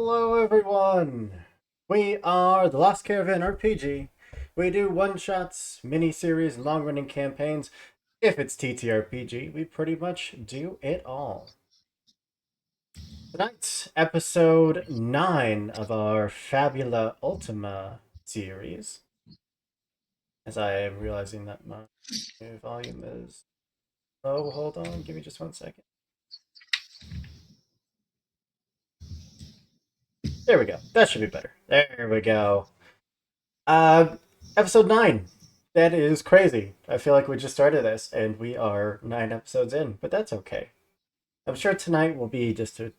Hello, everyone! We are the Lost Caravan RPG. We do one-shots, mini-series, long-running campaigns. If it's TTRPG, we pretty much do it all. Tonight's episode 9 of our Fabula Ultima series. As I am realizing that my volume is low. Hold on, give me just 1 second. There we go. That should be better. There we go. Uh, Episode 9. That is crazy. I feel like we just started this and we are 9 episodes in, but that's okay. I'm sure tonight will be just a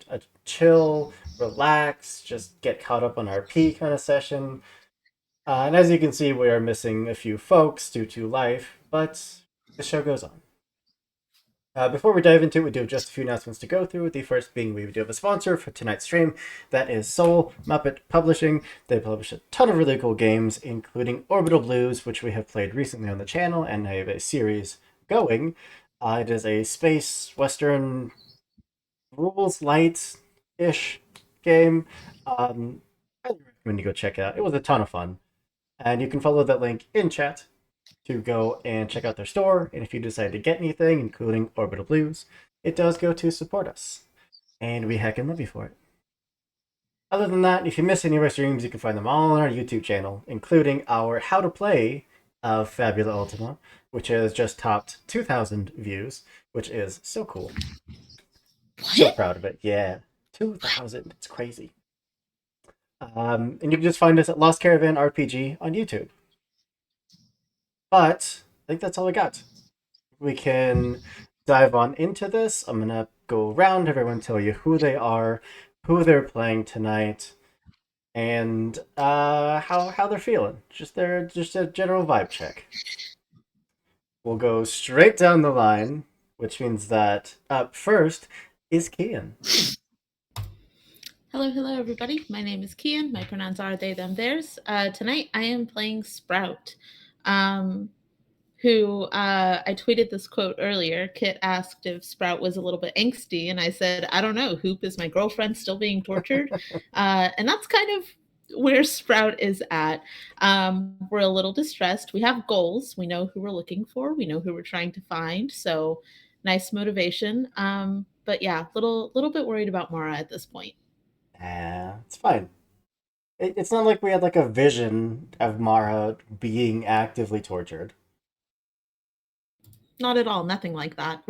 chill, relax, just get caught up on RP kind of session. And as you can see, we are missing a few folks due to life, but the show goes on. Before we dive into it, we do have just a few announcements to go through. The first being we do have a sponsor for tonight's stream. That is Soul Muppet Publishing. They publish a ton of really cool games, including Orbital Blues, which we have played recently on the channel, and I have a series going. It is a space western rules light-ish game. I recommend you go check it out. It was a ton of fun. And you can follow that link in chat to go and check out their store. And if you decide to get anything, including Orbital Blues, it does go to support us. And we heckin' love you for it. Other than that, if you miss any of our streams, you can find them all on our YouTube channel, including our How to Play of Fabula Ultima, which has just topped 2,000 views, which is so cool. So proud of it. Yeah, 2,000. It's crazy. And you can just find us at Lost Caravan RPG on YouTube. But I think that's all I got. We can dive on into this. I'm gonna go around, everyone tell you who they are, who they're playing tonight, and how they're feeling. Just a general vibe check. We'll go straight down the line, which means that up first is Kian. Hello, everybody. My name is Kian. My pronouns are they, them, theirs. Tonight, I am playing Sprout, who I tweeted this quote earlier. Kit asked if Sprout was a little bit angsty, and I said, I don't know. Hoop is my girlfriend still being tortured. And that's kind of where Sprout is at. We're a little distressed. We have goals. We know who we're looking for. We know who we're trying to find. So nice motivation. But yeah, little bit worried about Mara at this point. It's fine. It's not like we had like a vision of Mara being actively tortured. Not at all. Nothing like that.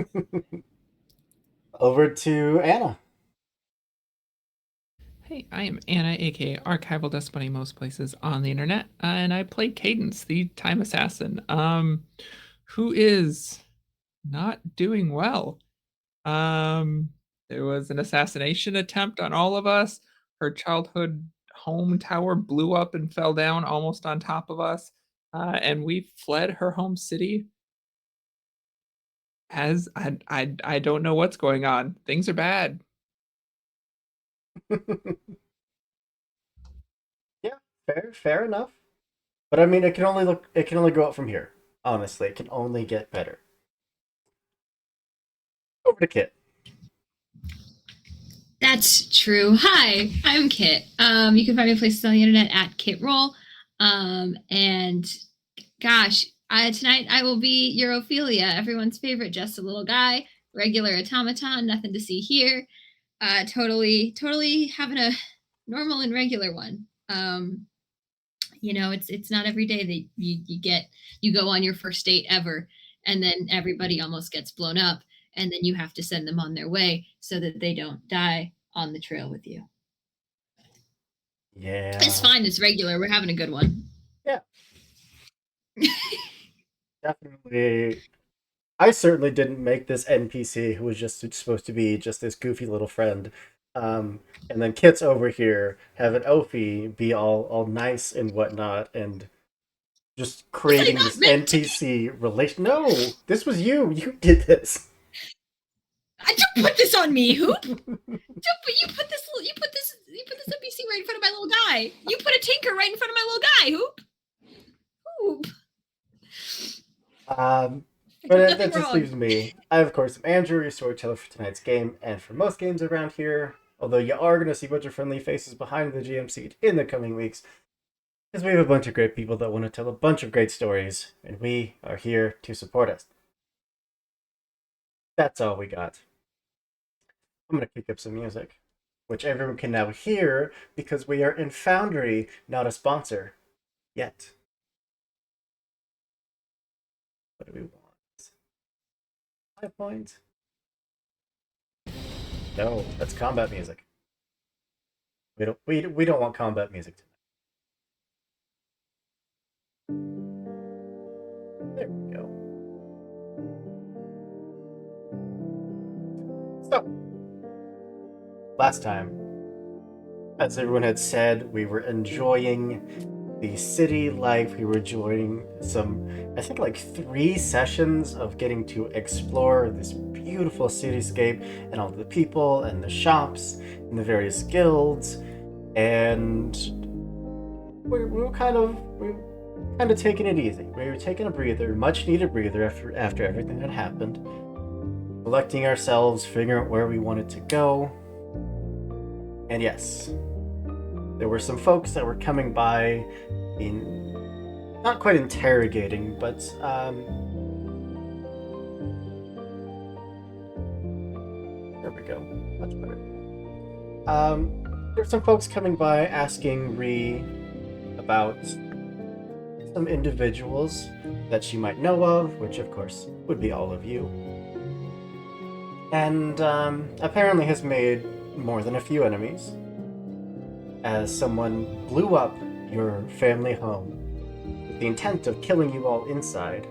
Over to Anna. Hey, I am Anna, aka Archival Despotty most places on the internet, and I play Cadence, the time assassin, who is not doing well. There was an assassination attempt on all of us. Her childhood home tower blew up and fell down almost on top of us, and we fled her home city. As I don't know what's going on. Things are bad. Yeah, fair enough. But I mean, it can only go up from here. Honestly, it can only get better. Over to Kit. That's true. Hi, I'm Kit. You can find me places on the internet at KitRoll. And gosh, tonight I will be your Ophelia, everyone's favorite, just a little guy, regular automaton, nothing to see here. Totally having a normal and regular one. It's not every day that you go on your first date ever, and then everybody almost gets blown up, and then you have to send them on their way so that they don't die on the trail with you. Yeah. It's fine. It's regular. We're having a good one. Yeah. Definitely. I certainly didn't make this NPC who was just supposed to be just this goofy little friend. And then Kit's over here having Ophi be all nice and whatnot, and just creating this NPC relation. No, this was you. You did this. I don't put this on me, Hoop. You put this NPC right in front of my little guy. You put a tinker right in front of my little guy, Hoop. That just leaves me. I, of course, am Andrew, your storyteller for tonight's game, and for most games around here, Although you are going to see a bunch of friendly faces behind the GM seat in the coming weeks, because we have a bunch of great people that want to tell a bunch of great stories, and we are here to support us. That's all we got. I'm going to kick up some music, which everyone can now hear because we are in Foundry, not a sponsor. Yet. What do we want? 5 points? No, that's combat music. We don't want combat music tonight. There we go. So, last time, as everyone had said, we were enjoying the city life. We were enjoying some, I think, like 3 sessions of getting to explore this beautiful cityscape and all the people and the shops and the various guilds, and we were kind of taking it easy. We were taking a breather, much needed breather after everything had happened, collecting ourselves, figuring out where we wanted to go. And yes, there were some folks that were coming by, in not quite interrogating, but there we go, much better. There's some folks coming by asking Ree about some individuals that she might know of, which of course would be all of you, and apparently has made more than a few enemies, as someone blew up your family home with the intent of killing you all inside,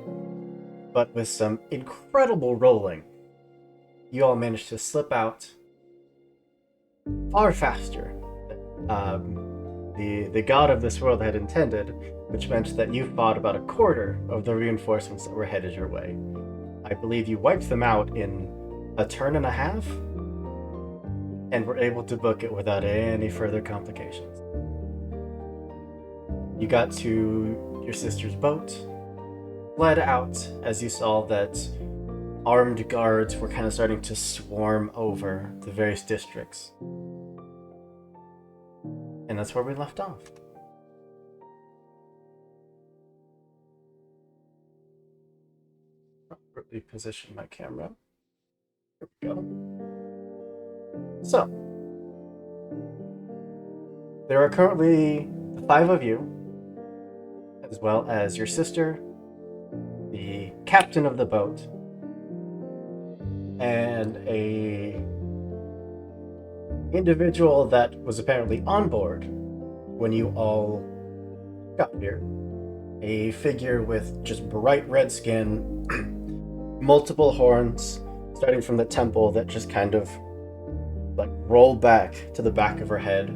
but with some incredible rolling, you all managed to slip out far faster than the god of this world had intended, which meant that you fought about a quarter of the reinforcements that were headed your way. I believe you wiped them out in a turn and a half, and were able to book it without any further complications. You got to your sister's boat, fled out as you saw that armed guards were kind of starting to swarm over the various districts. And that's where we left off. Appropriately position my camera. Here we go. So, there are currently 5 of you, as well as your sister, the captain of the boat, and a individual that was apparently on board when you all got here. A figure with just bright red skin, multiple horns, starting from the temple that just kind of like roll back to the back of her head.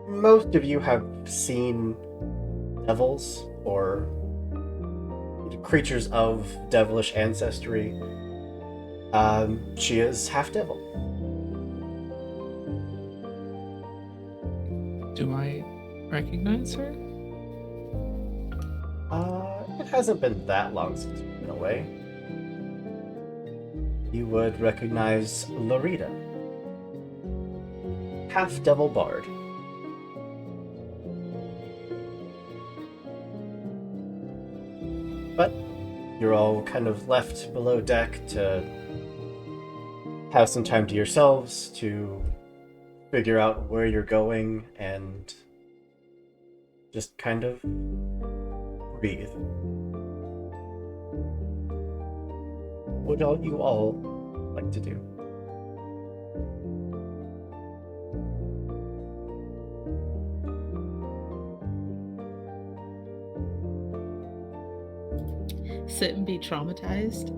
Most of you have seen devils or creatures of devilish ancestry. She is half devil. Do I recognize her? It hasn't been that long since we've been away. You would recognize Lorita, half devil bard. But you're all kind of left below deck to have some time to yourselves to figure out where you're going and just kind of breathe. What would you all like to do? Sit and be traumatized.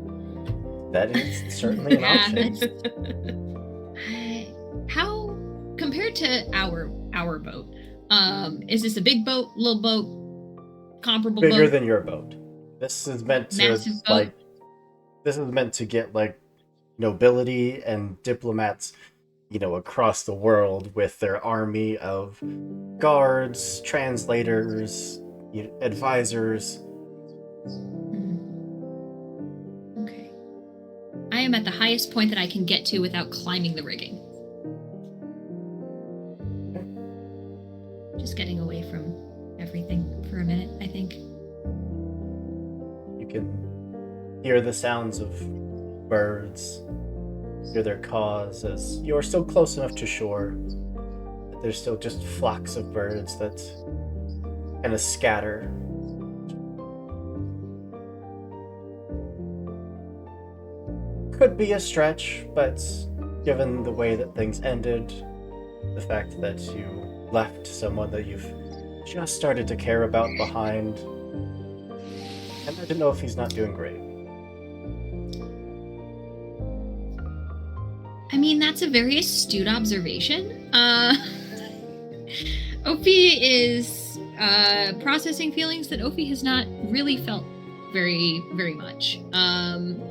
That is certainly an Yeah, option. How compared to our boat? Is this a big boat, little boat, comparable Bigger boat? than your boat. This is meant to Massive boat? this is meant to get like nobility and diplomats, across the world with their army of guards, translators, advisors. Okay. I am at the highest point that I can get to without climbing the rigging. Just getting away from everything for a minute, I think. You can hear the sounds of birds, hear their caws as you're still close enough to shore. But there's still just flocks of birds that kind of scatter. Could be a stretch, but given the way that things ended, the fact that you left someone that you've just started to care about behind, and I don't know if he's not doing great. I mean, that's a very astute observation. Ophi is processing feelings that Ophi has not really felt very, very much.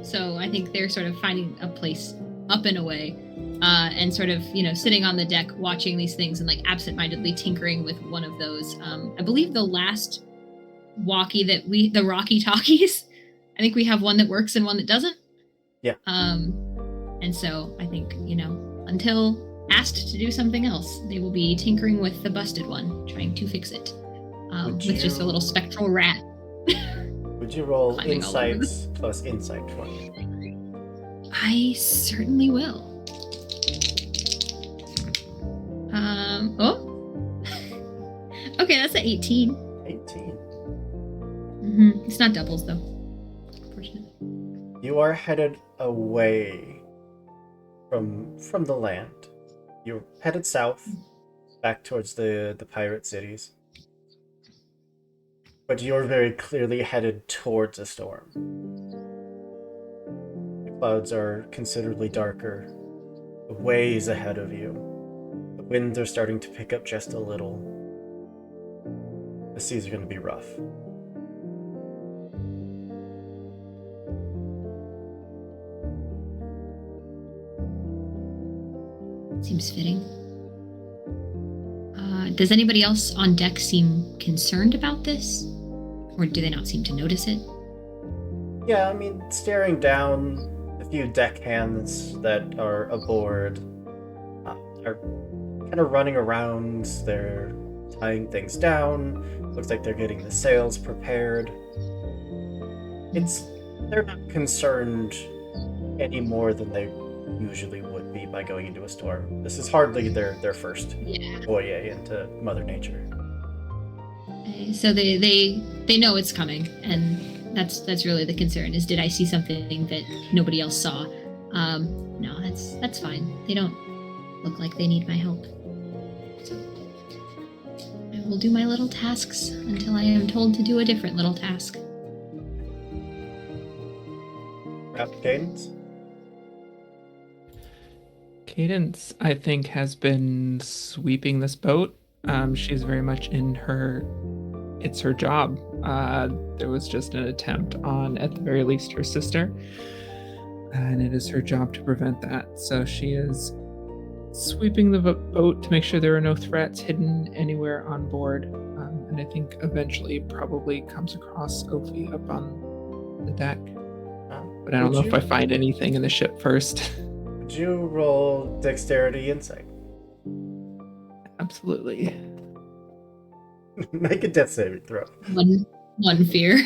So I think they're sort of finding a place up and away, and sort of, sitting on the deck watching these things and like absentmindedly tinkering with one of those. I believe the last walkie the Rocky Talkies, I think we have one that works and one that doesn't. Yeah. And so I think, until asked to do something else, they will be tinkering with the busted one, trying to fix it. With just a little spectral rat. Would you roll Climbing all over insights plus insight for me? I certainly will. Okay, that's an 18. 18. It's not doubles though. Unfortunately. You are headed away from the land. You're headed south, back towards the pirate cities. But you're very clearly headed towards a storm. The clouds are considerably darker, ways ahead of you. The winds are starting to pick up just a little. The seas are going to be rough. Seems fitting. Does anybody else on deck seem concerned about this? Or do they not seem to notice it? Yeah, I mean, staring down, the few deckhands that are aboard are kind of running around. They're tying things down. Looks like they're getting the sails prepared. They're not concerned any more than they usually would be by going into a storm. This is hardly their first foray into Mother Nature. So they know it's coming, and that's really the concern. Is, did I see something that nobody else saw? No, that's fine. They don't look like they need my help. So I will do my little tasks until I am told to do a different little task. Cadence? Cadence, I think, has been sweeping this boat. She's very much in it's her job. There was just an attempt on, at the very least, her sister, and it is her job to prevent that. So she is sweeping the boat to make sure there are no threats hidden anywhere on board. And I think eventually probably comes across Ophi up on the deck. But I don't know if I find anything in the ship first. Would you roll dexterity insight? Absolutely. Make a death saving throw. One fear.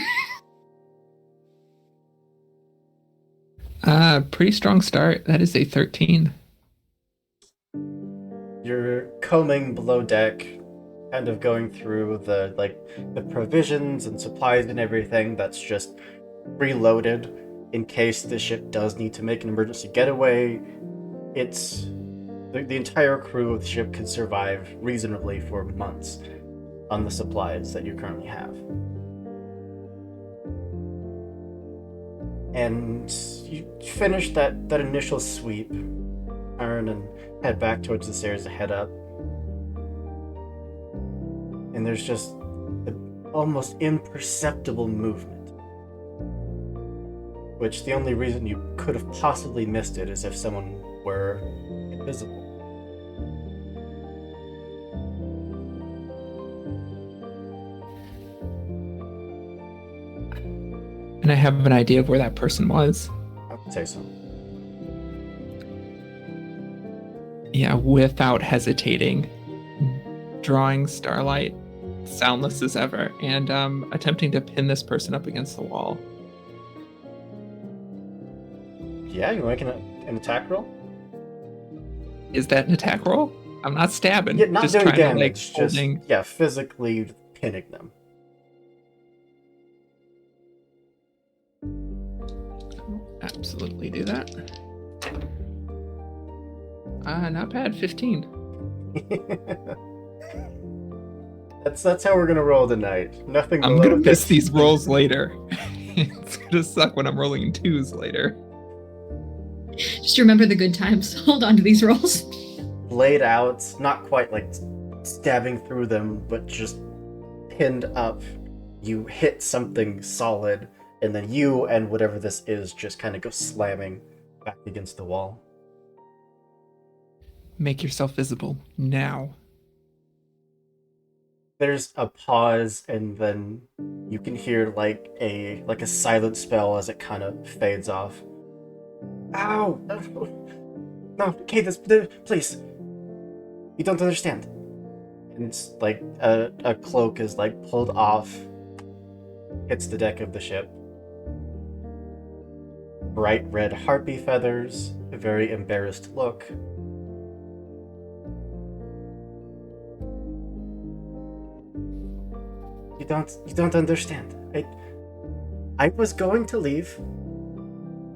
Pretty strong start. That is a 13. You're combing below deck, kind of going through the provisions and supplies and everything that's just reloaded in case the ship does need to make an emergency getaway. It's the entire crew of the ship can survive reasonably for months on the supplies that you currently have. And you finish that initial sweep, turn and head back towards the stairs to head up. And there's just the almost imperceptible movement, which the only reason you could have possibly missed it is if someone were invisible. And I have an idea of where that person was. I would say so. Yeah, without hesitating, drawing Starlight, soundless as ever, and attempting to pin this person up against the wall. Yeah, you making an attack roll? Is that an attack roll? I'm not stabbing. Yeah, not just doing trying damage, to holding. physically pinning them. Absolutely do that. Not bad. 15. That's how we're gonna roll tonight. Nothing. I'm below gonna miss 15. these rolls later. It's gonna suck when I'm rolling 2s later. Just remember the good times. Hold on to these rolls. Laid out, not quite like stabbing through them, but just pinned up. You hit something solid, and then you and whatever this is just kind of go slamming back against the wall. Make yourself visible now. There's a pause, and then you can hear like a silent spell as it kind of fades off. Ow! No, Cadence, please. You don't understand. And it's like a cloak is like pulled off, hits the deck of the ship. Bright red harpy feathers, a very embarrassed look. You don't understand. I was going to leave,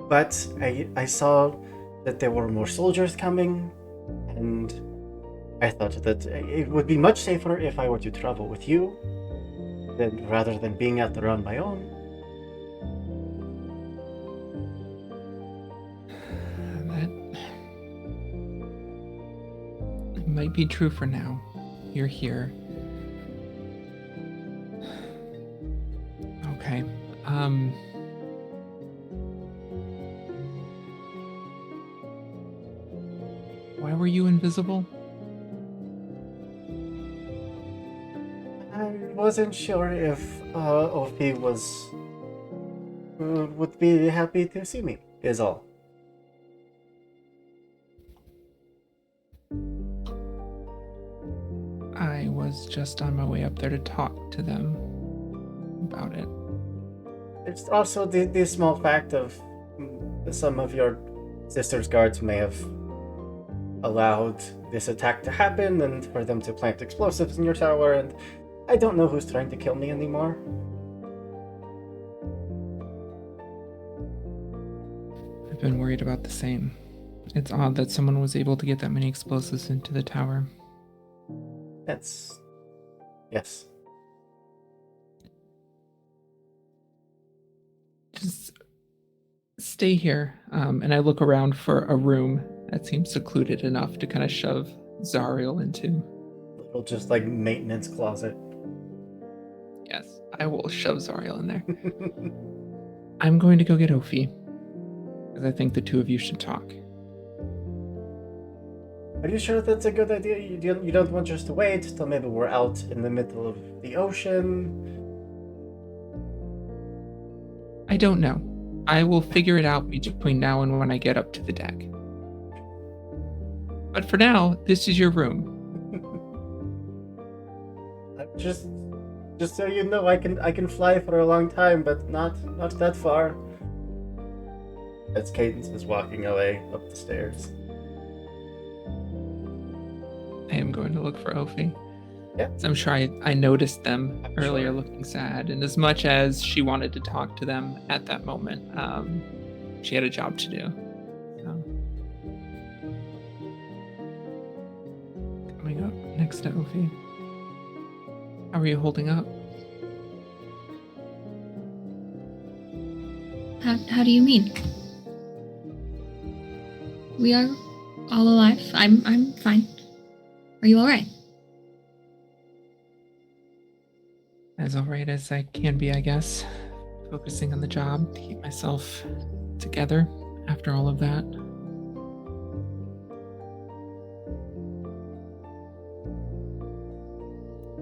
but I saw that there were more soldiers coming, and I thought that it would be much safer if I were to travel with you, rather than being out there on my own. That might be true for now. You're here. Okay. Why were you invisible? I wasn't sure if Ophi would be happy to see me, is all. I was just on my way up there to talk to them about it. It's also the small fact of some of your sister's guards may have allowed this attack to happen and for them to plant explosives in your tower, and I don't know who's trying to kill me anymore. I've been worried about the same. It's odd that someone was able to get that many explosives into the tower. Yes. Just stay here. And I look around for a room that seems secluded enough to kind of shove Zariel into. Little just like maintenance closet. Yes, I will shove Zariel in there. I'm going to go get Ophi, because I think the two of you should talk. Are you sure that's a good idea? You don't want just to wait till maybe we're out in the middle of the ocean? I don't know. I will figure it out between now and when I get up to the deck. But for now, this is your room. Just so you know, I can fly for a long time, but not that far. As Cadence is walking away up the stairs. I am going to look for Ophi. Yeah. I'm sure I noticed them I'm earlier sure. looking sad, and as much as she wanted to talk to them at that moment, she had a job to do. So. Coming up next to Ophi. How are you holding up? How do you mean? We are all alive. I'm fine. Are you all right? As all right as I can be, I guess. Focusing on the job to keep myself together after all of that.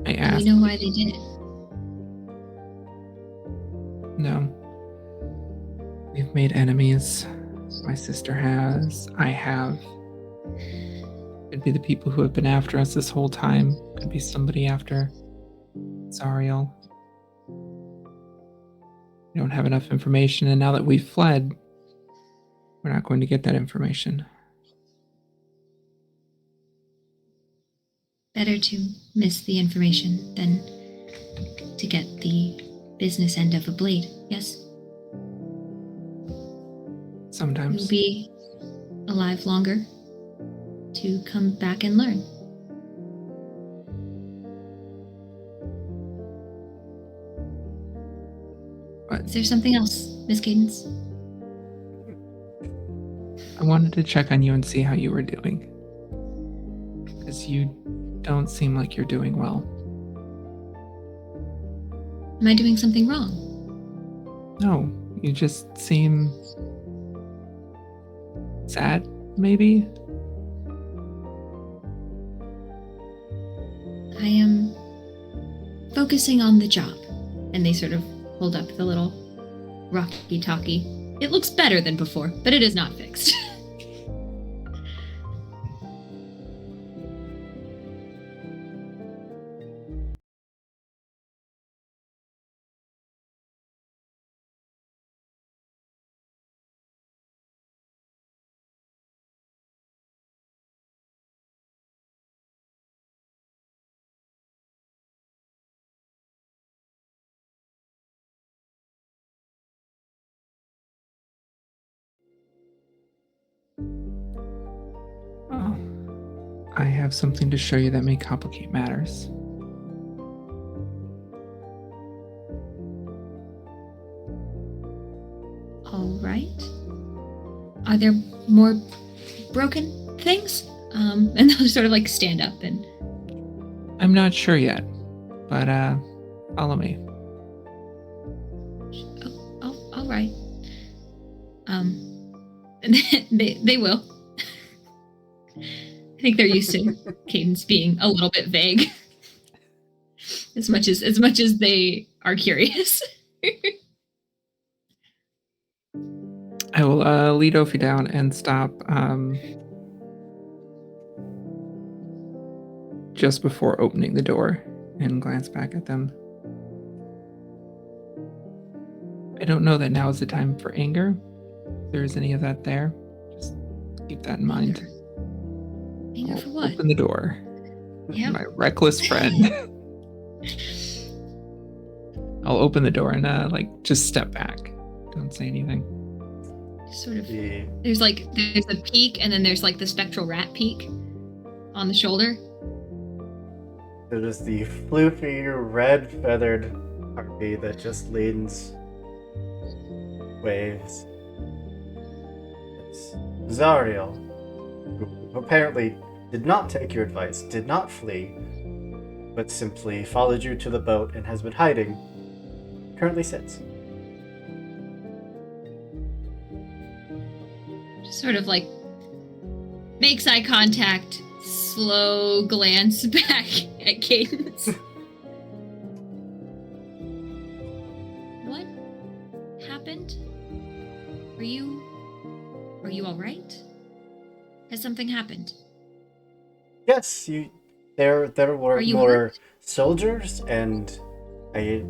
I Do asked. you know why they did it? No. We've made enemies. My sister has. I have. Could be the people who have been after us this whole time. Could be somebody after Zariel. We don't have enough information, and now that we've fled, we're not going to get that information. Better to miss the information than to get the business end of a blade, yes? Sometimes. You'll be alive longer to come back and learn. But Is there something else, Miss Cadence? I wanted to check on you and see how you were doing. Because you don't seem like you're doing well. Am I doing something wrong? No, you just seem sad, maybe? I am focusing on the job. And they sort of hold up the little walkie-talkie. It looks better than before, but it is not fixed. Oh, I have something to show you that may complicate matters. All right. Are there more broken things? And they'll sort of like stand up and I'm not sure yet, but follow me. oh, all right. And they will. I think they're used to Cadence being a little bit vague, as much as they are curious. I will lead Ophi down and stop just before opening the door and glance back at them. I don't know that now is the time for anger. If there is any of that there, just keep that in mind. Anger for what? Open the door. Yep. My reckless friend. I'll open the door and just step back. Don't say anything. Sort of. The There's a peak, and then there's like the spectral rat peak on the shoulder. It is the floofy, red-feathered harpy that just leans, waves. It's Zariel, who apparently did not take your advice, did not flee, but simply followed you to the boat and has been hiding. Currently sits. Just sort of like makes eye contact, slow glance back at Cadence. What happened? Are you all right? Has something happened? Yes, there were Are you more hurt? soldiers, and I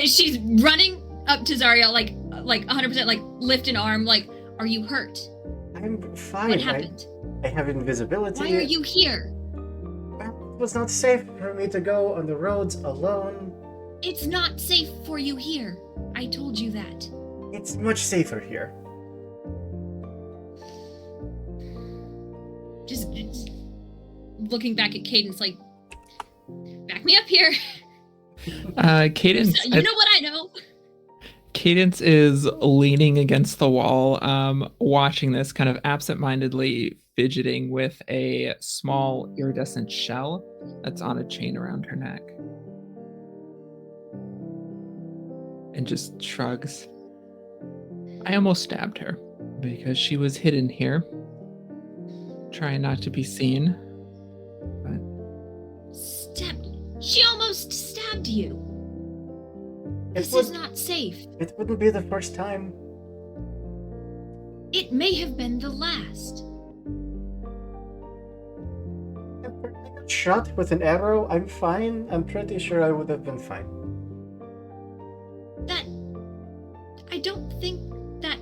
She's running up to Zariel like 100% like lift an arm like, are you hurt? I'm fine. What happened? I have invisibility. Why are you here? It was not safe for me to go on the roads alone. It's not safe for you here. I told you that. It's much safer here. Just looking back at Cadence like, back me up here. Cadence. You know what I know. Cadence is leaning against the wall, watching this, kind of absentmindedly fidgeting with a small iridescent shell that's on a chain around her neck. And just shrugs. I almost stabbed her because she was hidden here, trying not to be seen. But She almost stabbed you. This is not safe. It wouldn't be the first time. It may have been the last. Shot with an arrow, I'm fine. I'm pretty sure I would have been fine. That I don't think that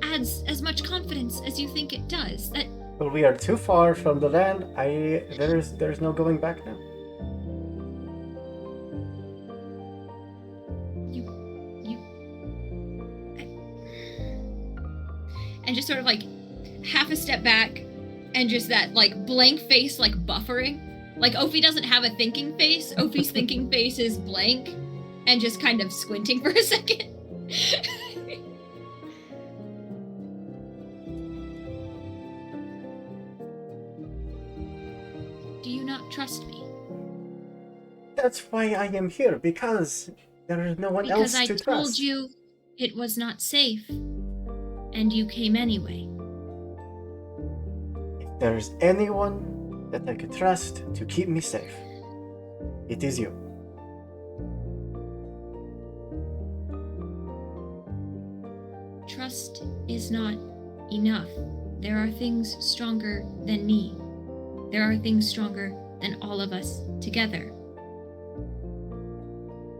adds as much confidence as you think it does. That But we are too far from the land. There's no going back now. you and just sort of like half a step back and just that like blank face like buffering. Like Ophi doesn't have a thinking face. Ophi's thinking face is blank and just kind of squinting for a second. Do you not trust me? That's why I am here, because there is no one Because else I to told trust. you it was not safe, and you came anyway. If there's anyone that I could trust to keep me safe, it is you. Trust is not enough. There are things stronger than me. There are things stronger than all of us together.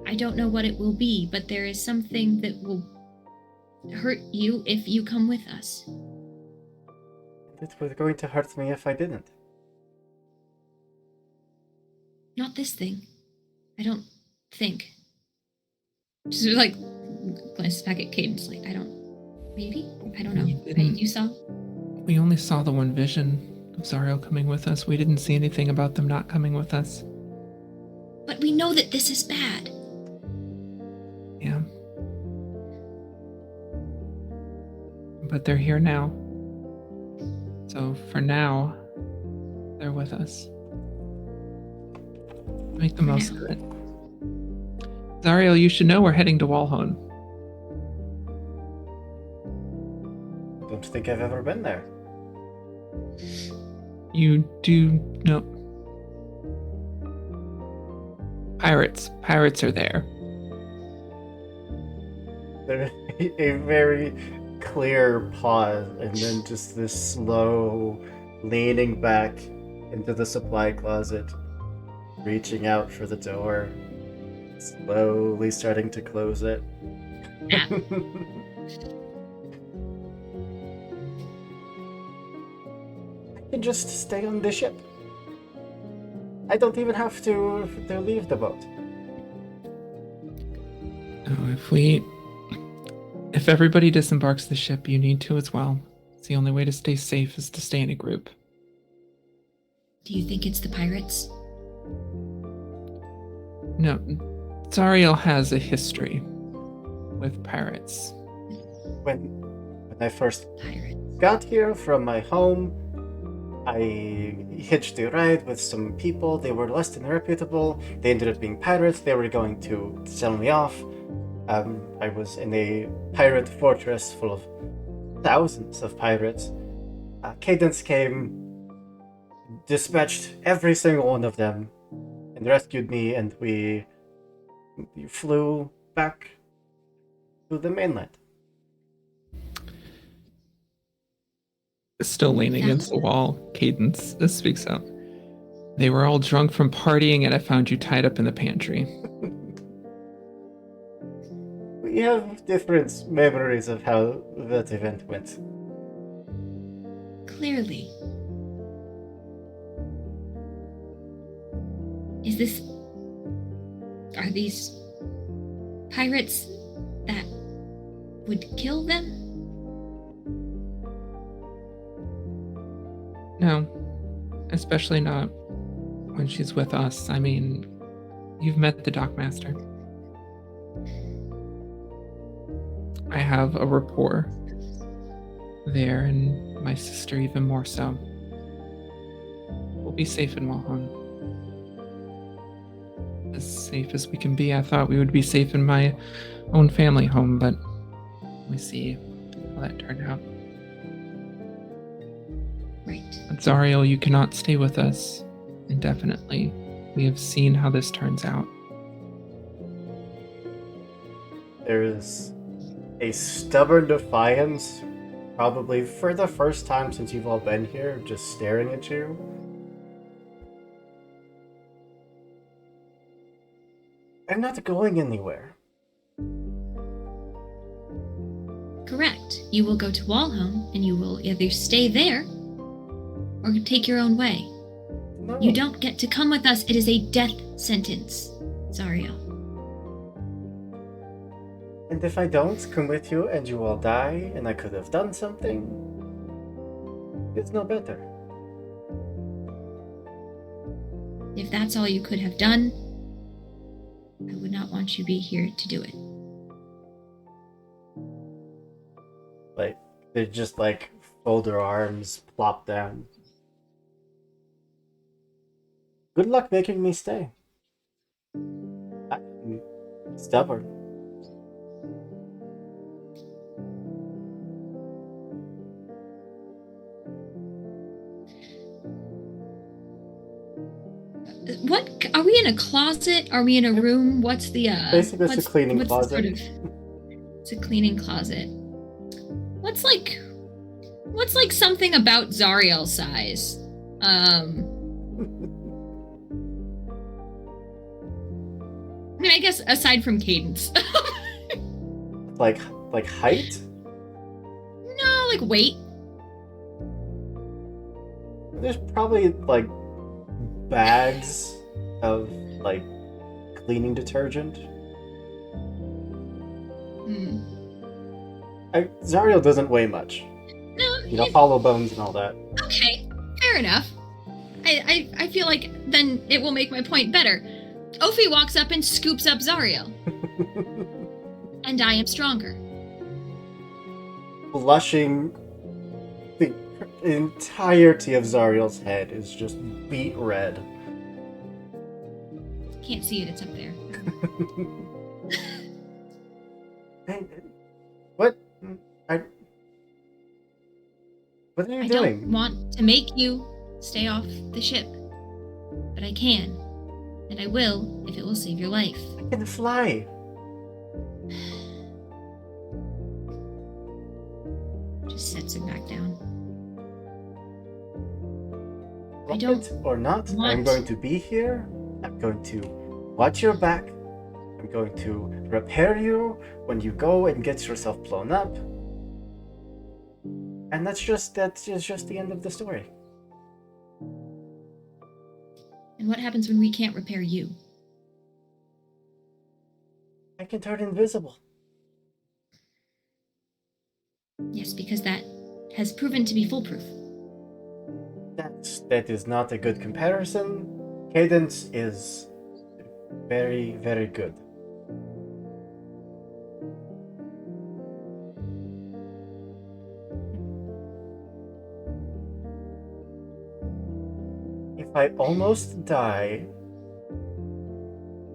I don't know what it will be, but there is something that will hurt you if you come with us. It was going to hurt me if I didn't. Not this thing. I don't think. Just like glances back at Cadence, like, I don't. Maybe? I don't know. You saw? We only saw the one vision of Zariel coming with us. We didn't see anything about them not coming with us. But we know that this is bad. Yeah. But they're here now. So for now, they're with us. Make the most of it. Zariel, you should know we're heading to Walhone. Don't think I've ever been there. You do know. Pirates. Pirates are there. There's a very clear pause, and then just this slow leaning back into the supply closet, reaching out for the door, slowly starting to close it. I can just stay on the ship. I don't even have to leave the boat. Oh, if everybody disembarks the ship, you need to as well. It's the only way to stay safe is to stay in a group. Do you think it's the pirates? No, Zariel has a history with pirates. When I first Pirates. got here from my home, I hitched a ride with some people. They were less than reputable. They ended up being pirates. They were going to sell me off. I was in a pirate fortress full of thousands of pirates. Cadence came, dispatched every single one of them, and rescued me, and we flew back to the mainland. Still leaning against the wall, Cadence speaks up. They were all drunk from partying, and I found you tied up in the pantry. We have different memories of how that event went. Clearly. Are these pirates that would kill them? No, especially not when she's with us. I mean, you've met the Dockmaster. I have a rapport there, and my sister even more so. We'll be safe in Walhone. As safe as we can be. I thought we would be safe in my own family home, but we see how that turned out. Right. But Zariel, you cannot stay with us indefinitely. We have seen how this turns out. There is a stubborn defiance, probably for the first time since you've all been here, just staring at you. I'm not going anywhere. Correct. You will go to Walhome, and you will either stay there or take your own way. No. You don't get to come with us. It is a death sentence, Zariel. And if I don't come with you and you all die and I could have done something, it's no better. If that's all you could have done, I would not want you to be here to do it. Like, they just like fold their arms, plop down. Good luck making me stay. I'm stubborn. What are we in a closet? Are we in a room? What's the Basically, it's a cleaning closet. It's a cleaning closet. What's like something about Zariel size? I mean, I guess aside from Cadence. like height? No, like weight. There's probably like bags of like cleaning detergent. Zariel doesn't weigh much. No, You know, hollow bones and all that. okay, fair enough. I feel like then it will make my point better. Ophi walks up and scoops up Zariel. And I am stronger. Blushing, the entirety of Zariel's head is just beet red. Can't see it, it's up there. What? What are you I doing? don't want to make you stay off the ship. But I can. And I will if it will save your life. I can fly. Just sets her back down. I Want don't it or not, I'm want- going to be here. I'm going to watch your back. I'm going to repair you when you go and get yourself blown up. And that's just the end of the story. And what happens when we can't repair you? I can turn invisible. Yes, because that has proven to be foolproof. That is not a good comparison. Cadence is very, very good. If I almost die,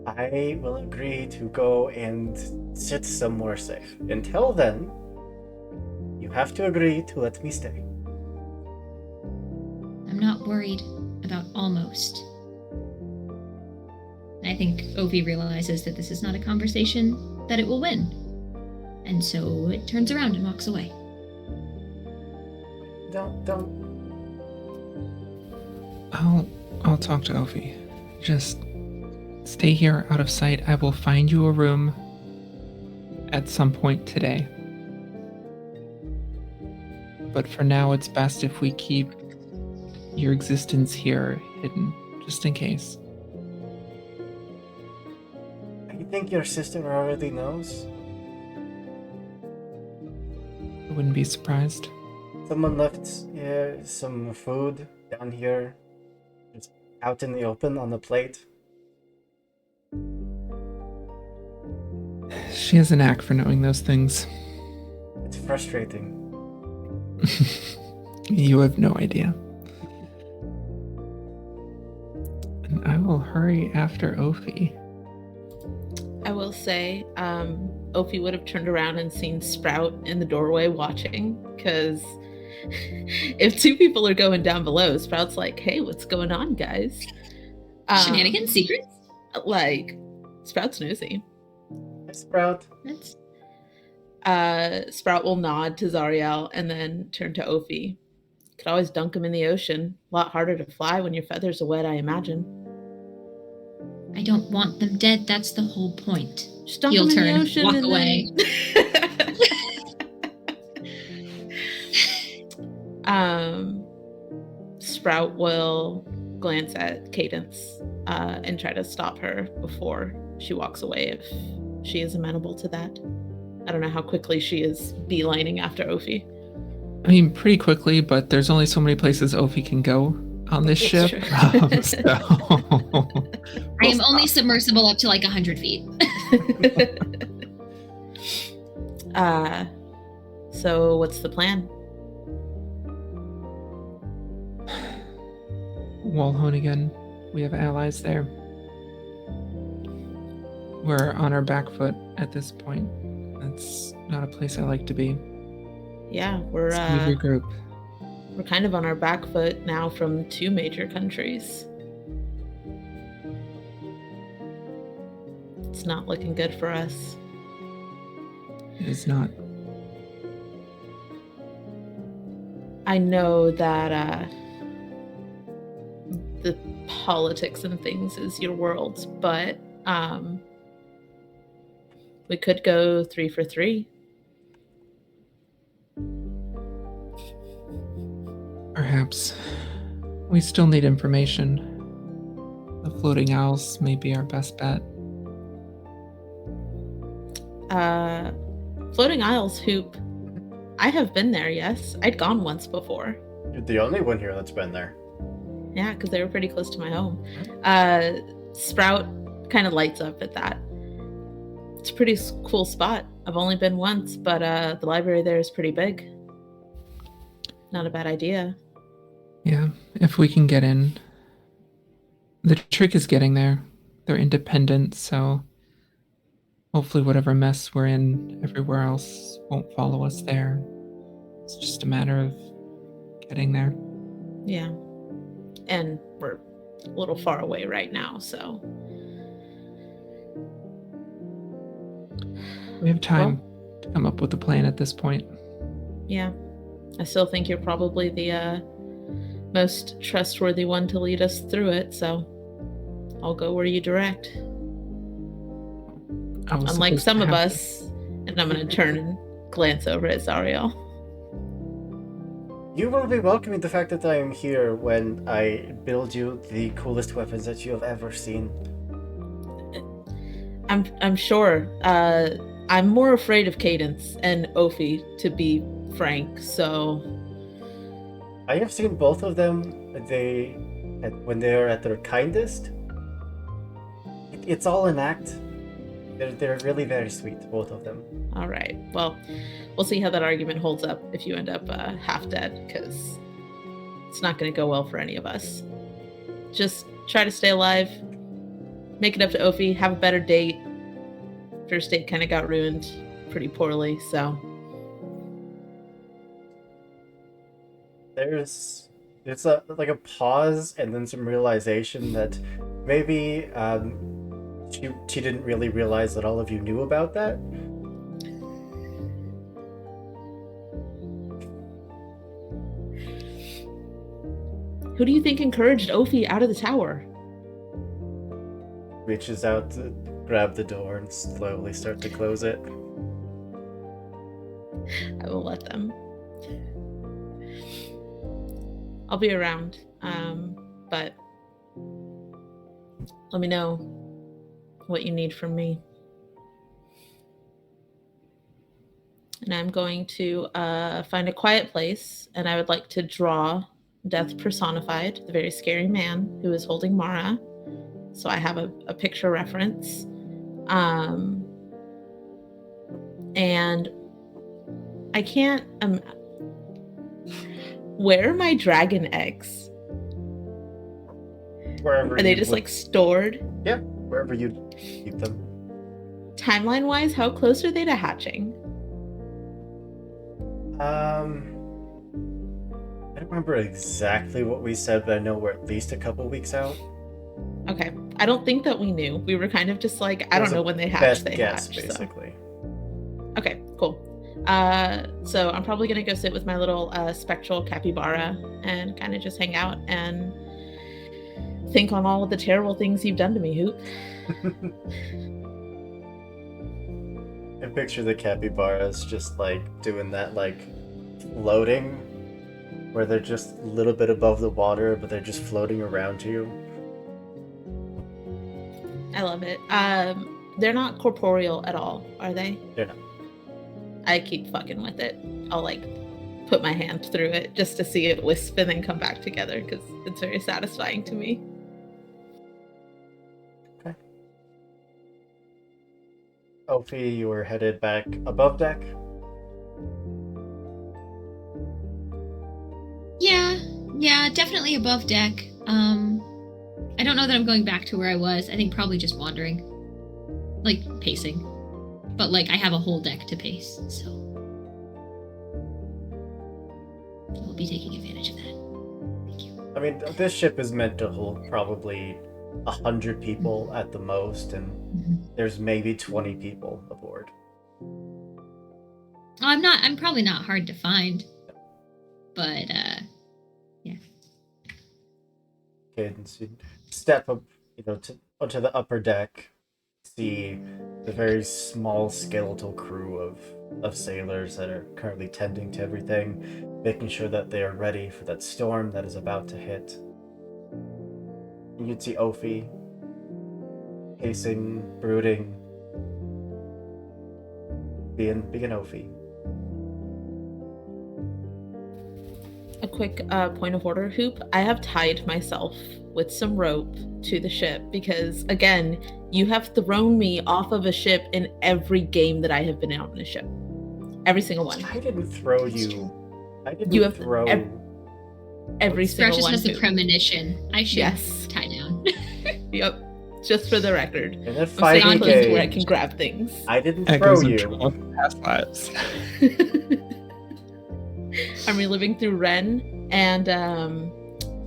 I will agree to go and sit somewhere safe. Until then, you have to agree to let me stay. I'm not worried about almost. I think Ovi realizes that this is not a conversation that it will win. And so it turns around and walks away. Don't. I'll talk to Ovi. Just stay here out of sight. I will find you a room at some point today. But for now, it's best if we keep your existence here hidden, just in case. You think your sister already knows? I wouldn't be surprised. Someone left some food down here, just out in the open on the plate. She has a knack for knowing those things. It's frustrating. You have no idea. And I will hurry after Ophi. I will say, Ophi would have turned around and seen Sprout in the doorway watching, because if two people are going down below, Sprout's like, hey, what's going on, guys? Shenanigans? Secrets? Like, Sprout's nosy. Sprout. That's... Sprout will nod to Zariel and then turn to Ophi. Could always dunk him in the ocean. A lot harder to fly when your feathers are wet, I imagine. I don't want them dead. That's the whole point. Just dump He'll them in turn, the ocean walk and away. then... Sprout will glance at Cadence and try to stop her before she walks away if she is amenable to that. I don't know how quickly she is beelining after Ophi. I mean, pretty quickly, but there's only so many places Ophi can go on this It's ship. true. I am only submersible up to like 100 feet. So what's the plan? Walhonigan, we have allies there. We're on our back foot at this point. That's not a place I like to be. Yeah, Let's regroup. we're kind of on our back foot now from 2 major countries. It's not looking good for us. It is not. I know that the politics and things is your world, but we could go 3 for 3. Perhaps. We still need information. The floating owls may be our best bet. Floating Isles Hoop. I have been there, yes. I'd gone once before. You're the only one here that's been there. Yeah, because they were pretty close to my home. Sprout kind of lights up at that. It's a pretty cool spot. I've only been once, but the library there is pretty big. Not a bad idea. Yeah, if we can get in. The trick is getting there. They're independent, so hopefully whatever mess we're in everywhere else won't follow us there. It's just a matter of getting there. Yeah. And we're a little far away right now, so. We have time to come up with a plan at this point. Yeah. I still think you're probably the most trustworthy one to lead us through it, so I'll go where you direct. Unlike some of us, and I'm going to turn and glance over at Zariel. You will be welcoming the fact that I am here when I build you the coolest weapons that you have ever seen. I'm sure. I'm more afraid of Cadence and Ophi, to be frank, so... I have seen both of them when they are at their kindest. It's all an act. They're really very sweet, both of them. All right. Well, we'll see how that argument holds up if you end up half dead, because it's not going to go well for any of us. Just try to stay alive, make it up to Ophi, have a better date. First date kind of got ruined pretty poorly, so... There's like a pause and then some realization that maybe she didn't really realize that all of you knew about that. Who do you think encouraged Ophi out of the tower? Reaches out to grab the door and slowly start to close it. I will let them. I'll be around, but let me know what you need from me. And I'm going to find a quiet place, and I would like to draw Death Personified, the very scary man who is holding Mara. So I have a picture reference. And I can't... where are my dragon eggs? Wherever. Are they just like stored? Yeah, wherever you keep them. Timeline wise, how close are they to hatching? I don't remember exactly what we said, but I know we're at least a couple weeks out. Okay. I don't think that we knew. We were kind of just like, I don't know when they hatch. Best They guess, hatch, basically. So. Okay, cool. So I'm probably gonna go sit with my little spectral capybara and kind of just hang out and think on all of the terrible things you've done to me, Hoop. I picture the capybaras just like doing that, like floating, where they're just a little bit above the water, but they're just floating around you. I love it. They're not corporeal at all, are they? They're not. I keep fucking with it. I'll like put my hand through it just to see it wisp and then come back together because it's very satisfying to me. Okay. Ophi, you were headed back above deck. Yeah, definitely above deck. I don't know that I'm going back to where I was. I think probably just wandering. Like, pacing. But, like, I have a whole deck to pace, so we'll be taking advantage of that. Thank you. I mean, this ship is meant to hold probably 100 people at the most, and there's maybe 20 people aboard. Oh, I'm probably not hard to find. But, yeah. Cadence, you step up, onto the upper deck, see the very small skeletal crew of sailors that are currently tending to everything, making sure that they are ready for that storm that is about to hit. And you'd see Ophi pacing, brooding, being Ophi. A quick point of order, Hoop. I have tied myself with some rope to the ship because, again, you have thrown me off of a ship in every game that I have been on a ship. Every single one. I didn't throw you. I didn't You have throw. Every Sprout single just one. has a Hoop. premonition. I should Yes. tie down. Yep. Just for the record. In a I'm fighting saying close to where I game, can grab things. I didn't throw Echoes of you. trauma from past lives. I'm reliving through Ren, and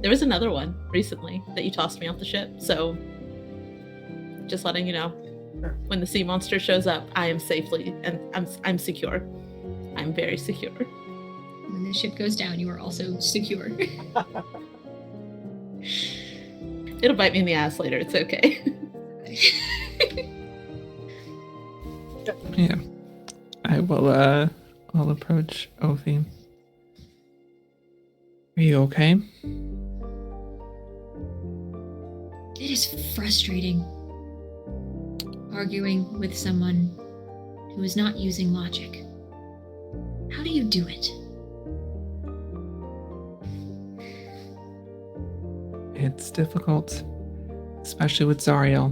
there was another one recently that you tossed me off the ship. So, just letting you know, when the sea monster shows up, I am safely and I'm secure. I'm very secure. When the ship goes down, you are also secure. It'll bite me in the ass later. It's okay. Yeah. I will I'll approach Ophi. Are you okay? It is frustrating arguing with someone who is not using logic. How do you do it? It's difficult, especially with Zariel.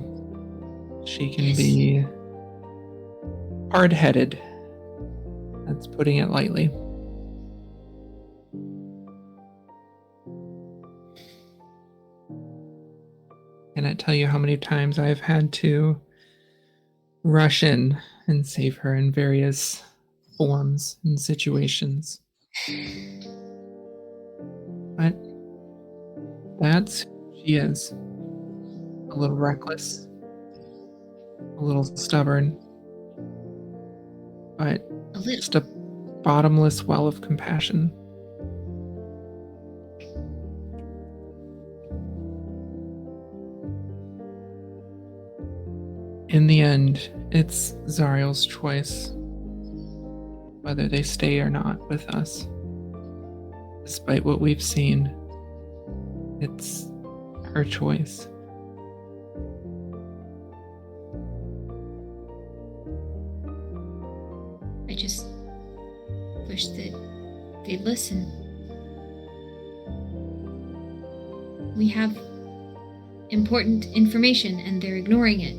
She can Yes. be hard-headed. That's putting it lightly. Can I tell you how many times I've had to rush in and save her in various forms and situations? But that's who she is. A little reckless, a little stubborn, but A little. just a bottomless well of compassion. In the end, it's Zariel's choice whether they stay or not with us. Despite what we've seen, it's her choice. I just wish that they'd listen. We have important information and they're ignoring it.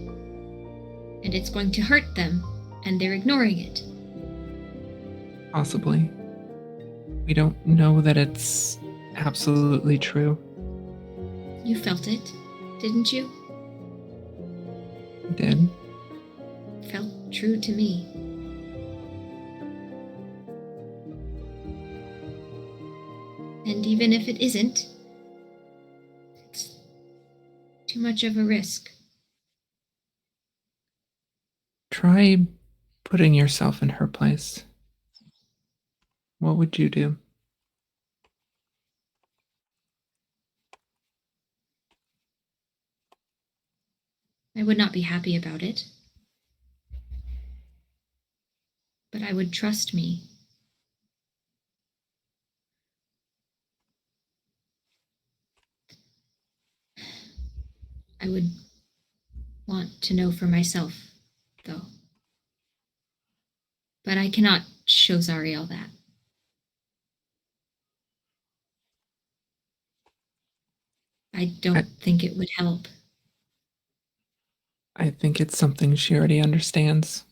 And it's going to hurt them and they're ignoring it. Possibly. We don't know that it's absolutely true. You felt it, didn't you? We did. Felt true to me. And even if it isn't, it's too much of a risk. Try putting yourself in her place. What would you do? I would not be happy about it. But I would trust me. I would want to know for myself, though. But I cannot show Zariel that. I don't think it would help. I think it's something she already understands.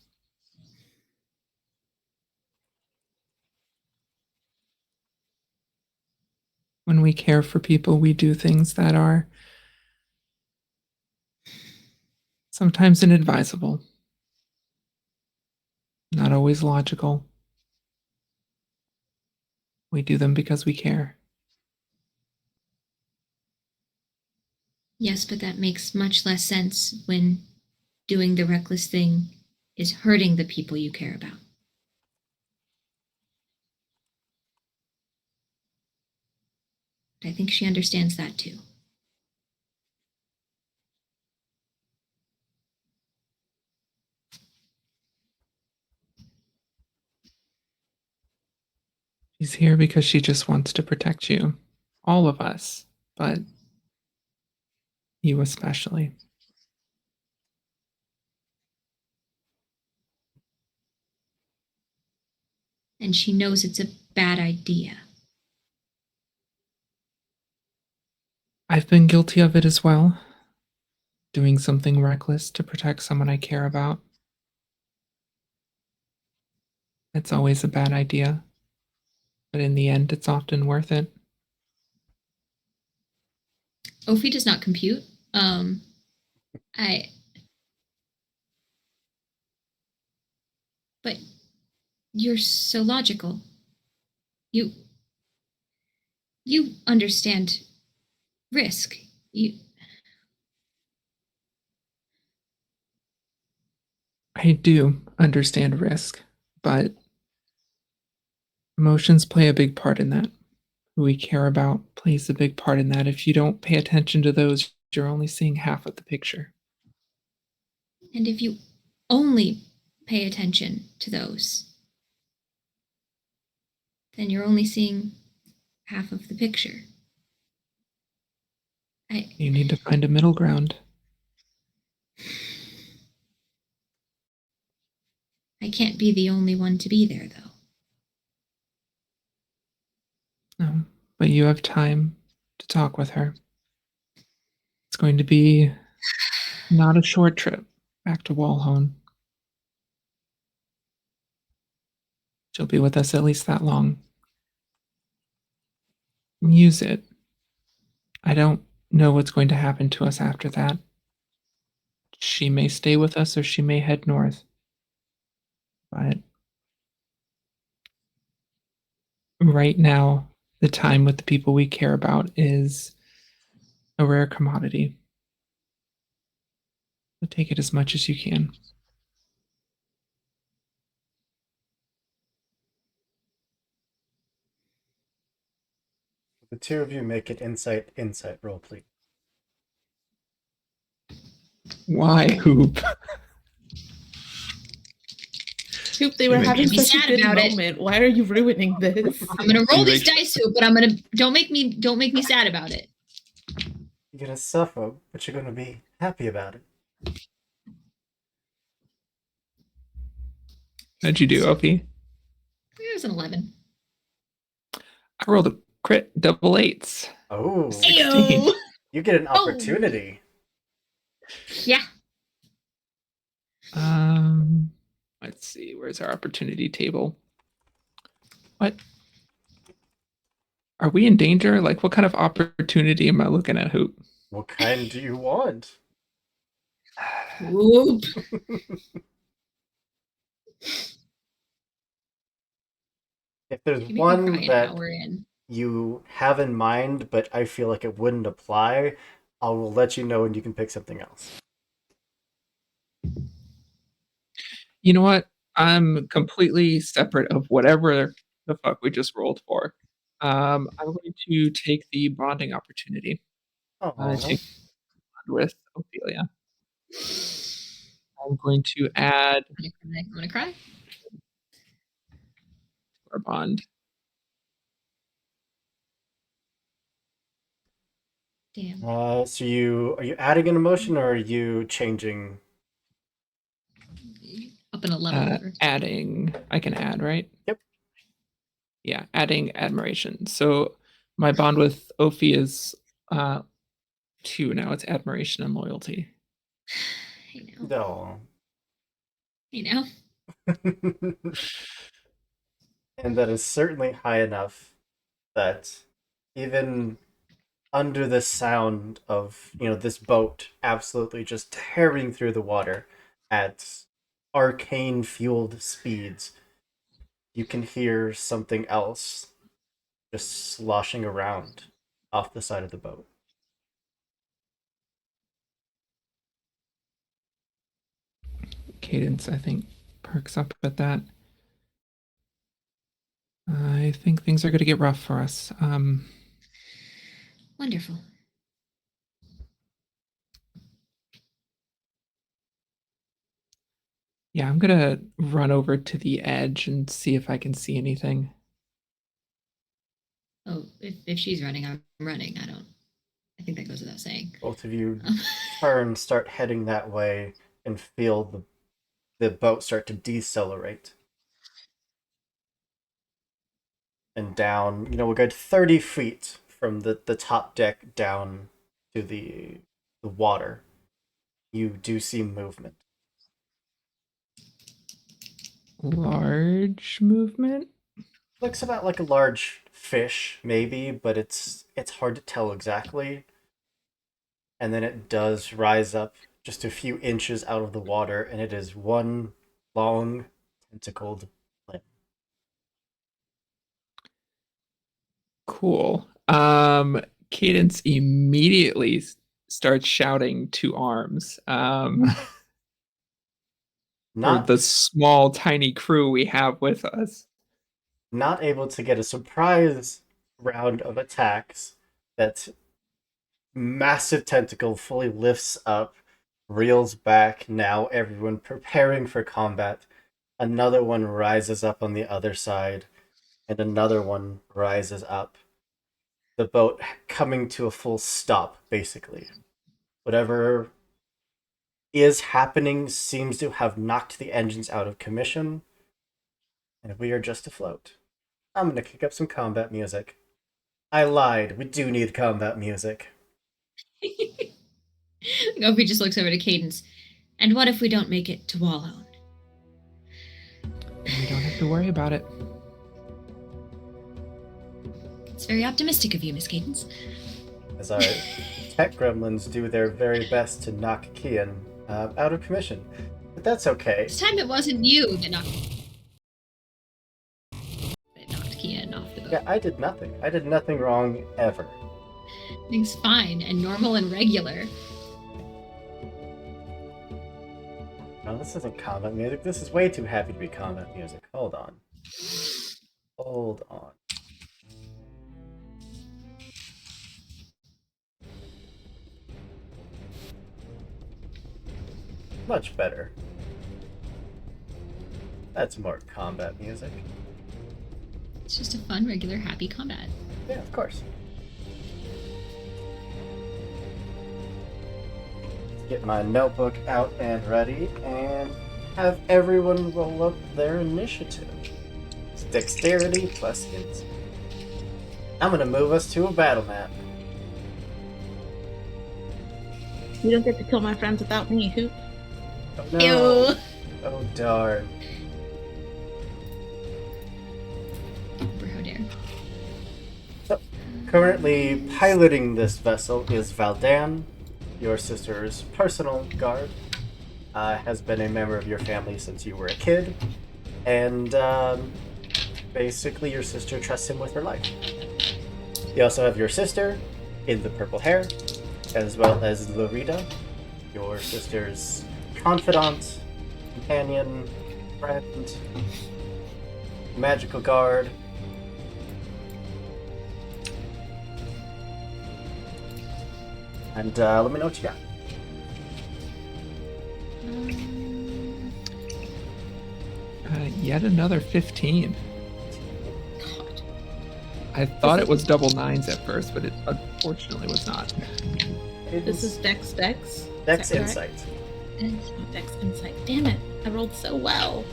When we care for people, we do things that are sometimes inadvisable, not always logical. We do them because we care. Yes, but that makes much less sense when doing the reckless thing is hurting the people you care about. I think she understands that too. She's here because she just wants to protect you. All of us, but you especially. And she knows it's a bad idea. I've been guilty of it as well. Doing something reckless to protect someone I care about. It's always a bad idea, but in the end, it's often worth it. Ophi does not compute. I. But you're so logical. You understand risk. I do understand risk, but emotions play a big part in that. Who we care about plays a big part in that. If you don't pay attention to those, you're only seeing half of the picture. And if you only pay attention to those, then you're only seeing half of the picture. You need to find a middle ground. I can't be the only one to be there, though. No, but you have time to talk with her. It's going to be not a short trip back to Walhone. She'll be with us at least that long. Use it. I don't know what's going to happen to us after that. She may stay with us or she may head north. But right now, the time with the people we care about is a rare commodity. So take it as much as you can. The two of you make an insight roll, please. Why, Hoop? Hoop, they were Make having me such a sad good about it. moment. Why are you ruining this? I'm gonna roll You these make- dice, Hoop, but I'm gonna don't make me sad about it. You're gonna suffer, but you're gonna be happy about it. How'd you do, Opie? It was an 11. I rolled a crit double eights. Oh, 16. you get an opportunity. Yeah. Let's see. Where's our opportunity table? What? Are we in danger? Like, what kind of opportunity am I looking at, Hoop? What kind do you want? Whoop. If there's You make me one cry an that hour in. you have in mind, but I feel like it wouldn't apply, I will let you know and you can pick something else. You know what? I'm completely separate of whatever the fuck we just rolled for. I'm going to take the bonding opportunity. Oh, Take with Ophelia. I'm going to add I'm gonna cry. our bond. Damn. So are you adding an emotion or are you changing? Up in a level over. Adding, I can add, right? Yep. Yeah, adding admiration. So my bond with Ophi is 2 now. It's admiration and loyalty. I know. No. I know. And that is certainly high enough that even under the sound of, this boat absolutely just tearing through the water at arcane fueled speeds, you can hear something else just sloshing around off the side of the boat. Cadence, I think, perks up at that. I think things are going to get rough for us. Wonderful. Yeah, I'm going to run over to the edge and see if I can see anything. Oh, if she's running, I'm running. I think that goes without saying. Both of you start heading that way, and feel the boat start to decelerate. And down, we'll go 30 feet from the top deck down to the water. You do see movement. Large movement? Looks about like a large fish, maybe, but it's hard to tell exactly. And then it does rise up just a few inches out of the water, and it is one long, tentacled limb. Cool. Cadence immediately starts shouting to arms. For Not the small, tiny crew we have with us. not able to get a surprise round of attacks. That massive tentacle fully lifts up, reels back. Now everyone preparing for combat. Another one rises up on the other side, and another one rises up. The boat coming to a full stop, basically. Whatever is happening seems to have knocked the engines out of commission, and we are just afloat. I'm gonna kick up some combat music. I lied. We do need combat music. Gopi just looks over to Cadence. And what if we don't make it to Wallone? We don't have to worry about it. It's very optimistic of you, Miss Cadence. As our tech gremlins do their very best to knock Kian out of commission. But that's okay. This time it wasn't you that knocked Kian off the boat. Yeah, I did nothing. I did nothing wrong ever. Everything's fine and normal and regular. No, this isn't combat music. This is way too happy to be combat music. Hold on. Hold on. Much better. That's more combat music. It's just a fun, regular, happy combat. Yeah, of course. Let's get my notebook out and ready, and have everyone roll up their initiative. It's dexterity plus int. I'm gonna move us to a battle map. You don't get to kill my friends without me, Hoop. Oh no! Ew. Oh darn. How dare. Currently piloting this vessel is Valdan, your sister's personal guard. Has been a member of your family since you were a kid, and basically your sister trusts him with her life. You also have your sister in the purple hair, as well as Lorita, your sister's confidant, companion, friend, magical guard. And let me know what you got. Yet another 15. God. I thought it was double nines at first, but it unfortunately was not. This is Dex. Dex Is that correct? Insight. Oh, Dex Insight. Damn it. I rolled so well.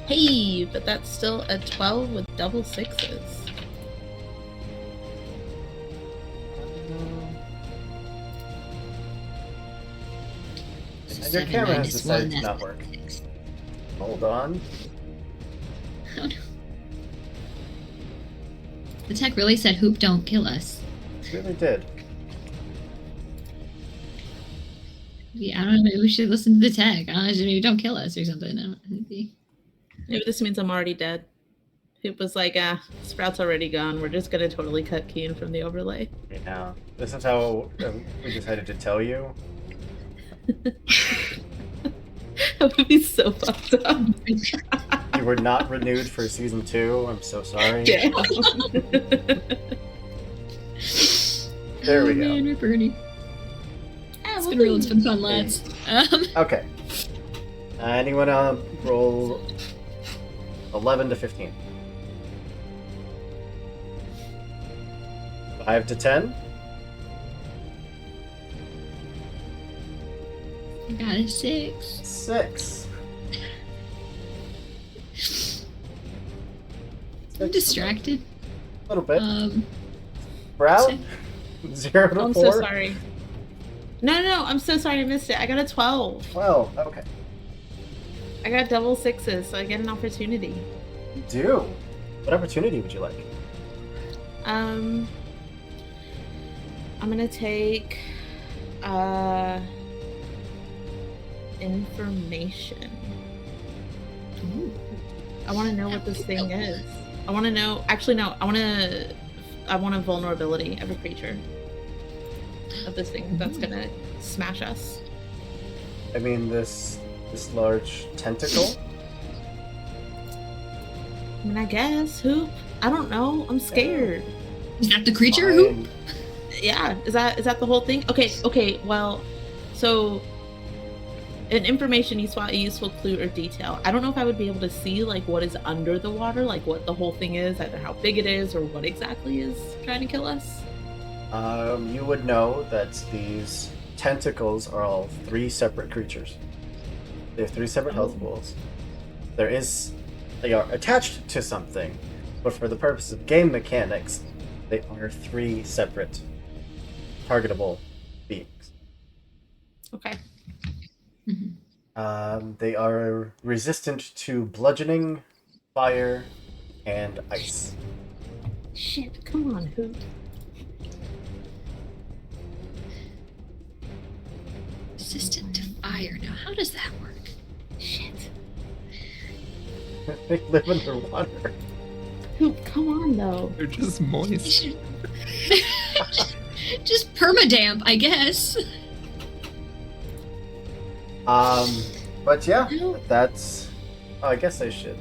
Hey, but that's still a 12 with double sixes. And your 7 camera has minus decided 1, to not that's work. 6. Hold on. Oh, no. The tech really said, "Hoop, don't kill us." It really did. Yeah, I don't know. Maybe we should listen to the tech. I don't know, maybe don't kill us or something. I don't know. Maybe. Maybe this means I'm already dead. Hoop was like, Sprout's already gone. We're just gonna totally cut Keen from the overlay. Yeah. This is how we decided to tell you. That would be so fucked up. You were not renewed for season 2. I'm so sorry. Yeah. There we go. Man, we're burning. Ah, It's we'll been real. do- It's been fun, lads. Okay. Anyone roll 11 to 15? 5 to 10? I got a 6. 6. I'm distracted. A little bit. Sprout? 0 to I'm 4? so sorry. No, I'm so sorry I missed it. I got a 12. Well, okay. I got double sixes, so I get an opportunity. You do. What opportunity would you like? I'm gonna take information. Ooh. I want to know what this thing is. I want to know. Actually, no. I want a vulnerability of a creature of this thing that's gonna smash us. I mean, this large tentacle? I mean, I guess. Hoop. I don't know. I'm scared. Is that the creature? Who? Fine. Yeah. Is that the whole thing? Okay. Well, so an information a useful clue or detail. I don't know if I would be able to see like what is under the water, like what the whole thing is, either how big it is or what exactly is trying to kill us. You would know that these tentacles are all 3 separate creatures. They have 3 separate health pools. They are attached to something, but for the purpose of game mechanics, they are 3 separate targetable beings. Okay. Mhm. They are resistant to bludgeoning, fire, and ice. Shit. Come on, Hoop. Resistant to fire. Now, how does that work? Shit. They live underwater. Hoop. Come on, though. They're just They moist. should- Just permadamp, I guess. But yeah, No. that's. Oh, I guess I should.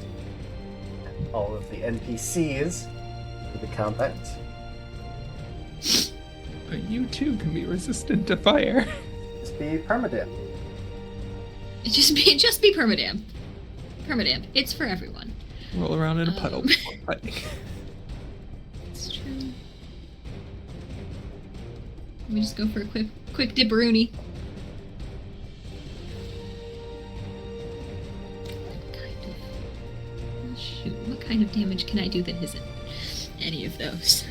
All of the NPCs to the combat. But you too can be resistant to fire. Just be permadamp. Just be permadamp. Permadamp. It's for everyone. Roll around in a puddle before fighting. It's true. Let me just go for a quick dipperoonie. What kind of damage can I do that isn't any of those?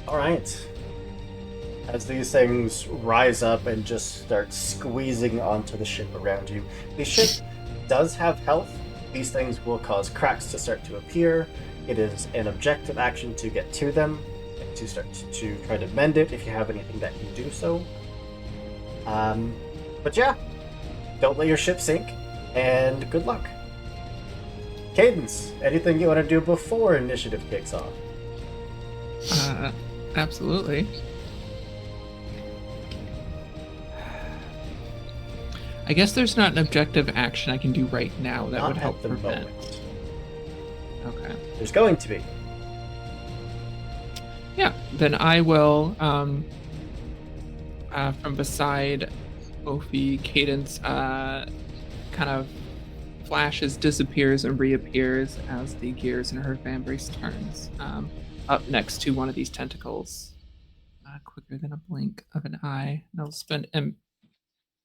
Alright. As these things rise up and just start squeezing onto the ship around you, the ship does have health. These things will cause cracks to start to appear. It is an objective action to get to them, to start to try to mend it if you have anything that can do so. But yeah, don't let your ship sink, and good luck. Cadence, anything you want to do before initiative kicks off? Absolutely. I guess there's not an objective action I can do right now that Not would help at the prevent. moment. Okay. There's going to be. Yeah, then I will from beside Ophi, Cadence kind of flashes, disappears, and reappears as the gears in her fan brace turns. Up next to one of these tentacles, quicker than a blink of an eye. And I'll spend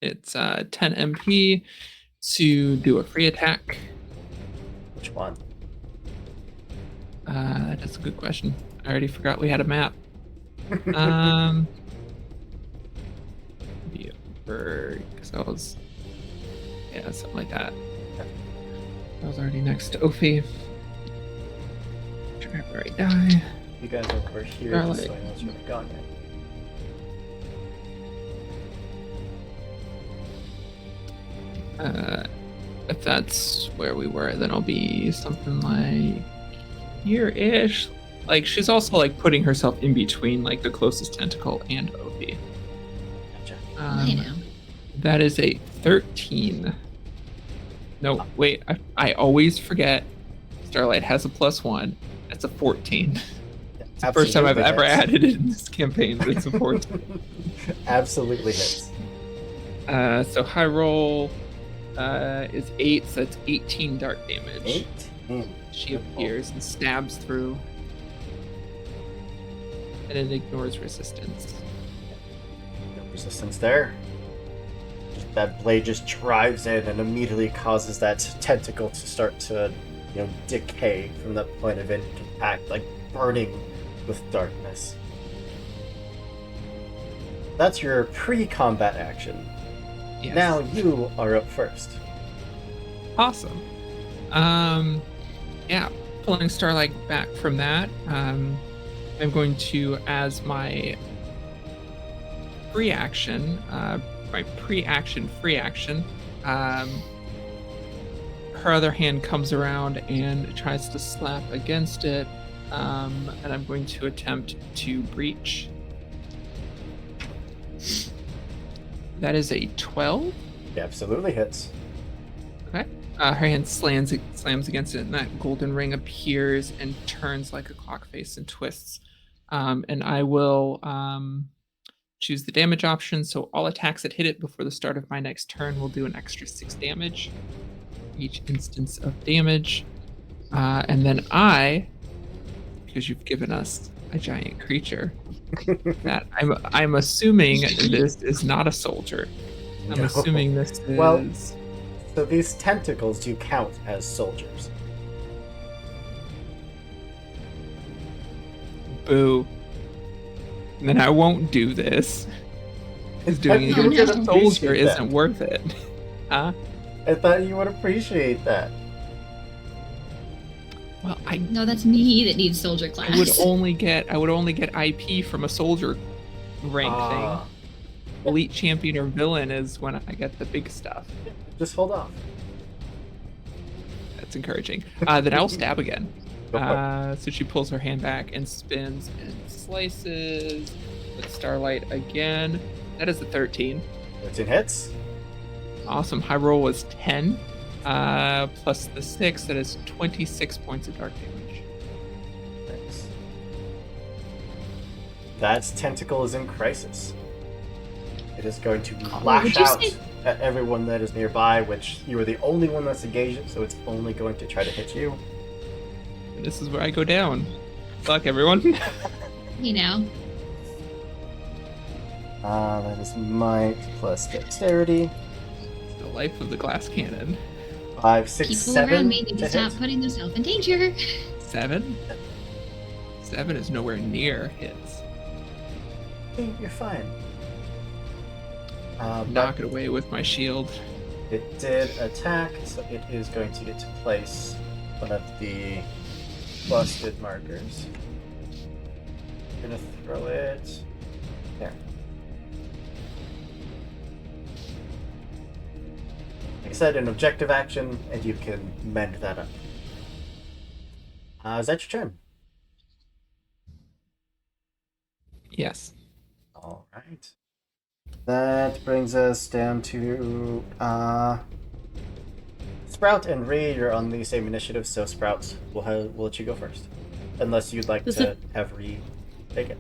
it's 10 MP to do a free attack. Which one? That's a good question. I already forgot we had a map. Be over because I was, yeah, something like that. I was already next to Ophi. Try to already die. You guys are over here, just so I know it's really gone yet. If that's where we were, then I'll be something like here-ish. Like, she's also like putting herself in between like the closest tentacle and Ophi. Gotcha. I know. That is a 13. No, wait, I always forget Starlight has a +1. That's a 14. It's the first time I've ever added it in this campaign, but it's a 14. Absolutely hits. So high roll is 8, so that's 18 dark damage. 18. She appears and stabs through. And it ignores resistance. No resistance there. That blade just drives in and immediately causes that tentacle to start to, decay from that point of impact, like burning with darkness. That's your pre-combat action. Yes. Now you are up first. Awesome. Yeah, pulling Starlight back from that, I'm going to, as my free action, my pre-action free action, her other hand comes around and tries to slap against it, and I'm going to attempt to breach. That is a 12. It absolutely hits. Okay. Her hand slams against it, and that golden ring appears and turns like a clock face and twists. And I will choose the damage option, so all attacks that hit it before the start of my next turn will do an extra 6 damage. Each instance of damage. And then because you've given us a giant creature, that I'm assuming this is not a soldier. I'm assuming this is... Well, so these tentacles do count as soldiers. Boo. And then I won't do this. Because doing it You against would a soldier appreciate that. isn't worth it. Huh? I thought you would appreciate that. Well, No, that's me that needs soldier class. I would only get IP from a soldier rank Ah. thing. Elite champion or villain is when I get the big stuff. Just hold off. That's encouraging. Then I'll stab again. Go for it. So she pulls her hand back and spins and slices with Starlight again. That is a 13. 13 hits. Awesome. High roll was 10. Plus the 6, that is 26 points of dark damage. Thanks. That tentacle is in crisis. It is going to lash would you out say- at everyone that is nearby, which you are the only one that's engaged, so it's only going to try to hit you. And this is where I go down. Fuck everyone. You know. That is might plus dexterity. The life of the glass cannon. 5, 6, People 7 around me need to to stop hit. putting themselves in danger. 7? 7 is nowhere near hits. You're fine. But Knock it away with my shield. it did attack, so it is going to get to place one of the busted markers. I'm gonna throw it there. Like I said, an objective action, and you can mend that up. Is that your turn? Yes. All right. That brings us down to Sprout and Ree. You're on the same initiative, so Sprout, we'll let you go first, unless you'd like Does to it- have Ree take it.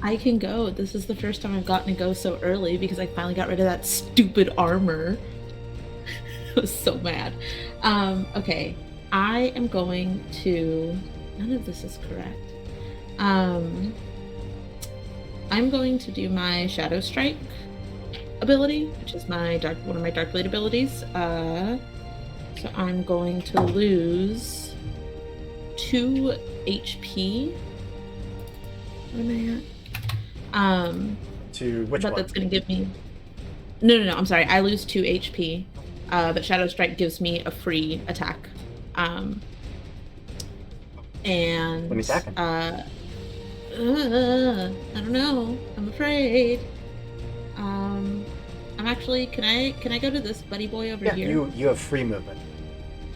I can go. This is the first time I've gotten to go so early because I finally got rid of that stupid armor. I was so mad. Okay. I am going to... None of this is correct. I'm going to do my Shadow Strike ability, which is my one of my Dark Blade abilities. So I'm going to lose 2 HP. What am I at? To which but one? That's going to give me... No, I'm sorry. I lose 2 HP. But Shadow Strike gives me a free attack. And... When he's attacking? I don't know. I'm afraid. I'm actually... Can I go to this buddy boy over Yeah, here? you have free movement.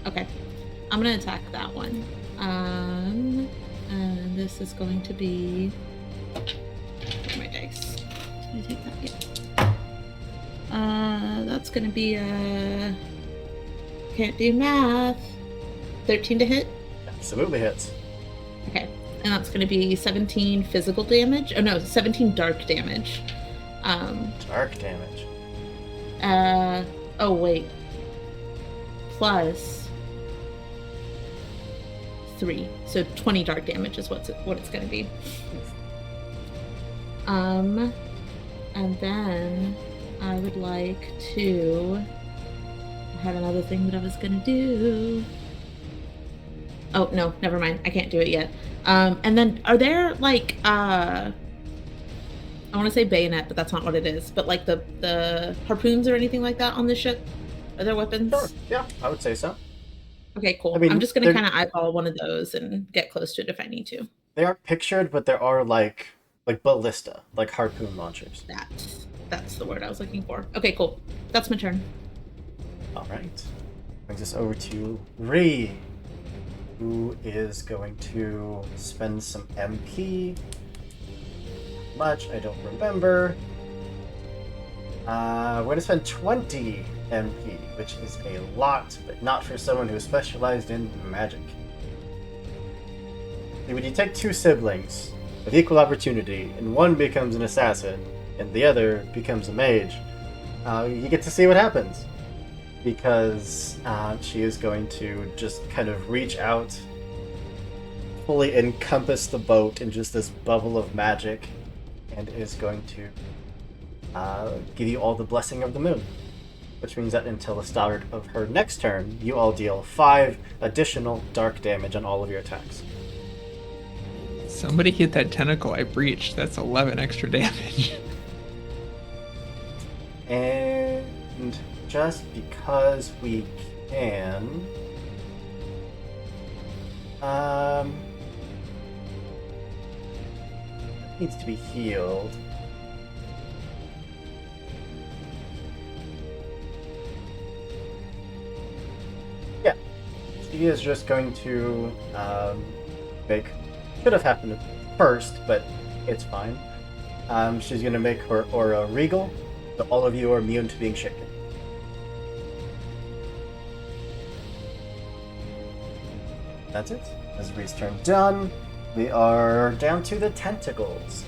Okay. I'm going to attack that one. And this is going to be... Where are my dice? Did I take that? Yeah. That's gonna be can't do math. 13 to hit. Absolutely hits. Okay, and that's gonna be 17 physical damage. Oh no, 17 dark damage. Dark damage. Oh wait. Plus 3, so 20 dark damage is what it's gonna be. And then I would like to... I had another thing that I was gonna do. Oh, no, never mind. I can't do it yet. And then are there, like, I want to say bayonet, but that's not what it is. But, like, the harpoons or anything like that on the ship? Are there weapons? Sure. Yeah, I would say so. Okay, cool. I mean, I'm just gonna kind of eyeball one of those and get close to it if I need to. They aren't pictured, but there are, like ballista, like harpoon launchers. That's the word I was looking for. Okay, cool. That's my turn. All right. Brings us over to Ree, who is going to spend some MP. Much, I don't remember. We're going to spend 20 MP, which is a lot, but not for someone who is specialized in magic. See, when you take 2 siblings of equal opportunity, and one becomes an assassin, and the other becomes a mage, you get to see what happens. Because she is going to just kind of reach out, fully encompass the boat in just this bubble of magic, and is going to give you all the blessing of the moon. Which means that until the start of her next turn, you all deal 5 additional dark damage on all of your attacks. Somebody hit that tentacle I breached. That's 11 extra damage. And just because we can... needs to be healed. Yeah. She is just going to make... Should have happened first, but it's fine. She's going to make her aura regal, so all of you are immune to being shaken. That's it. As Ree's turn done, we are down to the tentacles.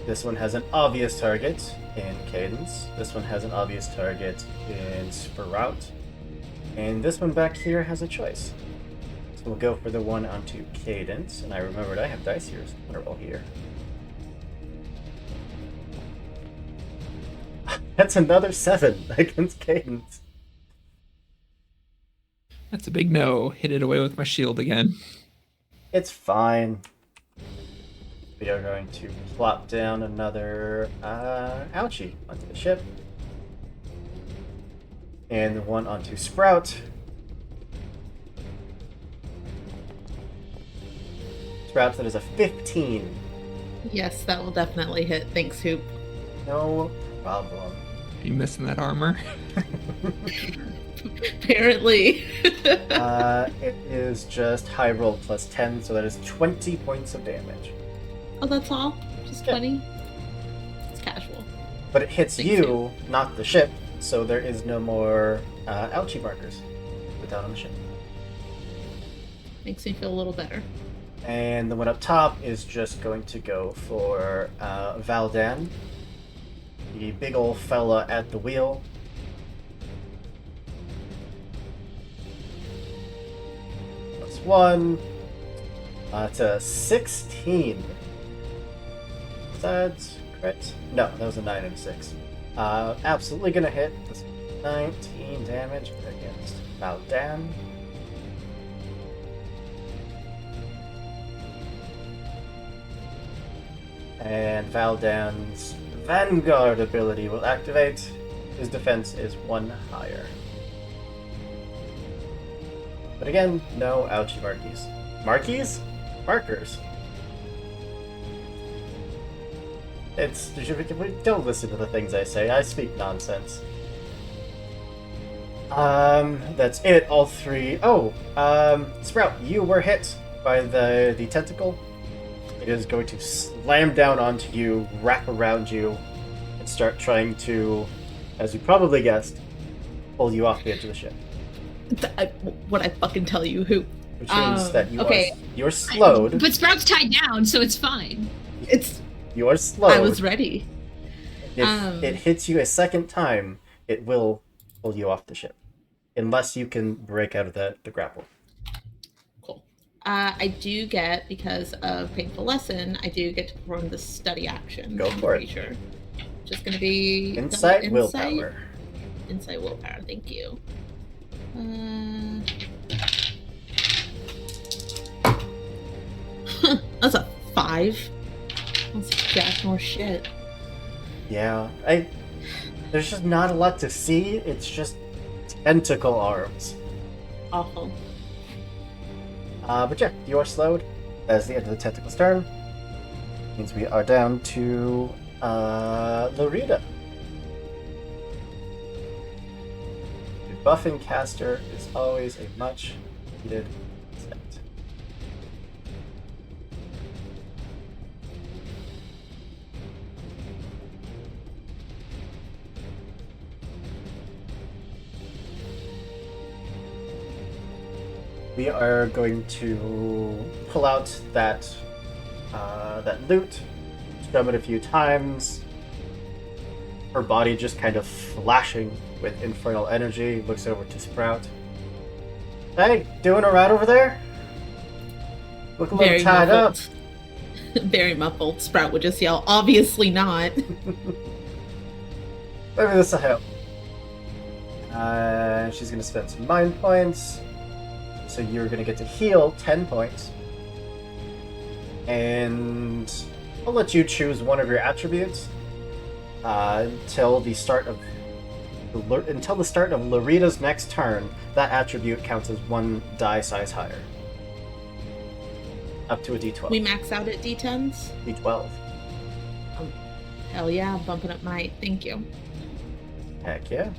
This one has an obvious target in Cadence. This one has an obvious target in Sprout. And this one back here has a choice. So we'll go for the one onto Cadence. And I remembered I have dice here, so I'm gonna roll here. That's another 7 against Cadence. That's a big no. Hit it away with my shield again. It's fine. We are going to plop down another ouchie onto the ship. And the one onto Sprout. Sprout, that is a 15. Yes, that will definitely hit. Thanks, Hoop. No problem. Are you missing that armor? Apparently. It is just high roll plus 10, so that is 20 points of damage. Oh, that's all? Just Yeah. 20? It's casual. But it hits Thank you, not the ship, so there is no more ouchie markers put down on the ship. Makes me feel a little better. And the one up top is just going to go for Valdan, the big old fella at the wheel. Plus 1. It's a 16. Besides, crit? No, that was a 9 and a 6. Absolutely gonna hit. This 19 damage against Valdan. And Valdan's Vanguard ability will activate. His defense is 1 higher. But again, no ouchie markies. Markies? Markers. Don't listen to the things I say. I speak nonsense. That's it. All 3. Oh, Sprout, you were hit by the tentacle. It is going to slam down onto you, wrap around you, and start trying to, as you probably guessed, pull you off the edge of the ship. What I fucking tell you, who? Which means that okay. you're slowed. But Sprout's tied down, so it's fine. You are slowed. I was ready. If it hits you a second time, it will pull you off the ship. Unless you can break out of the grapple. Cool. I do get, because of Painful Lesson, I do get to perform the study action. Go for it. Sure. Just gonna be Insight, willpower. Insight, willpower. Thank you. That's a 5. That's jack more shit. Yeah, there's just not a lot to see. It's just tentacle arms. Awful. But yeah, you are slowed. That's the end of the tentacle's turn. Means we are down to Lorita. The buffing caster is always a much needed step. We are going to pull out that loot, strum it a few times. Her body just kind of flashing with infernal energy. Looks over to Sprout. Hey, doing alright over there? Look a little Very tied muffled. Very muffled. Sprout would just yell, obviously not. up. Maybe this will help. She's going to spend some mind points. So you're going to get to heal 10 points. And I'll let you choose one of your attributes until the start of Lorita's next turn. That attribute counts as 1 die size higher. Up to a D12. We max out at D10s? D12. Hell yeah, bumping up my thank you. Heck yeah.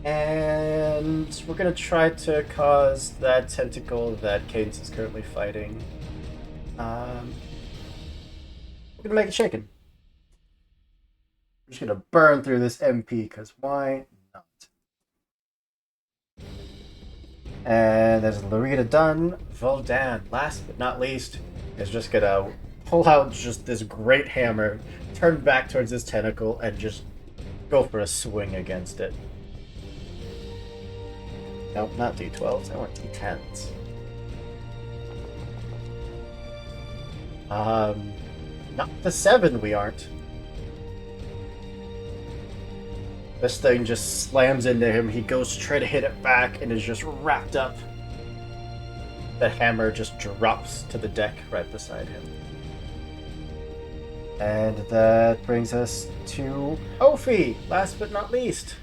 And we're gonna try to cause that tentacle that Cadence is currently fighting. We're gonna make it shaken. We're just gonna burn through this MP, because why not? And there's Lorita done. Voldan, last but not least, is just gonna pull out just this great hammer, turn back towards his tentacle, and just go for a swing against it. Nope, not D12s, I want D10s. Not the 7 we aren't. This thing just slams into him, he goes to try to hit it back and is just wrapped up. The hammer just drops to the deck right beside him. And that brings us to Ophi, last but not least.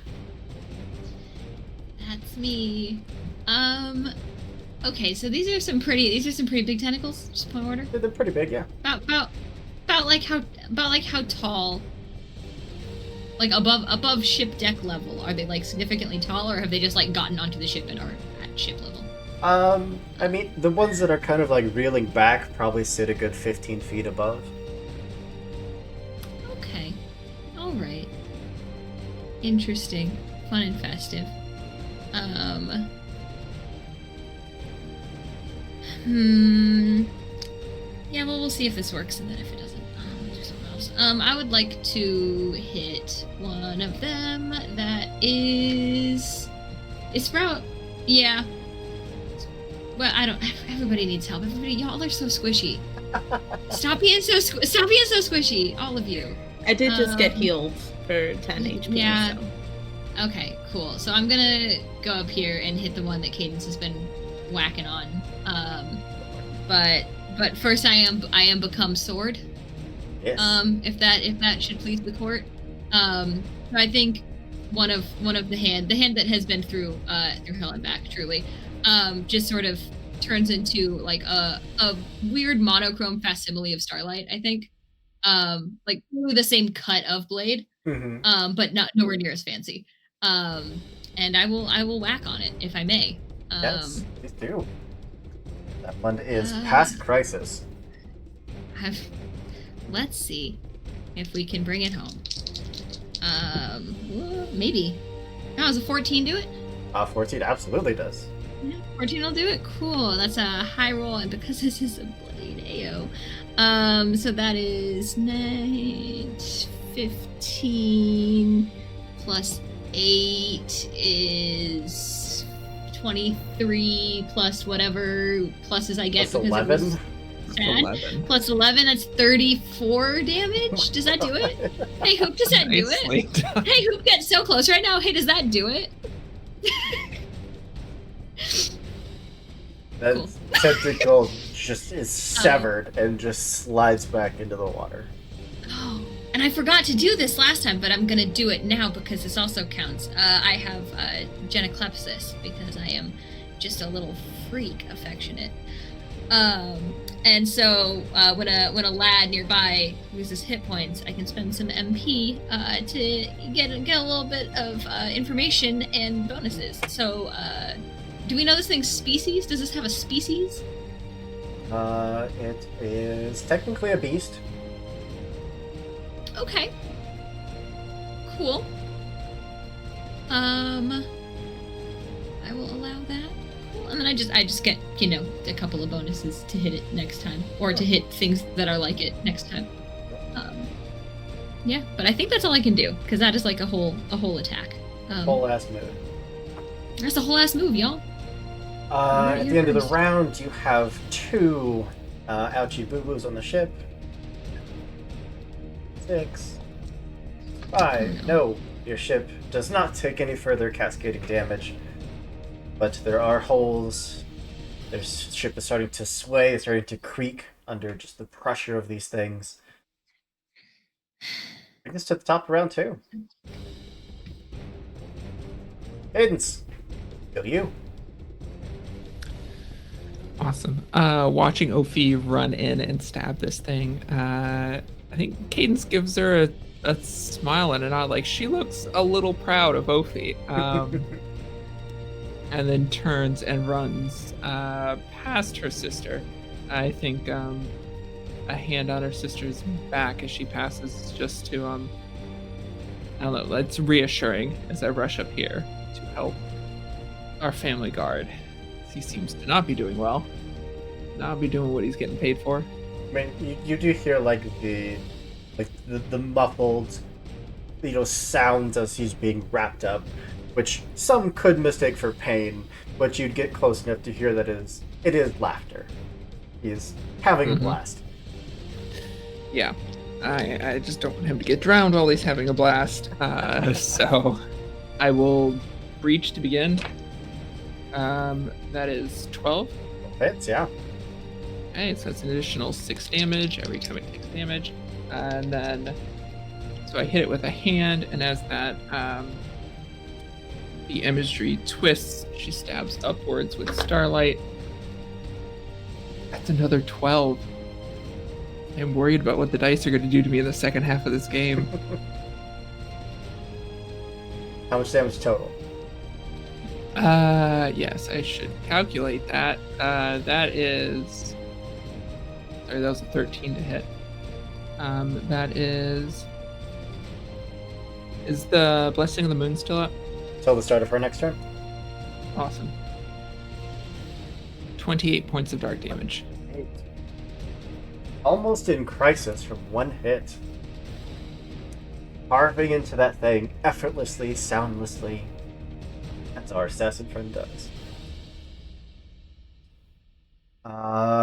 That's me. Okay, so these are some pretty big tentacles. Just point of order. They're pretty big, yeah. About like how tall? Like above ship deck level? Are they like significantly tall, or have they just like gotten onto the ship and are at ship level? I mean, the ones that are kind of like reeling back probably sit a good 15 feet above. Okay. Alright. Interesting. Fun and festive. Yeah, well, we'll see if this works, and then if it doesn't, we'll do something else. I would like to hit one of them. That is Sprout. Yeah. Well, I don't. Everybody needs help. Everybody, y'all are so squishy. Stop being so squishy, all of you. I did just get healed for 10 HP. Yeah. So. Okay, cool. So I'm gonna go up here and hit the one that Cadence has been whacking on. But first I am become sword. Yes. If that should please the court. So I think one of the hand that has been through hell and back, truly, just sort of turns into like a weird monochrome facsimile of Starlight, I think. Like the same cut of blade, but nowhere near as fancy. And I will whack on it if I may. Yes, please do. That one is Past Crisis. Let's see if we can bring it home. Maybe. Oh, does a 14 do it? 14 absolutely does. Yeah, 14 will do it. Cool. That's a high roll, and because this is a blade AO, so that is 15 plus 8 is 23 plus whatever pluses I get Plus because 11. it was sad. 11. Plus 11, that's 34 damage. Does that do it? Hey, Hoop, does that do it? Nicely done. Hey, Hoop, get so close right now. Hey, does that do it? That Cool. tentacle just is severed and just slides back into the water. Oh, and I forgot to do this last time, but I'm gonna do it now because this also counts. I have genoclepsis because I am just a little freak affectionate. And so when a lad nearby loses hit points, I can spend some MP to get a little bit of information and bonuses. So, do we know this thing's species? Does this have a species? It is technically a beast. Okay. Cool. I will allow that. Cool. And then I just get, a couple of bonuses to hit it next time, or to hit things that are like it next time. Yeah, but I think that's all I can do because that is like a whole attack. Whole ass move. That's a whole ass move, y'all. At the end of the round, you have 2 ouchie boo-boos on the ship. 6. 5. No, your ship does not take any further cascading damage. But there are holes. Their ship is starting to sway, it's starting to creak under just the pressure of these things. Bring us to the top of round 2. Cadence, go you. Awesome. Watching Ophi run in and stab this thing, I think Cadence gives her a smile and a nod, like she looks a little proud of Ophi, and then turns and runs past her sister. I think a hand on her sister's back as she passes, just to I don't know, it's reassuring as I rush up here to help our family guard. He seems to not be doing well. Not be doing what he's getting paid for. I mean, you do hear the muffled, sounds as he's being wrapped up, which some could mistake for pain, but you'd get close enough to hear that it is laughter. He is having a blast. Yeah, I just don't want him to get drowned while he's having a blast. So I will breach to begin. That is 12. Hits, yeah. Okay, so that's an additional 6 damage every time it takes damage. And then, so I hit it with a hand, and as that, the imagery twists, she stabs upwards with Starlight. That's another 12. I'm worried about what the dice are going to do to me in the second half of this game. How much damage total? Yes, I should calculate that. That is... Sorry, that was a 13 to hit. That is... Is the Blessing of the Moon still up? Till the start of her next turn. Awesome. 28 points of dark damage. 8. Almost in crisis from one hit. Carving into that thing effortlessly, soundlessly. That's our assassin friend does.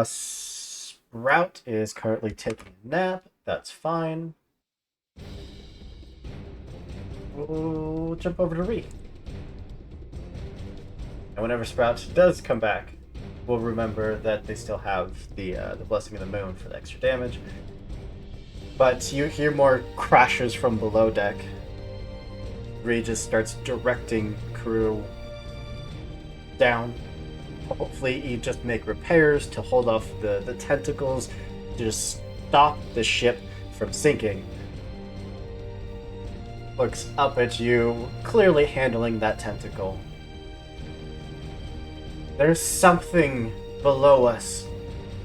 Sprout is currently taking a nap. That's fine. We'll jump over to Ree. And whenever Sprout does come back, we'll remember that they still have the Blessing of the Moon for the extra damage. But you hear more crashes from below deck. Ree just starts directing crew down. Hopefully you just make repairs to hold off the tentacles to just stop the ship from sinking. Looks up at you, clearly handling that tentacle. There's something below us.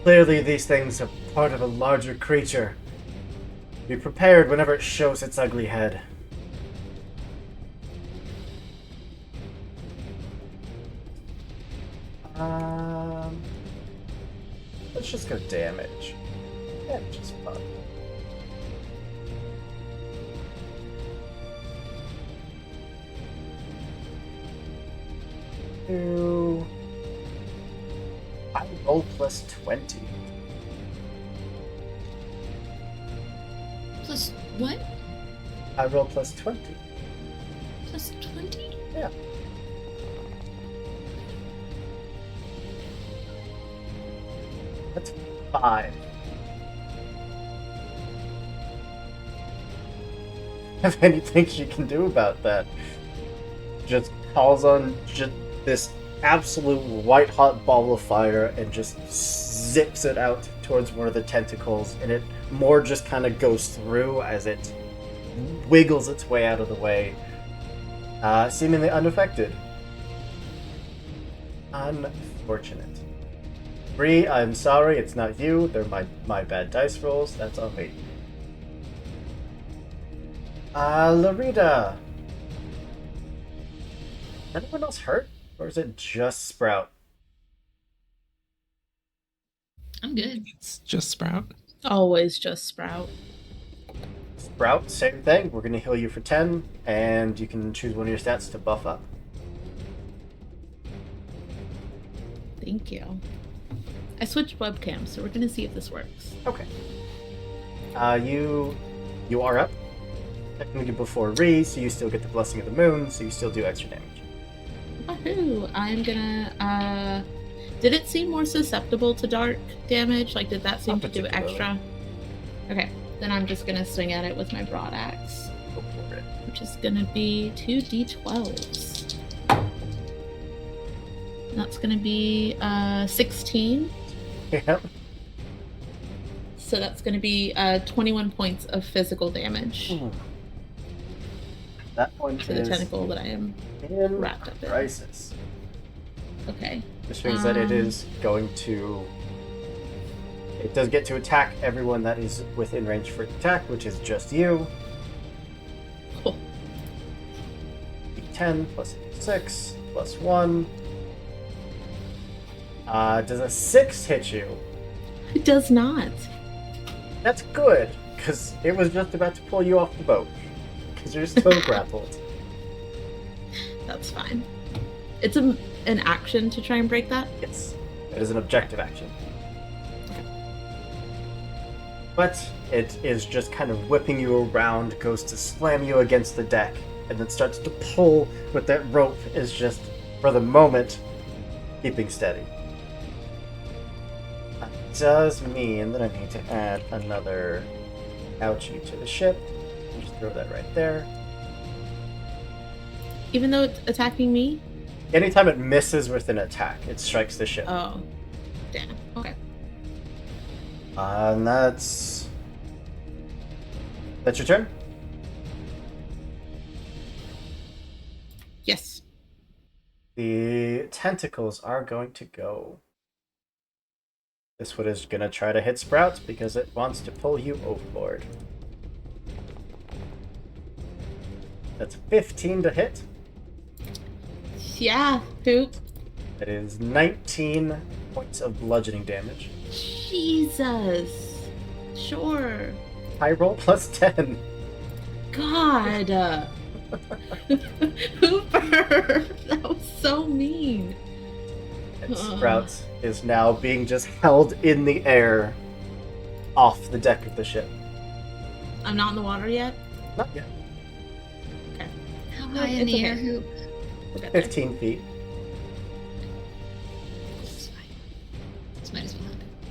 Clearly these things are part of a larger creature. Be prepared whenever it shows its ugly head. Let's just go damage. Damage is fun. I roll plus 20. Plus what? I roll plus 20. Plus 20? Yeah. That's 5. Have anything she can do about that? Just calls on just this absolute white hot ball of fire and just zips it out towards one of the tentacles, and it more just kind of goes through as it wiggles its way out of the way, seemingly unaffected. Unfortunate. Bree, I'm sorry, it's not you. They're my bad dice rolls. That's on me. Larita. Anyone else hurt? Or is it just Sprout? I'm good. It's just Sprout. Always just Sprout. Sprout, same thing. We're going to heal you for 10, and you can choose one of your stats to buff up. Thank you. I switched webcams, so we're gonna see if this works. Okay. You are up. Technically before Ree, so you still get the Blessing of the Moon, so you still do extra damage. Woohoo! I'm gonna, did it seem more susceptible to dark damage? Like, did that seem Not to do particularly. extra? Okay, then I'm just gonna swing at it with my broad axe, Go for it. which is gonna be 2d12s. That's gonna be 16. Yep. So that's gonna be 21 points of physical damage Ooh. That one to the is tentacle that I am in wrapped up in. crisis. Okay. Which means that it is going to... It does get to attack everyone that is within range for attack, which is just you. Cool. 10 plus 6 plus 1. Does a 6 hit you? It does not. That's good, because it was just about to pull you off the boat. Because you're still grappled. That's fine. It's an action to try and break that. Yes, it is an objective action. But it is just kind of whipping you around, goes to slam you against the deck, and then starts to pull with that rope, is just, for the moment, keeping steady. That does mean that I need to add another ouchie to the ship. I'll just throw that right there. Even though it's attacking me? Anytime it misses with an attack, it strikes the ship. Oh. Damn. Okay. And that's your turn? Yes. The tentacles are going to go. This one is going to try to hit Sprout because it wants to pull you overboard. That's 15 to hit. Yeah, poop. That is 19 points of bludgeoning damage. Jesus. Sure. High roll plus 10. God. Hooper. That was so mean. And Sprout is now being just held in the air off the deck of the ship. I'm not in the water yet. Not yet. How No, high in it's the okay. air, Hoop? We'll get there. 15 feet. It's fine. This might as well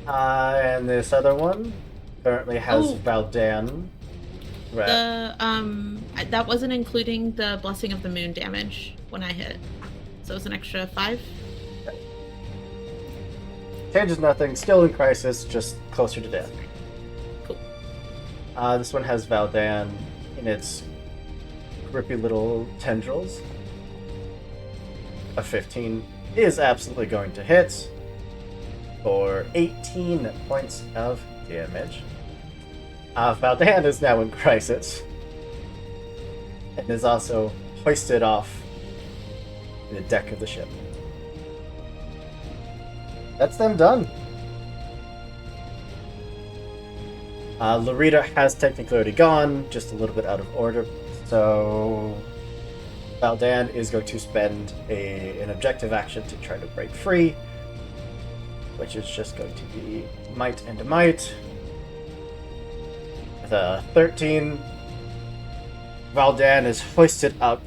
happen. And this other one currently has Oh. Valdan. Right. That wasn't including the Blessing of the Moon damage when I hit. So it's an extra 5. Changes nothing. Still in crisis, just closer to death. Cool. This one has Valdan in its grippy little tendrils. A 15 is absolutely going to hit for 18 points of damage. Valdan is now in crisis and is also hoisted off the deck of the ship. That's them done. Larita has technically already gone, just a little bit out of order, so Valdan is going to spend an objective action to try to break free, which is just going to be might and a might. With a 13, Valdan is hoisted up,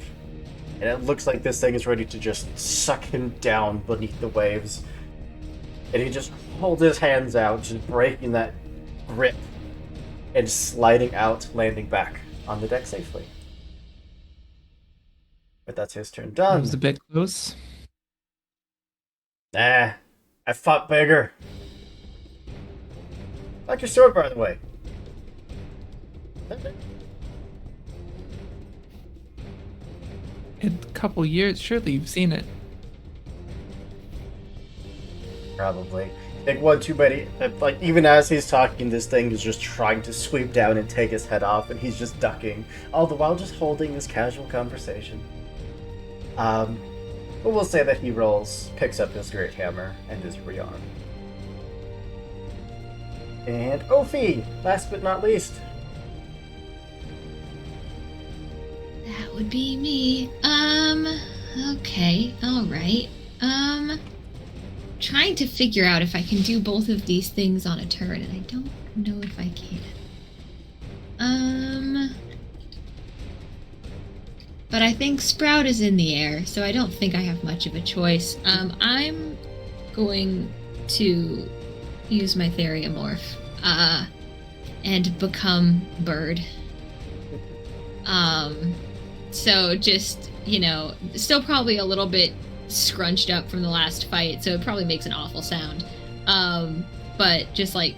and it looks like this thing is ready to just suck him down beneath the waves. And he just holds his hands out, just breaking that grip, and sliding out, landing back on the deck safely. But that's his turn That done. was a bit close. Nah, I fought bigger. Like your sword, by the way. In a couple years, surely you've seen it. Probably. Like one too many. Like even as he's talking, this thing is just trying to sweep down and take his head off, and he's just ducking, all the while just holding this casual conversation. But we'll say that he picks up his great hammer, and is rearmed. And Ophi, last but not least. That would be me. Okay, alright. Trying to figure out if I can do both of these things on a turn, and I don't know if I can. But I think Sprout is in the air, so I don't think I have much of a choice. I'm going to use my Theriomorph, and become Bird. So just, still probably a little bit scrunched up from the last fight, so it probably makes an awful sound. But just like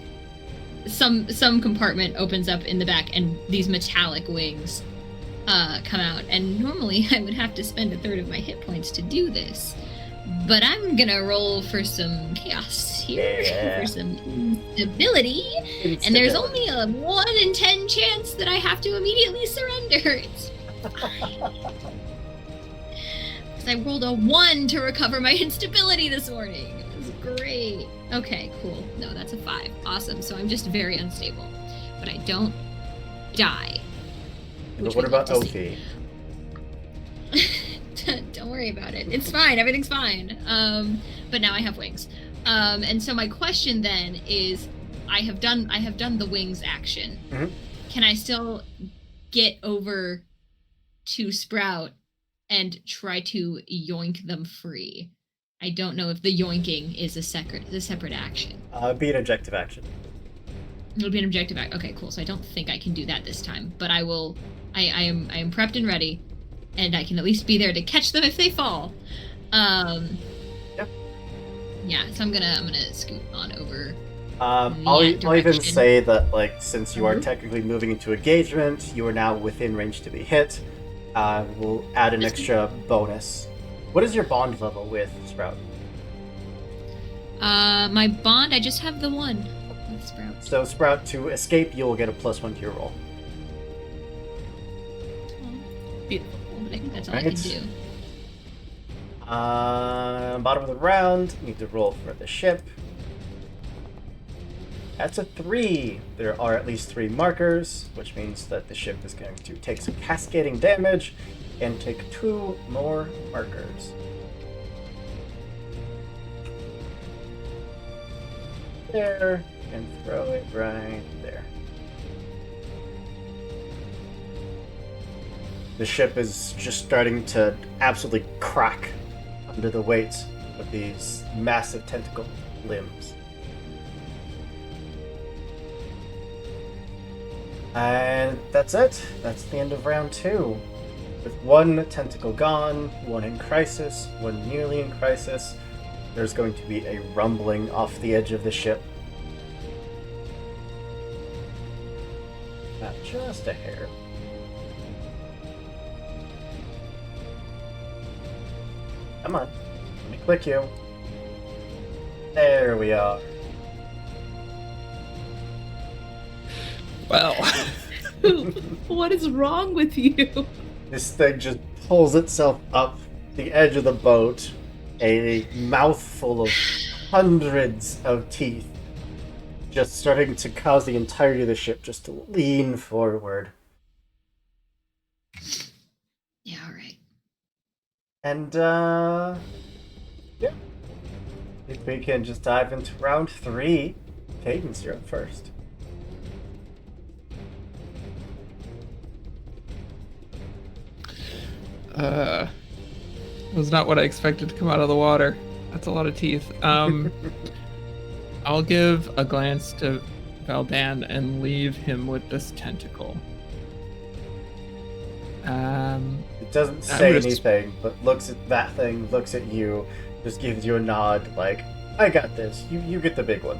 some compartment opens up in the back and these metallic wings come out, and normally I would have to spend a third of my hit points to do this, but I'm gonna roll for some chaos here. Yeah. For some instability, and there's only a 1 in 10 chance that I have to immediately surrender. It's fine. Because I rolled a 1 to recover my instability this morning. It was great. Okay, cool. No, that's a 5. Awesome. So I'm just very unstable. But I don't die. But what about Ophi? Don't worry about it. It's fine. Everything's fine. But now I have wings. And so my question then is, I have done the wings action. Mhm. Can I still get over to Sprout and try to yoink them free? I don't know if the yoinking is a separate action. Be an objective action. It'll be an objective act. Okay, cool. So I don't think I can do that this time, but I will. I am prepped and ready, and I can at least be there to catch them if they fall. Yep. Yeah. So I'm gonna scoot on over. I'll even direction. say that, like, since you are Mhm. technically moving into engagement, you are now within range to be hit. We'll add an extra bonus. What is your bond level with Sprout? My bond. I just have the 1 with Sprout. So Sprout, to escape, you will get a +1 to your roll. Beautiful. But I think that's all I Right. can do. Bottom of the round, need to roll for the ship. That's a 3. There are at least 3 markers, which means that the ship is going to take some cascading damage and take 2 more markers. There, and throw it right there. The ship is just starting to absolutely crack under the weight of these massive tentacle limbs. And that's it. That's the end of round 2. With 1 tentacle gone, 1 in crisis, 1 nearly in crisis, there's going to be a rumbling off the edge of the ship. Not just a hair. Come on. Let me click you. There we are. Well, What is wrong with you? This thing just pulls itself up the edge of the boat, a mouthful of hundreds of teeth, just starting to cause the entirety of the ship just to lean forward. Yeah, all right. And, yeah. If we can just dive into round 3, Cadence, you're up first. was not what I expected to come out of the water. That's a lot of teeth. I'll give a glance to Valdan and leave him with this tentacle. It doesn't say anything, but looks at that thing, looks at you, just gives you a nod, like, I got this. You get the big one.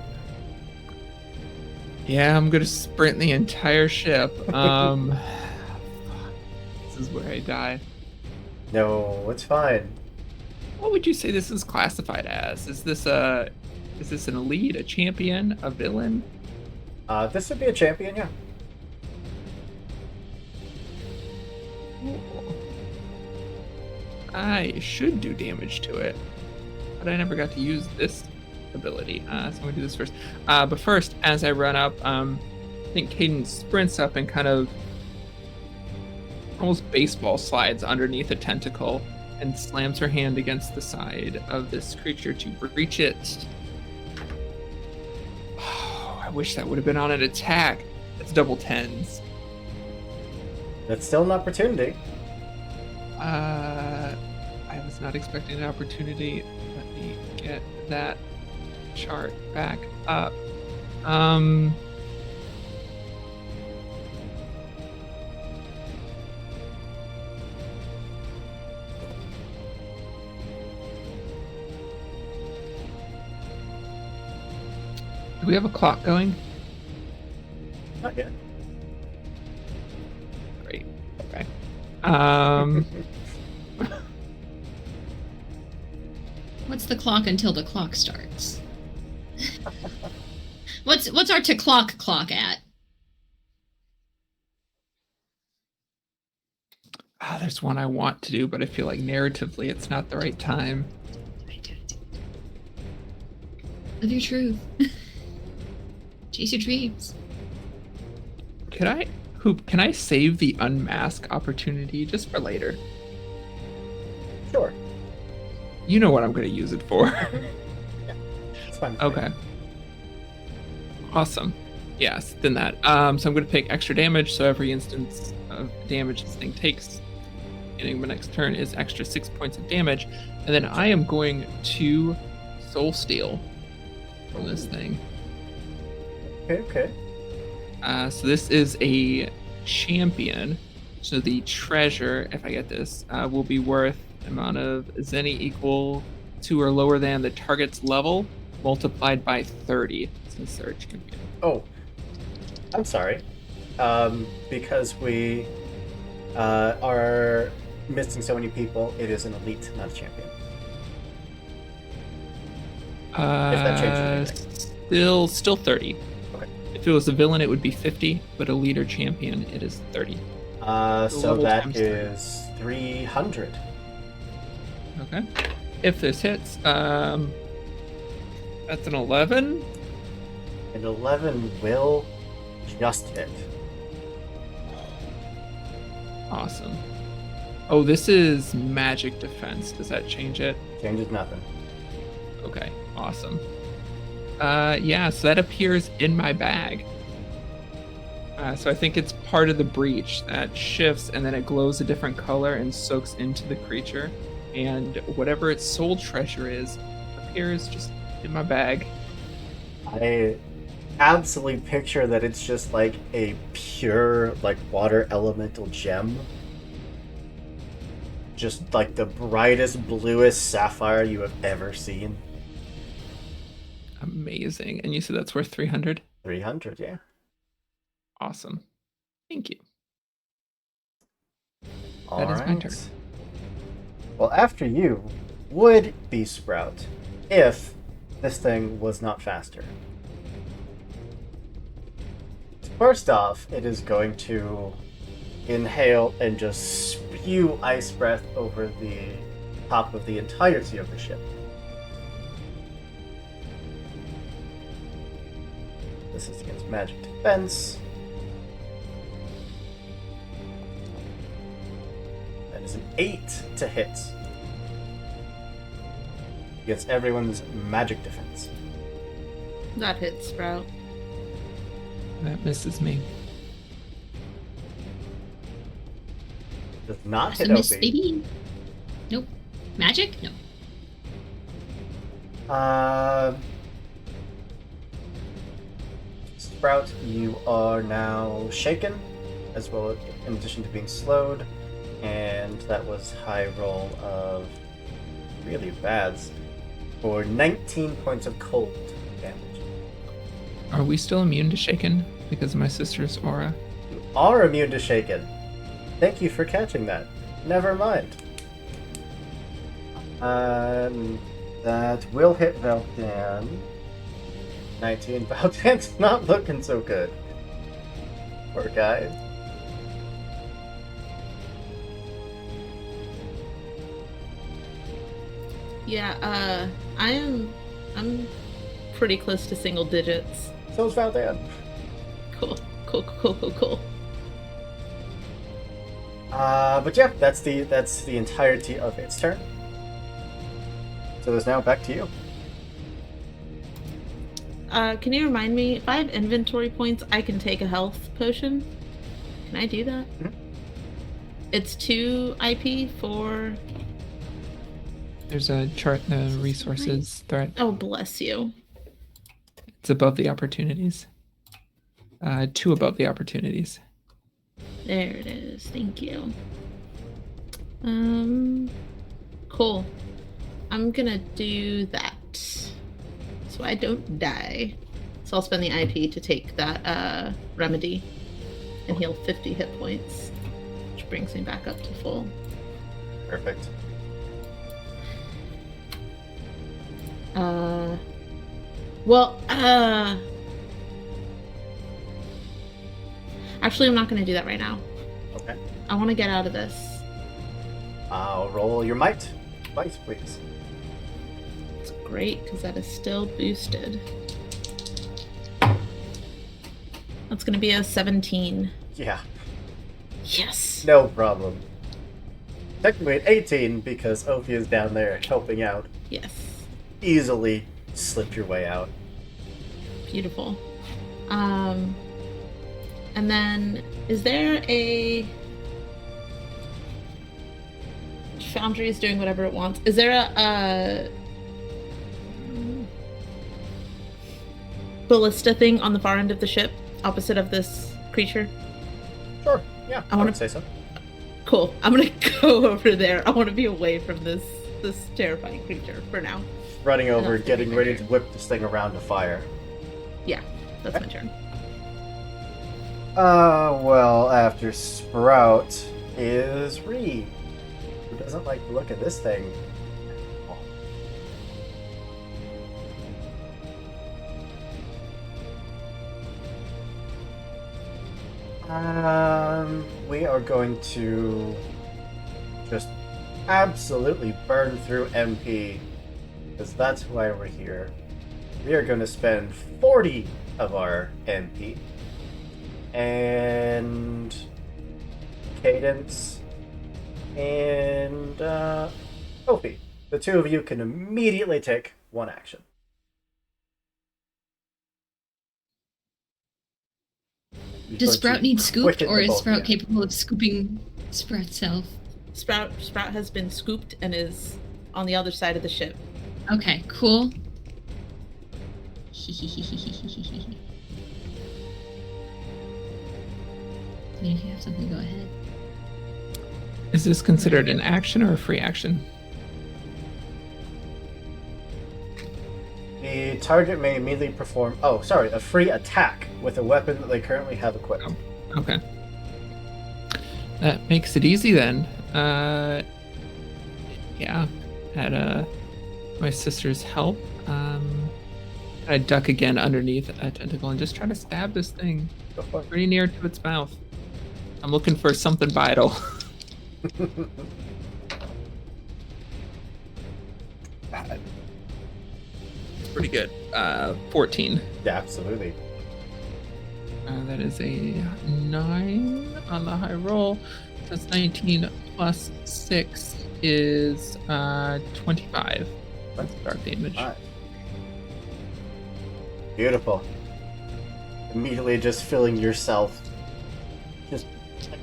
Yeah, I'm gonna sprint the entire ship. This is where I die. No, it's fine. What would you say this is classified as? Is this an elite, a champion, a villain? This would be a champion, yeah. I should do damage to it, but I never got to use this ability. So I'm gonna do this first. But first, as I run up, I think Cadence sprints up and kind of almost baseball slides underneath a tentacle and slams her hand against the side of this creature to breach it. Oh, I wish that would have been on an attack. It's double 10s. That's still an opportunity. I was not expecting an opportunity. Let me get that chart back up. Do we have a clock going? Not yet. Great. Okay. What's the clock until the clock starts? What's our to clock at? There's one I want to do, but I feel like narratively it's not the right time. Live your truth. Chase your dreams. Can I save the unmask opportunity just for later? Sure. You know what I'm going to use it for. Yeah, it's fine. Okay. Awesome. Yes, then that. So I'm going to take extra damage, so every instance of damage this thing takes beginning of my next turn is extra 6 points of damage, and then I am going to Soul Steal from this thing. Okay. So this is a champion. So the treasure, if I get this, will be worth amount of Zenny equal to or lower than the target's level multiplied by 30. Since they're a champion. Oh, I'm sorry. Because we are missing so many people, it is an elite, not a champion. If that changes anything. Still 30. Okay. If it was a villain, it would be 50, but a leader champion, it is 30. So level that times is 300. Okay. if this hits. That's an 11. An 11 will just hit. Awesome. Oh, this is magic defense. Does that change it? Changes nothing. Okay, awesome. Yeah, so that appears in my bag. So I think it's part of the breach that shifts and then it glows a different color and soaks into the creature. And whatever its soul treasure is appears just in my bag. I absolutely picture that it's just like a pure, like, water elemental gem. Just like the brightest, bluest sapphire you have ever seen. Amazing. And you said that's worth 300? 300, yeah. Awesome. Thank you. All That is my turn. Well, after you would be Sprout if this thing was not faster. First off, it is going to inhale and just spew ice breath over the top of the entirety of the ship. This is against magic defense. That is an 8 to hit. Against everyone's magic defense. That hits Sprout. That misses me. Does not That's hit a miss, Opie. baby. Nope. Magic? No. Sprout, you are now shaken, as well, in addition to being slowed, and that was high roll of really bads for 19 points of cold damage. Are we still immune to Shaken because of my sister's aura? You are immune to shaken. Thank you for catching that. Never mind. That will hit Valdan. 19. Valdan's not looking so good. Poor guy. Yeah, I'm pretty close to single digits. So is Valdan. Cool. But yeah, that's the entirety of its turn. So it's now back to you. Can you remind me, if I have inventory points, I can take a health potion? Can I do that? Mhm. It's 2 IP for... There's a chart in the resources thread. Oh, bless you. It's above the opportunities. 2 above the opportunities. There it is. Thank you. Cool. I'm gonna do that. So I don't die. So I'll spend the IP to take that remedy and heal 50 hit points, which brings me back up to full. Perfect. Actually, I'm not going to do that right now. Okay. I want to get out of this. I'll roll your might. Twice, please. It's great, because that is still boosted. That's going to be a 17. Yeah, Yes! no problem. Technically an 18 because Ophi is down there helping out. Yes. Easily slip your way out. Beautiful. And then, is there a... Foundry is doing whatever it wants. Is there a ballista thing on the far end of the ship, opposite of this creature? Sure, yeah, I wanna- would say so. Cool. I'm gonna go over there. I want to be away from this terrifying creature for now. Running over, Enough to getting be ready there. to whip this thing around to fire. Yeah, that's my turn. Well, after Sprout is Reed, who doesn't like the look of this thing. We are going to just absolutely burn through MP, because that's why we're here. We are going to spend 40 of our MP. And Cadence and Opie. The two of you can immediately take one action. Does Sprout need scooped, or is Sprout capable? capable of scooping Sprout's self? Sprout has been scooped and is on the other side of the ship. Okay, cool. I mean, if you have something, go ahead. Is this considered an action or a free action? The target may immediately perform, a free attack with a weapon that they currently have equipped. Oh, okay. That makes it easy then. Yeah, had my sister's help. I duck again underneath a tentacle and just try to stab this thing Go for it. pretty near to its mouth. I'm looking for something vital. It's pretty good. 14. Yeah, absolutely. That is a 9 on the high roll. That's 19 plus 6 is 25. That's dark damage. All right. Beautiful. Immediately just filling yourself. Just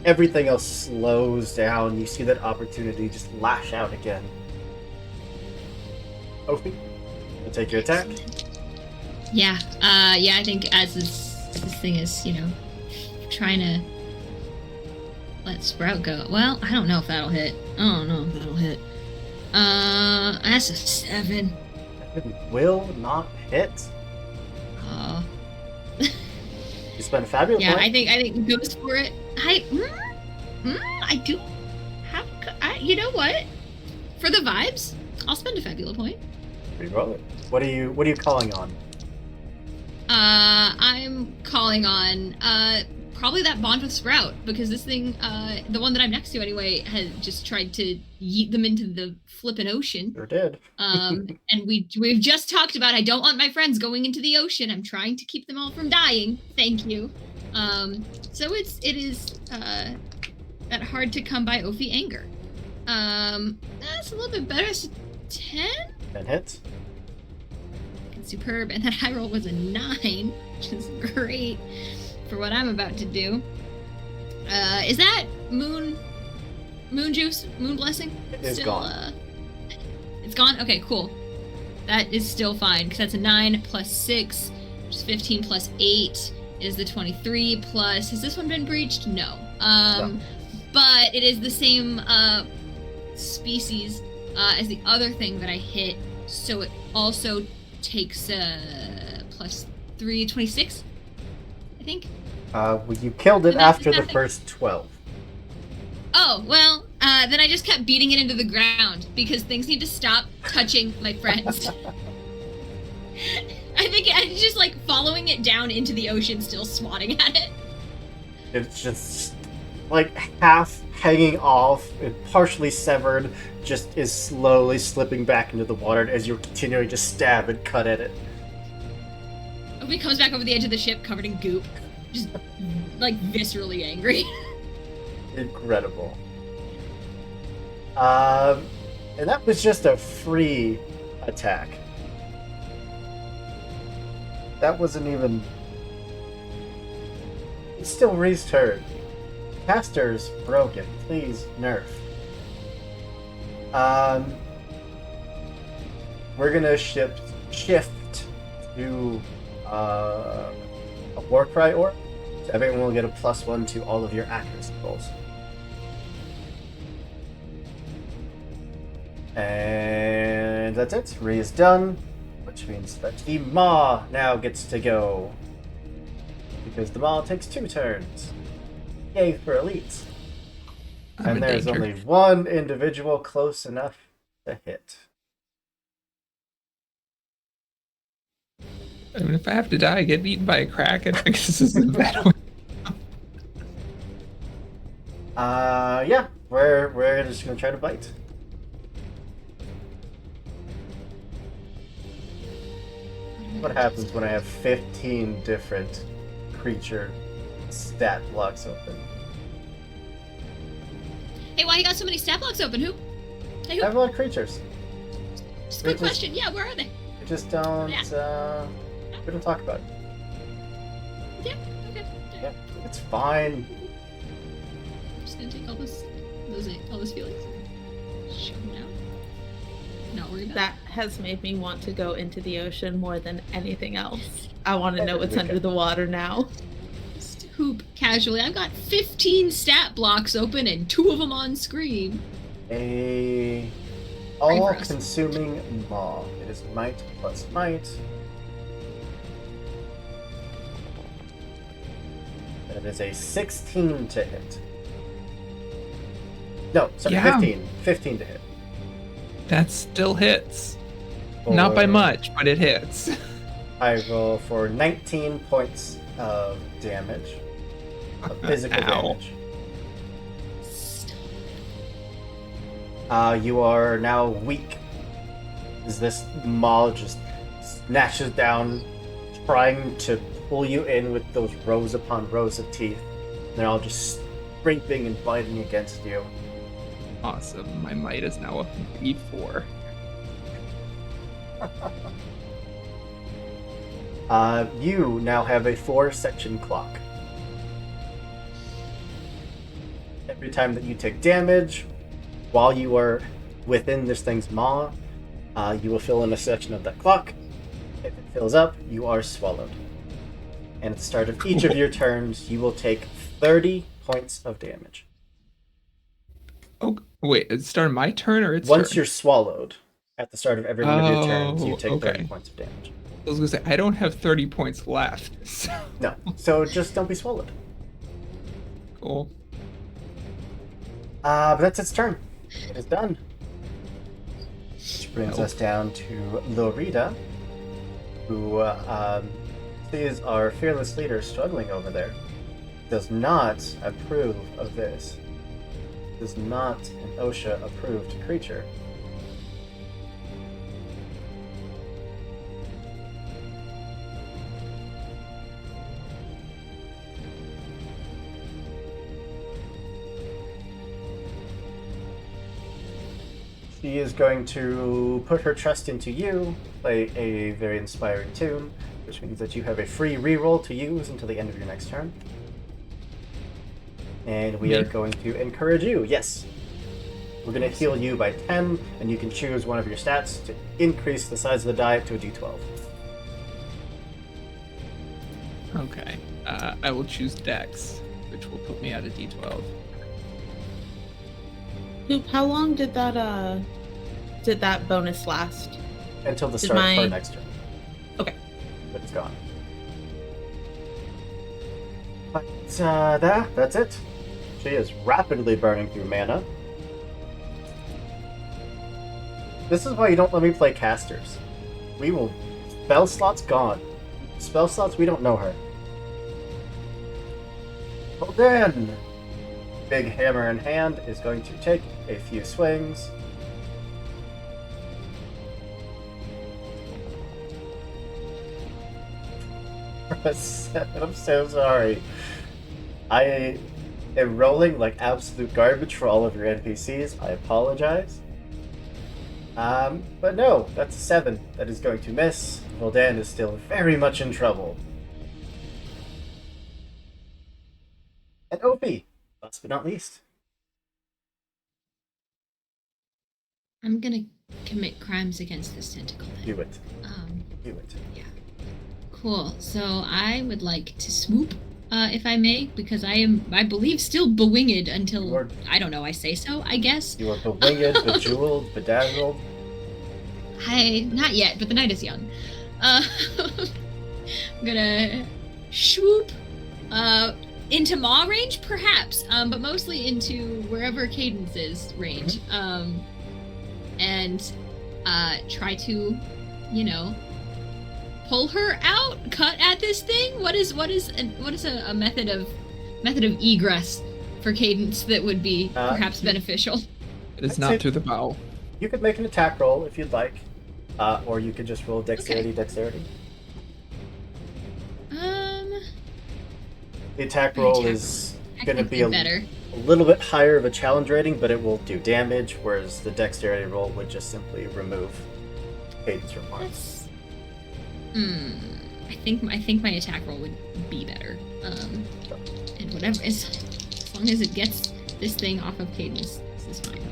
everything else slows down. You see that opportunity, just lash out again. Opie, you take your attack. Yeah, I think as this thing is, trying to let Sprout go. Well, I don't know if that'll hit. I don't know if that'll hit. That's a 7. It will not hit. Oh. You spend a fabulous Yeah, point. I think it goes for it. I do have. You know what? For the vibes, I'll spend a Fabula point. Reroll it. What are you calling on? I'm calling on probably that bond with Sprout, because this thing, the one that I'm next to anyway, has just tried to yeet them into the flippin' ocean. Sure did. And we've just talked about I don't want my friends going into the ocean. I'm trying to keep them all from dying. Thank you. So it is that hard to come by Ophi anger. That's a little bit better. It's a 10. 10 hits. Superb. And that high roll was a 9, which is great for what I'm about to do. Is that moon juice, moon blessing? It is still, gone. It's gone? Okay, cool. That is still fine, because that's a 9 plus 6, which is 15 plus 8 is the 23 plus... Has this one been breached? No. No. But it is the same species as the other thing that I hit, so it also takes plus 3, 26, I think. Well, you killed it Did that- after did the that- first 12. Oh, well, then I just kept beating it into the ground, because things need to stop touching my friends. I think I'm just like following it down into the ocean, still swatting at it. It's just like half hanging off, and partially severed, just is slowly slipping back into the water as you're continuing to stab and cut at it. Obi comes back over the edge of the ship covered in goop, just like viscerally angry. Incredible. And that was just a free attack. That wasn't even... It's still Ree's turn. Caster's broken. Please nerf. We're gonna shift to a Warcry orb. So everyone will get a +1 to all of your accuracy rolls. And that's it. Ree is done, which means that the Maw now gets to go. Because the Maw takes 2 turns. Yay for elites. I'm And in there's danger. only one individual close enough to hit. I mean, if I have to die, get eaten by a kraken, I guess this isn't bad. Yeah, we're just gonna try to bite. What happens when I have 15 different creature stat blocks open? Hey, why you got so many stat blocks open? Who? Hey, I who? have a lot of creatures. Just a we quick just- question. Yeah, where are they? We just don't, Yeah. we don't talk about it. Yeah. Okay. Yeah, it's fine. I'm just gonna take all those feelings and shove them down. Not worry about That has made me want to go into the ocean more than anything else. I want to know what's under the water now. Just hoop casually. I've got 15 stat blocks open and 2 of them on screen. A Pray for us. all-consuming maw. It is might plus might. That is a 16 to hit. No, sorry, Yeah. 15. 15 to hit. That still hits. Not by For- much, but it hits. I roll for 19 points of damage. Of physical Ow. damage. You are now weak. As this maw just snatches down, trying to pull you in with those rows upon rows of teeth. They're all just scraping and biting against you. Awesome. My might is now up to D4. You now have a 4-section clock. Every time that you take damage, while you are within this thing's maw, you will fill in a section of that clock. If it fills up, you are swallowed. And at the start of each of your turns, you will take 30 points of damage. Oh, wait. It started my turn or its Once turn? you're swallowed, at the start of every one of your turns, you Oh, take 30 okay. points of damage. I was going to say, I don't have 30 points left. So, No, so just don't be swallowed. cool. But that's its turn. It is done. Which brings us down to Lorita, who sees our fearless leader struggling over there. Does not approve of this. Is not an OSHA approved creature. She is going to put her trust into you, play a very inspiring tune, which means that you have a free reroll to use until the end of your next turn. And we are Me? going to encourage you. Yes. We're going to heal you by 10, and you can choose one of your stats to increase the size of the die to a d12. Okay. I will choose Dex, which will put me at a D12. Hoop, how long did that bonus last? Until the Did start of my- her next turn. Okay. But it's gone. But that's it. She is rapidly burning through mana. This is why you don't let me play casters. We will... Spell slots gone. Spell slots, we don't know her. Well then, big hammer in hand, is going to take a few swings. I'm so sorry. I am rolling like absolute garbage for all of your NPCs. I apologize. But no, that's a 7. That is going to miss. Voldan is still very much in trouble. And Opie, last but not least. I'm gonna commit crimes against this tentacle then. Do it. Um, Do it. cool. So I would like to swoop, if I may, because I am, I believe, still bewinged until, You are- I don't know, I say so, I guess. You are bewinged, bejeweled, bedazzled. Not yet, but the night is young. I'm gonna swoop, into Maw range, perhaps, but mostly into wherever Cadence is range. And try to, pull her out, cut at this thing. What is a method of egress for Cadence that would be perhaps beneficial? It is I'd not say- through the bow. You could make an attack roll if you'd like, or you could just roll dexterity. The attack roll is going to be better. a little bit higher of a challenge rating, but it will do damage, whereas the dexterity roll would just simply remove Cadence from harms. I think my attack roll would be better. And whatever, as long as it gets this thing off of Cadence, this is fine.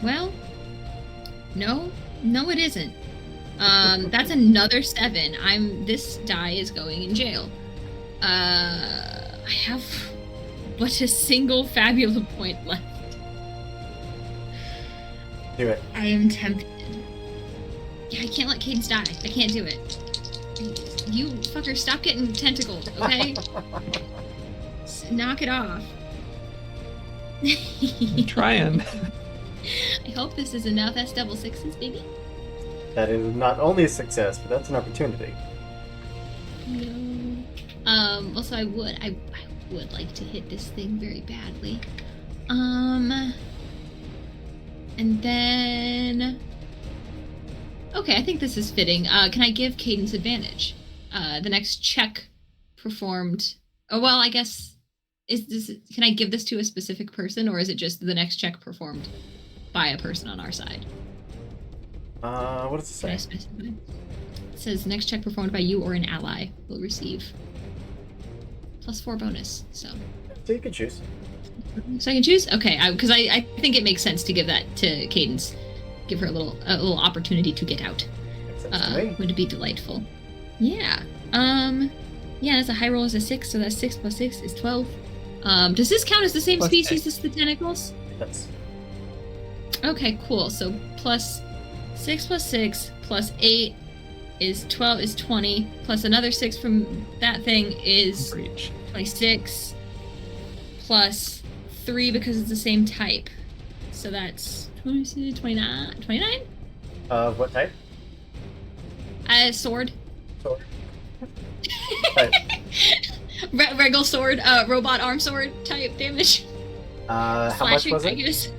Well, no, it isn't. That's another 7. This die is going in jail. I have but a single Fabula point left. Do it. I am tempted. Yeah, I can't let Cadence die. I can't do it. You fucker, stop getting tentacled, okay? Knock it off. I'm trying. I hope this is enough S6s, baby. That is not only a success, but that's an opportunity. No. Also, I would like to hit this thing very badly. And then... Okay, I think this is fitting. Can I give Cadence advantage? The next check performed... Oh, well, I guess... Can I give this to a specific person, or is it just the next check performed by a person on our side? What does it say? Can I specify? It says, next check performed by you or an ally will receive +4 bonus, so... So you can choose. So I can choose? Okay, because I think it makes sense to give that to Cadence. Give her a little opportunity to get out. Makes sense to me. Would be delightful. Yeah. Yeah, that's a high roll as a 6, so that's 6 + 6 is 12. Does this count as the same Plus species 8. as the tentacles? That's Okay, cool. So +6 + 6 + 8 is 12 is 20, plus another 6 from that thing is Breach. 26, plus 3 because it's the same type. So that's 29? what type? Sword. Sword. Type. Regal sword, robot arm sword type damage. How much Slashing, was I it? guess.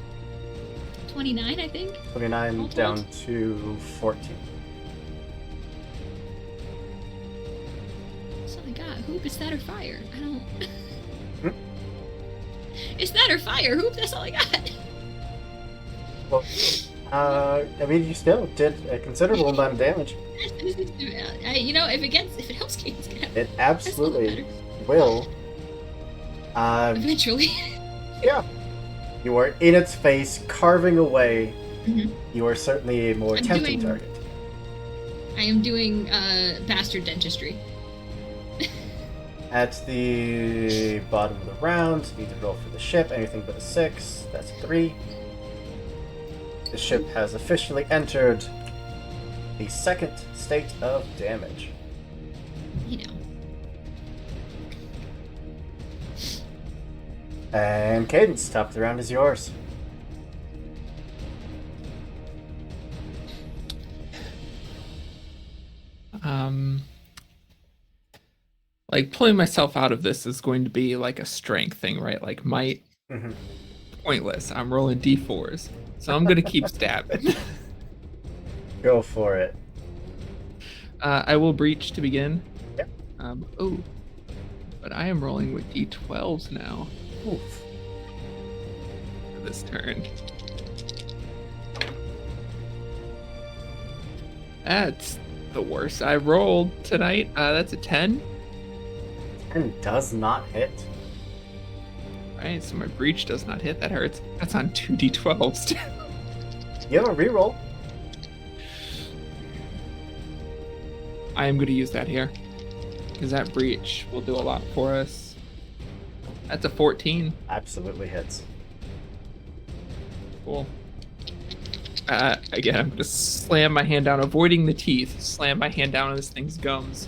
29, I think. 29 All down told. to 14. That's all I got. Hoop, is that or fire? I don't... Hmm? Is that or fire? Hoop, that's all I got. Well, I mean, you still did a considerable amount of damage. If it helps Cadence get out. It That's a little absolutely better. will. Eventually. Yeah. You are in its face, carving away. Mhm. You are certainly a more I'm tempting doing- target. I am doing bastard dentistry. At the bottom of the round, you need to roll for the ship. Anything but a 6. That's 3. The ship has officially entered the second state of damage. You know. And Cadence, top of the round is yours. Like pulling myself out of this is going to be like a strength thing, right? Like might, Mhm. pointless. I'm rolling d4s, so I'm gonna keep stabbing. Go for it. I will breach to begin. Yep. Oh, but I am rolling with d12s now Oof. for this turn. That's the worst I rolled tonight. That's a 10. And does not hit. Right, so my breach does not hit. That hurts. That's on 2d12s. You have a reroll. I am going to use that here because that breach will do a lot for us. That's a 14. Absolutely hits. Cool. Again, I'm going to slam my hand down, avoiding the teeth. Slam my hand down on this thing's gums,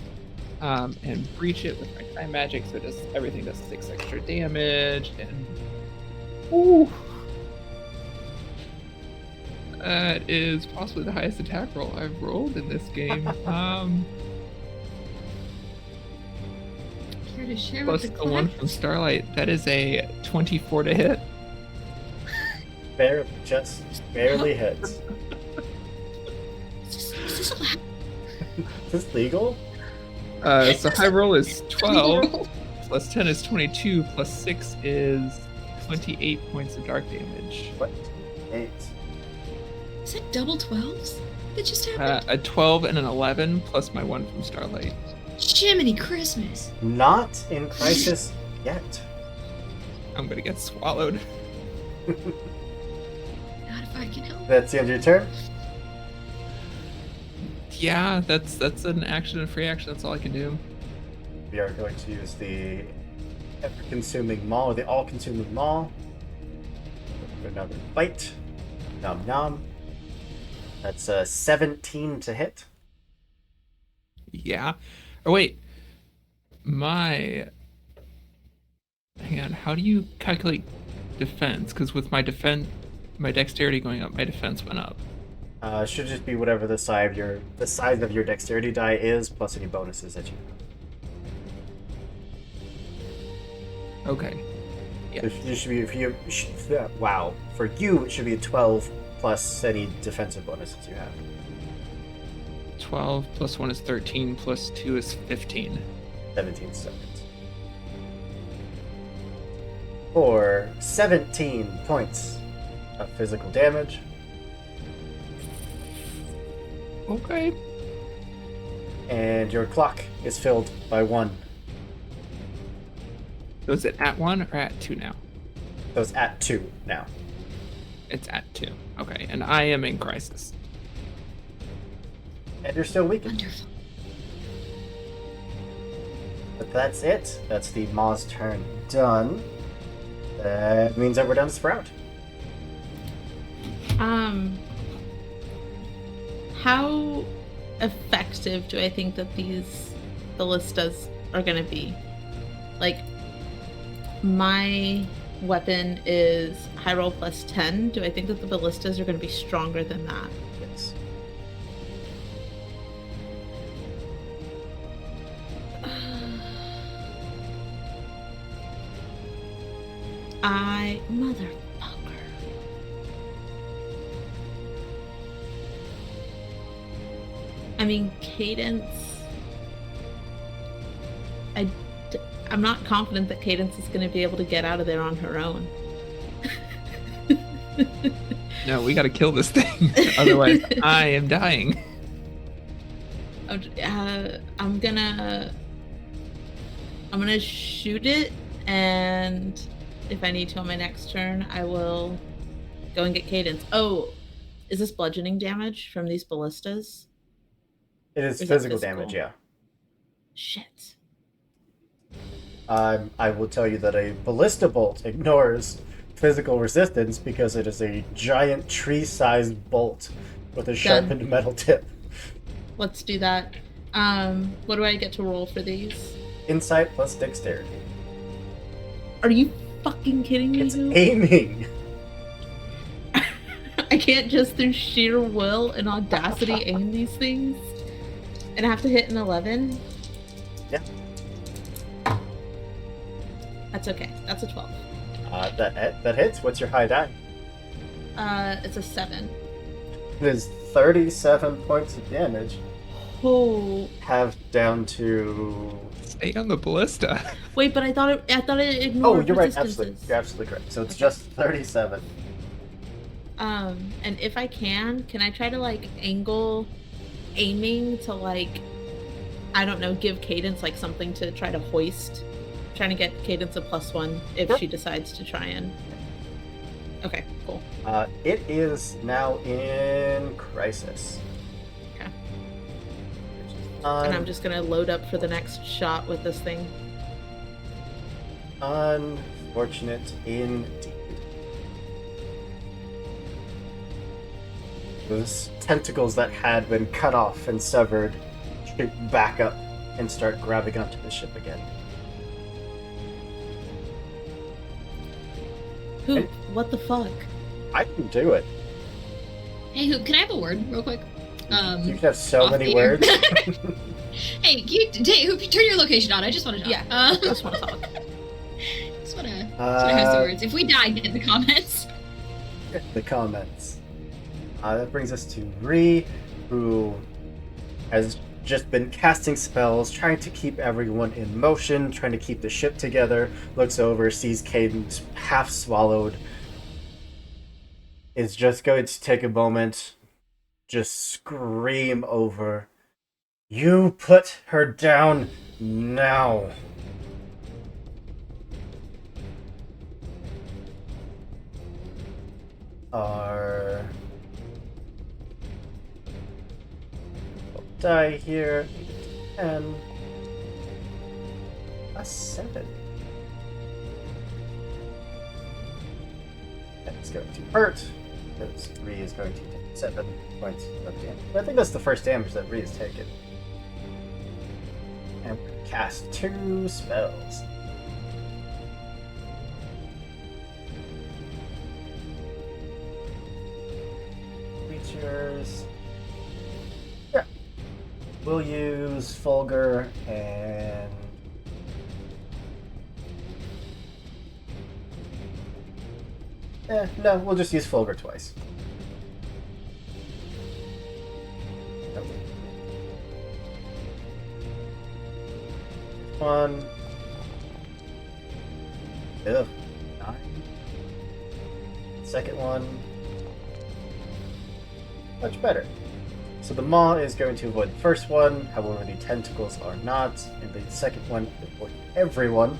and breach it with my time magic. So everything does 6 extra damage, and ooh, that is possibly the highest attack roll I've rolled in this game. Care to share Plus with the the one class? from Starlight, that is a 24 to hit. Just barely hits. Is this allowed? Is this legal? So high roll is 12. plus 10 is 22, plus 6 is 28 points of dark damage. What? 8. Is that double 12s that just happened? A 12 and an 11, plus my 1 from Starlight. Jiminy Christmas. Not in crisis yet. I'm gonna get swallowed. Not if I can help. That's the end of your turn. Yeah, that's an action and free action. That's all I can do. We are going to use the ever-consuming maul, or the all-consuming maul. Another bite. Nom nom. That's 17 to hit. Yeah. Oh wait. Hang on. How do you calculate defense? Because with my dexterity going up, my defense went up. Should just be whatever the size of your dexterity die is, plus any bonuses that you have. Okay. Yeah. You should be wow. For you, it should be a 12 plus any defensive bonuses you have. 12 plus 1 is 13, plus 2 is 15. 17 seconds. For 17 points of physical damage. Okay. And your clock is filled by 1. So is it at 1 or at 2 now? So it's at 2 now. It's at 2. Okay, and I am in crisis. And you're still weakened. Wonderful. But that's it. That's the Maw's turn done. That means that we're done with Sprout. How effective do I think that the ballistas are going to be? Like, my weapon is high roll plus 10. Do I think that the ballistas are going to be stronger than that? Yes. Motherfucker. I mean, Cadence. I'm not confident that Cadence is going to be able to get out of there on her own. No, we gotta kill this thing. Otherwise, I am dying. I'm gonna shoot it, and if I need to on my next turn, I will go and get Cadence. Oh, is this bludgeoning damage from these ballistas? It is Or is that physical physical? damage, yeah. Shit. I will tell you that a ballista bolt ignores physical resistance because it is a giant tree-sized bolt with a sharpened metal tip. Let's do that. What do I get to roll for these? Insight plus dexterity. Are you fucking kidding me? It's Hoop? aiming. I can't just through sheer will and audacity aim these things? And I have to hit an 11? Yeah. That's okay. That's a 12. That hits. What's your high die? It's a 7. It is 37 points of damage. Oh. Have down to... Stay on the ballista. Wait, but I thought it Oh, ignored you're right. resistances. Absolutely. You're absolutely correct. So it's Okay. just 37. And if I can I try to like angle aiming to like, I don't know, give Cadence like something to try to hoist. Trying to get Cadence a +1 if Sure. she decides to try and. Okay, cool. It is now in crisis. Okay. Un- And I'm just gonna load up for the next shot with this thing. Unfortunate indeed. Those tentacles that had been cut off and severed shoot back up and start grabbing onto the ship again. Hoop, what the fuck? I can do it. Hey, Hoop, can I have a word real quick? You can have so off many the air. words. Hey, Hoop, turn your location on. I just want to talk. Yeah, I just want to talk. Just want to have some words. If we die, get in the comments. The comments. That brings us to Ree, who has just been casting spells, trying to keep everyone in motion, trying to keep the ship together, looks over, sees Cadence half swallowed, is just going to take a moment, just scream over, "You put her down now!" Our die here. 10. A 7. That's going to hurt, because Ree is going to take 7 points of damage. I think that's the first damage that Ree has taken. And cast 2 spells. Creatures. Yeah. We'll use Fulgur and no, we'll just use Fulgur twice. Nope. One. Ugh. 9. Second one. Much better. So the maw is going to avoid the first one, however the tentacles are not, and the second one avoid everyone.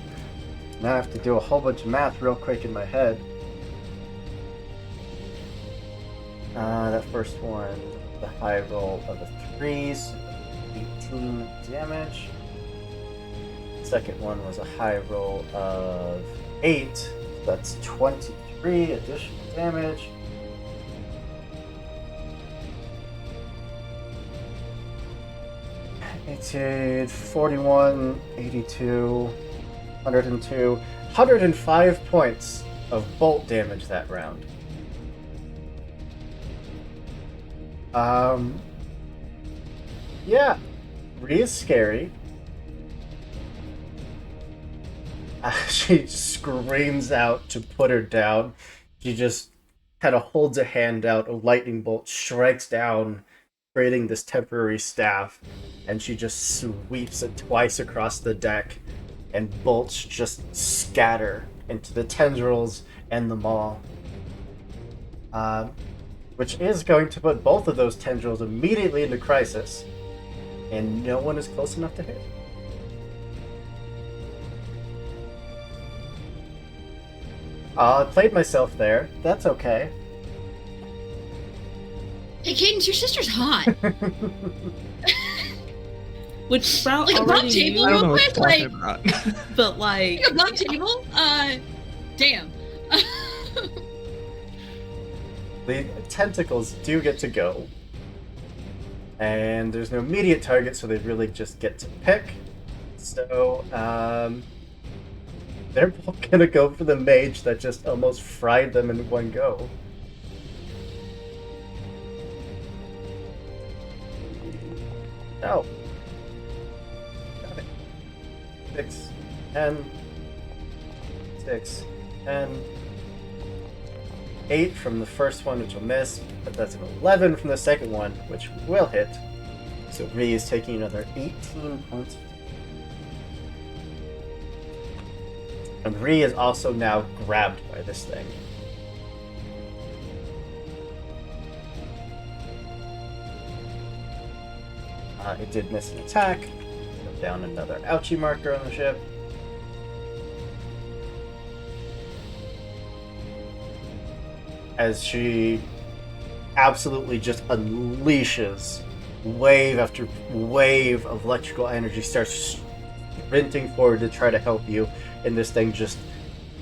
Now I have to do a whole bunch of math real quick in my head. That first one, the high roll of a 3, so 18 damage. Second one was a high roll of 8, so that's 23 additional damage. It did 41, 82, 102, 105 points of bolt damage that round. Yeah, Ree is scary. She screams out to put her down. She just kind of holds a hand out, a lightning bolt strikes down, creating this temporary staff, and she just sweeps it twice across the deck, and bolts just scatter into the tendrils and the maw. Which is going to put both of those tendrils immediately into crisis, and no one is close enough to hit. I played myself there. That's okay. Hey, Cadence, your sister's hot. Which Sprout Like above already table? I knew, don't know what you're Like- talking about. but like, Like above table? Damn. The tentacles do get to go. And there's no immediate target, so they really just get to pick. So, they're both gonna go for the mage that just almost fried them in one go. No. Got it. 6, 10, 6, 10. 8 from the first one, which will miss, but that's an 11 from the second one, which will hit. So Ree is taking another 18 points. And Ree is also now grabbed by this thing. It did miss an attack. Put down another ouchie marker on the ship. As she absolutely just unleashes wave after wave of electrical energy, starts sprinting forward to try to help you, and this thing just,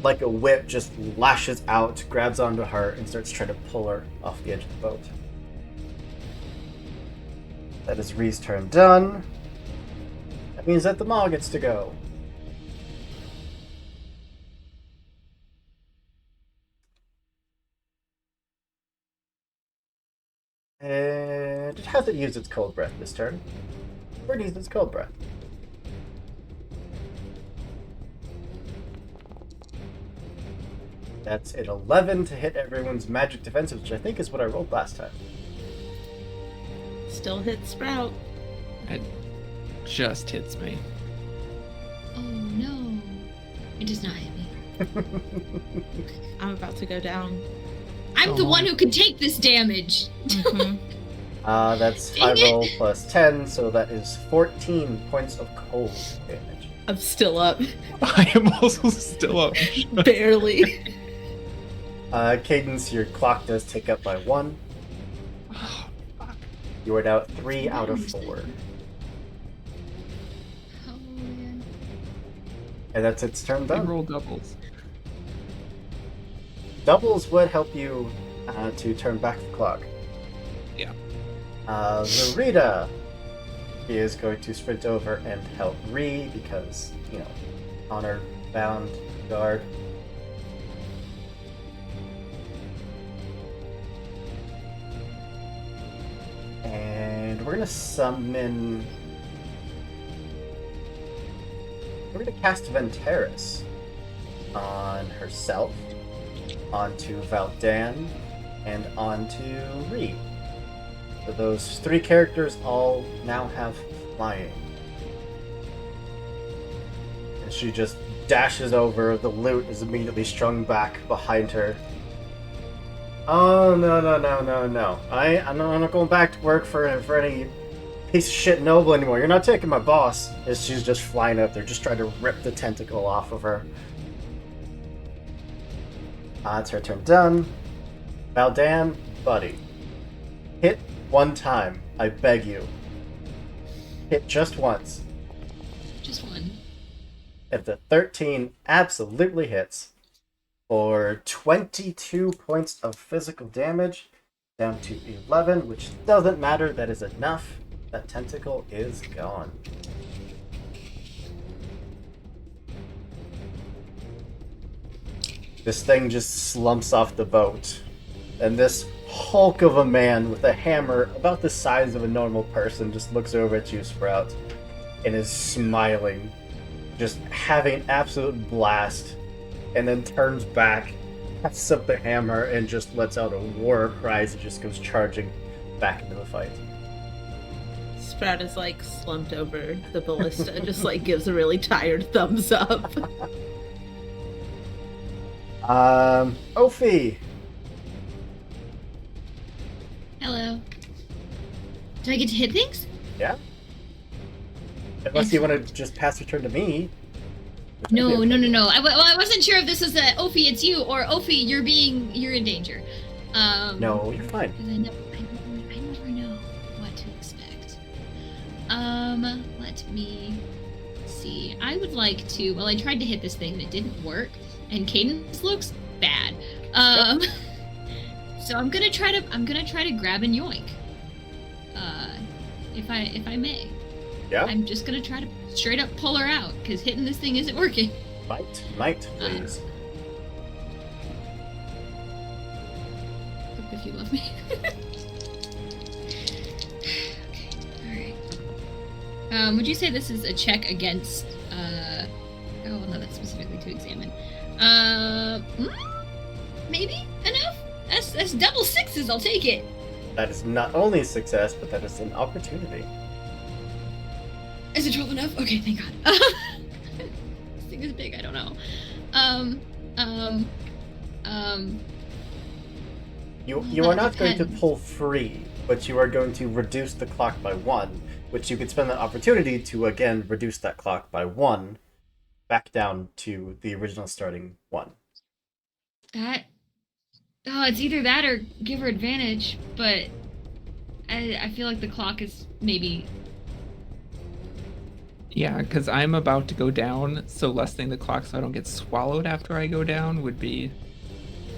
like a whip, just lashes out, grabs onto her, and starts trying to pull her off the edge of the boat. That is Ree's turn done. That means that the Maw gets to go. And it hasn't used its cold breath this turn. Or it used its cold breath. That's an 11 to hit everyone's magic defenses, which I think is what I rolled last time. still hit Sprout. It just hits me. Oh no. It does not hit me. I'm about to go down. I'm the one who could take this damage. Mhm. That's Dang 5 roll plus 10, so that is 14 points of cold damage. I'm still up. I am also still up. Barely. Cadence, your clock does tick up by 1. Oh, fuck. You are now at 3 out of 4. Oh man. And that's its turn I done. roll doubles. Doubles would help you to turn back the clock. Yeah. Zarita is going to sprint over and help Ree because, honor bound guard. And we're gonna summon. We're gonna cast Venteris on herself, onto Valdan, and onto Ree. So those 3 characters all now have flying. And she just dashes over, the loot is immediately strung back behind her. Oh, no. I'm not going back to work for any piece of shit noble anymore. You're not taking my boss. As she's just flying up there, just trying to rip the tentacle off of her. It's her turn done. Valdan, buddy. Hit 1 time, I beg you. Hit just once. Just one. If the 13 absolutely hits, for 22 points of physical damage, down to 11, which doesn't matter, that is enough. That tentacle is gone. This thing just slumps off the boat, and this hulk of a man with a hammer about the size of a normal person just looks over at you, Sprout, and is smiling, just having an absolute blast, and then turns back, casts up the hammer, and just lets out a war cry as it just goes charging back into the fight. Sprout is like slumped over the ballista, just like gives a really tired thumbs up. Ophi. Hello. Do I get to hit things? Yeah? Unless you want to just pass your turn to me. No. I wasn't sure if this was a Ophi, it's you, or Ophi, you're in danger. No, you're fine. 'Cause I never know what to expect. Let me see. I would like to. Well, I tried to hit this thing and it didn't work, and Cadence looks bad. So I'm gonna try to grab and yoink. If I may. Yeah? I'm just gonna try to straight up pull her out, because hitting this thing isn't working. Might, please. If you love me. Okay, alright. Would you say this is a check against, oh, no, that's specifically to examine. Maybe? Enough? That's double 6s, I'll take it. That is not only a success, but that is an opportunity. Is it 12 enough? Okay, thank God. This thing is big, I don't know. You are not going to pull free, but you are going to reduce the clock by 1, which you could spend that opportunity to again reduce that clock by 1, back down to the original starting 1. It's either that or give her advantage, but I feel like the clock is maybe... Yeah, because I'm about to go down, so lessening the clock so I don't get swallowed after I go down would be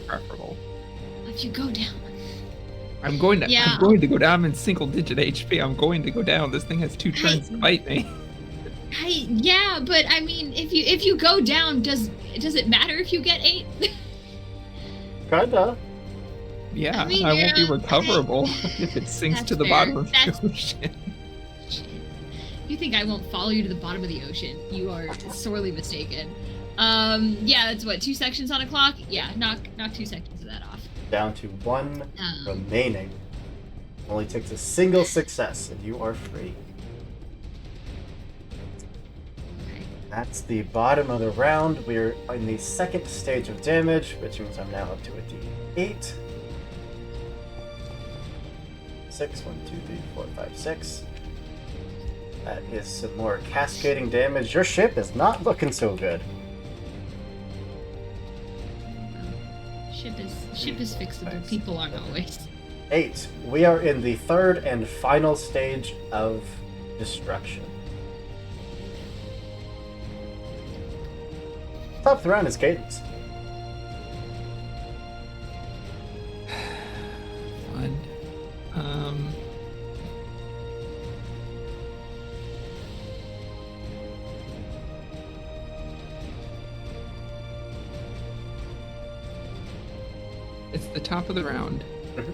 preferable. If you go down... I'm going to go down. I'm in single-digit HP. I'm going to go down. This thing has 2 turns to fight me. Yeah, but I mean, if you go down, does it matter if you get 8? Kinda. Yeah, I mean, I won't be recoverable if it sinks That's to the fair. bottom of That's- the ocean. You think I won't follow you to the bottom of the ocean? You are sorely mistaken. Yeah, that's what, 2 sections on a clock? Yeah, knock 2 sections of that off. Down to 1 remaining. Only takes a single success, and you are free. That's the bottom of the round. We're in the second stage of damage, which means I'm now up to a D8. 6, 1, 2, 3, 4, 5, 6. That is some more cascading damage. Your ship is not looking so good. Ship is fixable. People aren't always. 8. We are in the third and final stage of destruction. Top of the round is Cadence. Fun. It's the top of the round. Mhm.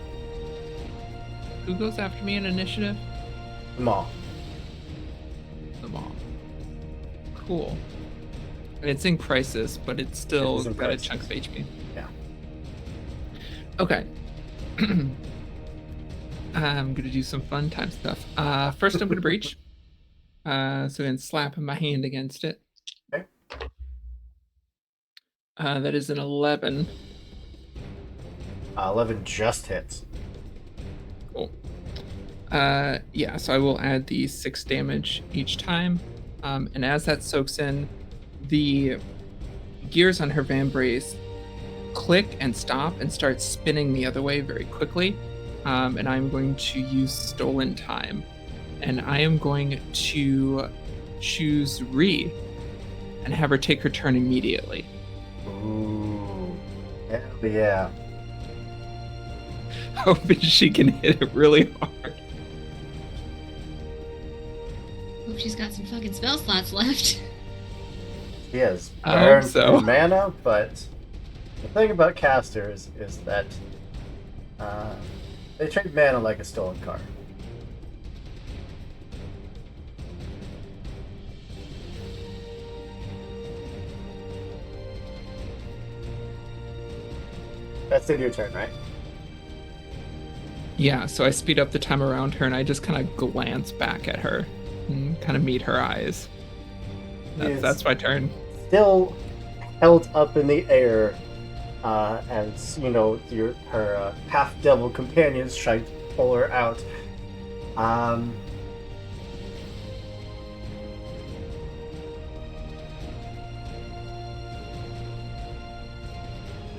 Who goes after me in initiative? The Maw. The mom. Cool. And it's in crisis, but it's still It is in got a crisis. chunk of HP. Yeah. Okay. I'm gonna do some fun time stuff. First I'm gonna breach. So then slapping my hand against it. Okay. That is an 11. 11 just hits. Cool. Yeah, so I will add the 6 damage each time. And as that soaks in, the gears on her vambrace click and stop and start spinning the other way very quickly. And I'm going to use Stolen Time. And I am going to choose Ree and have her take her turn immediately. Ooh. Hell yeah. Hoping she can hit it really hard. Hope she's got some fucking spell slots left. He has I hope burn so. mana, but the thing about casters is that they treat mana like a stolen car. That's in your turn, right? Yeah, so I speed up the time around her and I just kind of glance back at her and kind of meet her eyes. Yes. That's my turn. Still held up in the air as, you know, her half-devil companions try to pull her out.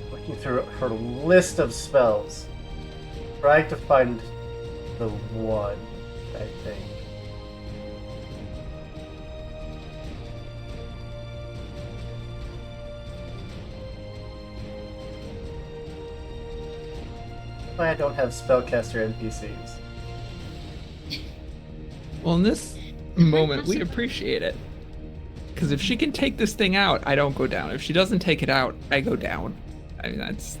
Looking through her list of spells, trying to find the one, I think. Why I don't have spellcaster NPCs. Well, in this moment, we appreciate it. Because if she can take this thing out, I don't go down. If she doesn't take it out, I go down. I mean, that's...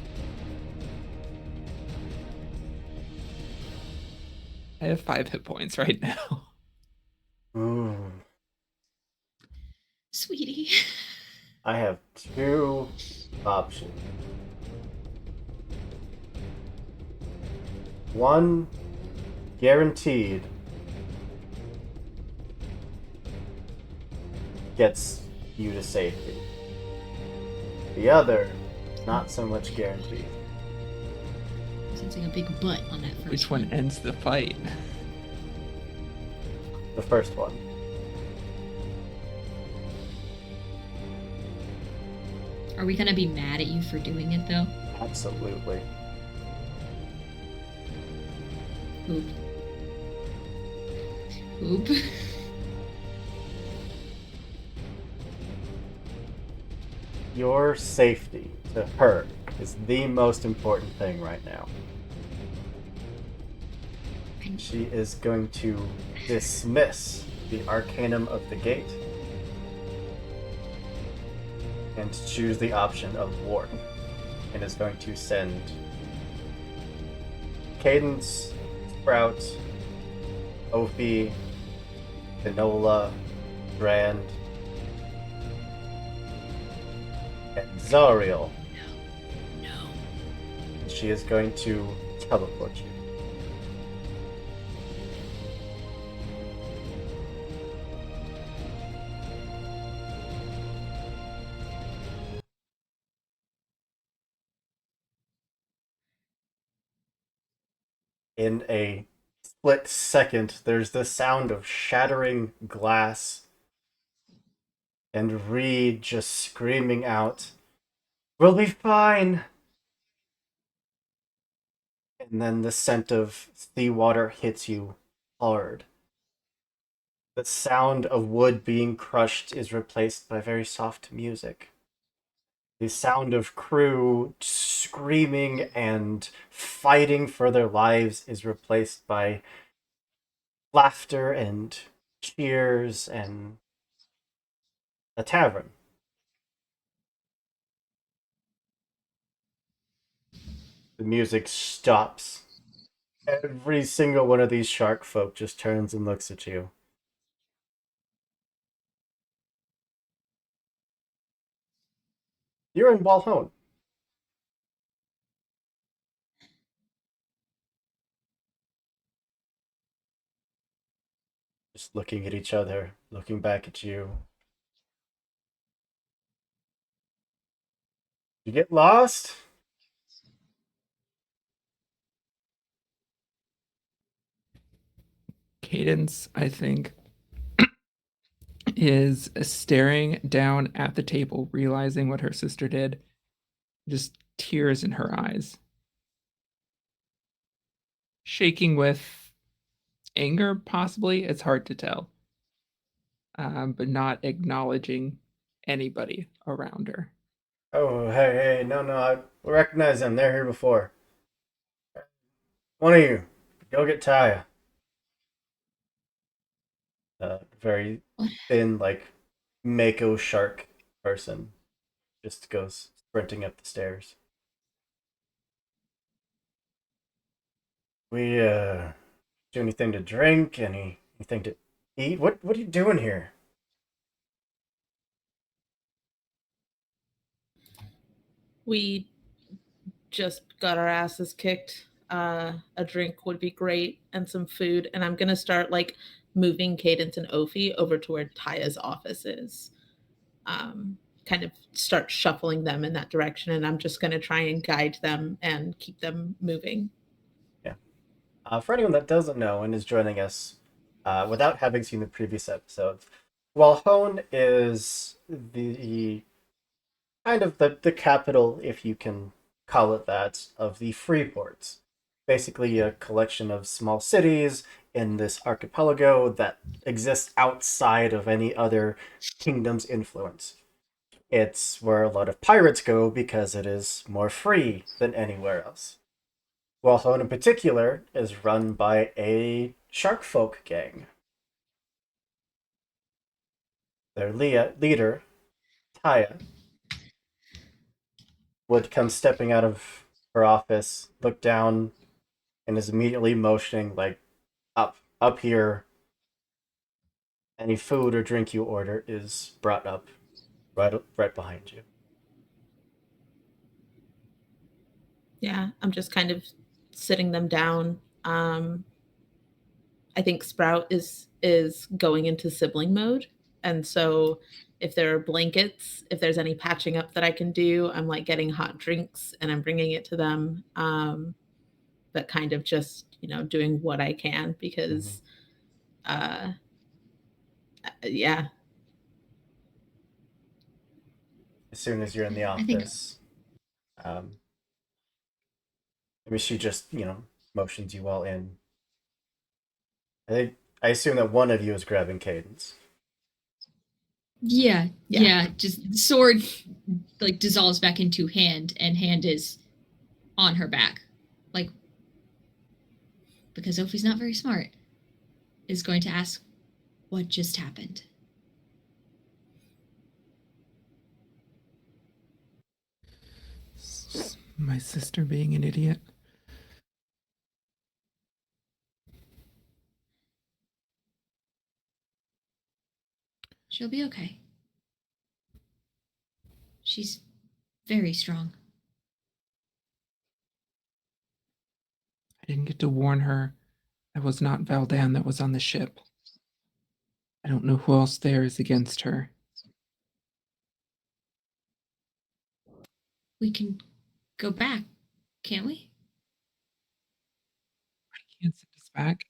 I have 5 hit points right now. Ooh. Sweetie. I have 2 options. One, guaranteed, gets you to safety. The other, not so much guaranteed. Sensing a big butt on that first Which one ends the fight? The first one. Are we gonna be mad at you for doing it though? Absolutely. Oop. Oop. Your safety to her is the most important thing right now. She is going to dismiss the Arcanum of the Gate and choose the option of Warp, and is going to send Cadence, Sprout, Ophi, Enola, Brand, and Zariel. No. And she is going to teleport you. in a split second, there's the sound of shattering glass and Reed just screaming out, "We'll be fine!" And then the scent of seawater hits you hard. The sound of wood being crushed is replaced by very soft music. The sound of crew screaming and fighting for their lives is replaced by laughter and cheers and a tavern. The music stops. Every single one of these shark folk just turns and looks at you. You're in Walhone. Just looking at each other, looking back at you. You get lost? Cadence, I think, is staring down at the table, realizing what her sister did, just tears in her eyes, shaking with anger, possibly. It's hard to tell, but not acknowledging anybody around her. Oh, hey, no, I recognize them. They're here before. One of you, go get Taya. Very thin, like mako shark person just goes sprinting up the stairs. We do anything to drink? Anything to eat? What are you doing here? We just got our asses kicked. A drink would be great and some food. And I'm gonna start like moving Cadence and Ophi over to where Taya's office is. Kind of start shuffling them in that direction, and I'm just gonna try and guide them and keep them moving. Yeah. For anyone that doesn't know and is joining us without having seen the previous episodes, Walhone is the kind of the capital, if you can call it that, of the Freeports. Basically, a collection of small cities in this archipelago that exists outside of any other kingdom's influence. It's where a lot of pirates go because it is more free than anywhere else. Walhone, in particular, is run by a shark folk gang. Their leader, Taya, would come stepping out of her office, look down, and is immediately motioning like up here. Any food or drink you order is brought up right behind you. Yeah, I'm just kind of sitting them down. I think Sprout is going into sibling mode, and so if there are blankets, if there's any patching up that I can do, I'm like getting hot drinks and I'm bringing it to them. But kind of just doing what I can because, uh, yeah, As soon as you're in the I think office, um, maybe she just motions you all in. I assume that one of you is grabbing Cadence. yeah, Yeah. yeah. Just sword like dissolves back into hand, and hand is on her back, like because Ophi's not very smart, is going to ask what just happened. My sister being an idiot. She'll be okay. She's very strong. I didn't get to warn her that was not Valdan that was on the ship. I don't know who else there is against her. We can go back, can't we? us back?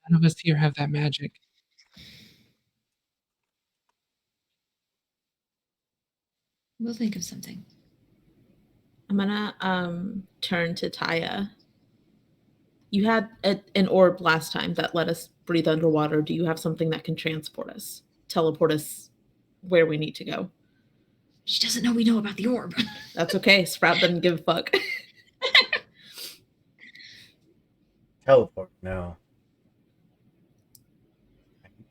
None of us here have that magic. We'll think of something. I'm gonna turn to Taya. You had an orb last time that let us breathe underwater. Do you have something that can transport us, teleport us where we need to go? She doesn't know we know about the orb. That's okay. Sprout doesn't give a fuck. Teleport, no.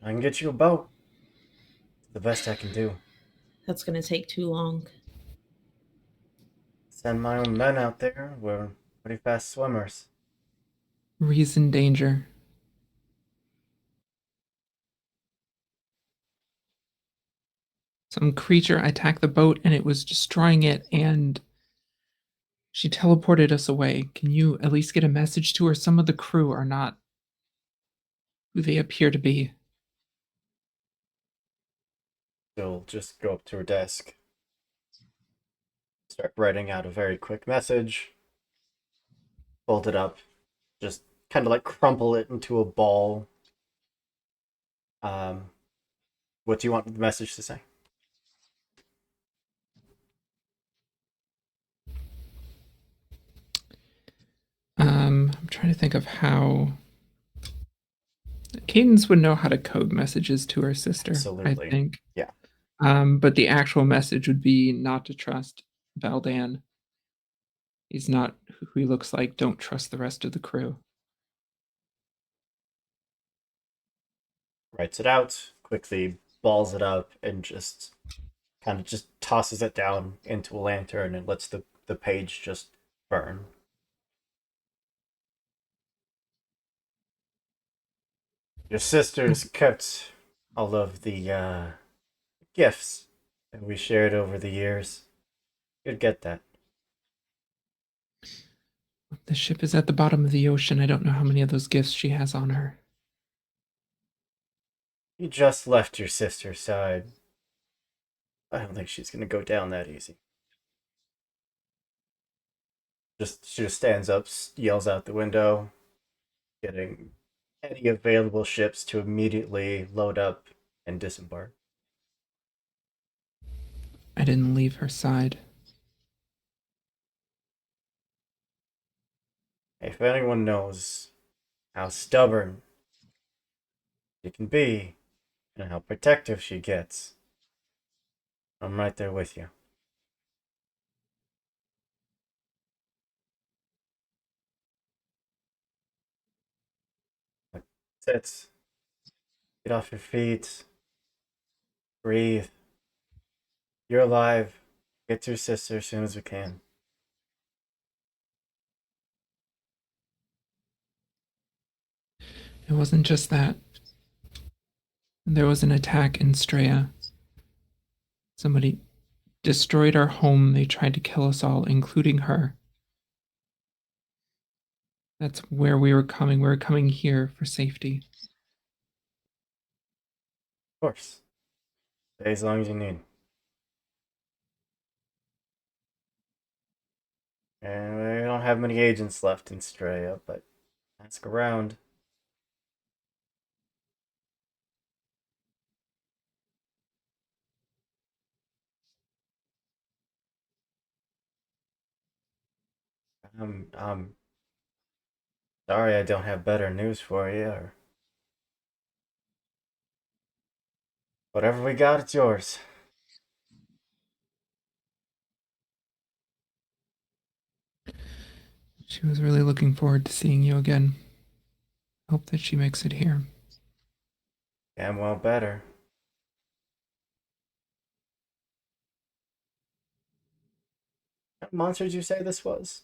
I can get you a boat. It's the best I can do. That's gonna take too long. Send my own men out there. We're pretty fast swimmers. Reason danger. Some creature attacked the boat and it was destroying it, and she teleported us away. Can you at least get a message to her? Some of the crew are not who they appear to be. She'll just go up to her desk, start writing out a very quick message, fold it up, just kind of like crumple it into a ball. What do you want the message to say? I'm trying to think of how Cadence would know how to code messages to her sister. Absolutely. I think. Yeah. But the actual message would be not to trust Valdan. He's not who he looks like. Don't trust the rest of the crew. Writes it out, quickly balls it up, and just kind of just tosses it down into a lantern and lets the page just burn. Your sister's kept all of the gifts that we shared over the years. You'd get that. The ship is at the bottom of the ocean. I don't know how many of those gifts she has on her. You just left your sister's side. I don't think she's gonna go down that easy. She just stands up, yells out the window, getting any available ships to immediately load up and disembark. I didn't leave her side. If anyone knows how stubborn she can be and how protective she gets, I'm right there with you. Sit, get off your feet, breathe. You're alive. Get to your sister as soon as we can. It wasn't just that. There was an attack in Straya. Somebody destroyed our home. They tried to kill us all, including her. That's where we were coming. We were coming here for safety. Of course. Stay as long as you need. And we don't have many agents left in Straya, but ask around. I'm sorry I don't have better news for you, or whatever we got, it's yours. She was really looking forward to seeing you again. Hope that she makes it here. Damn well better. What monster did you say this was?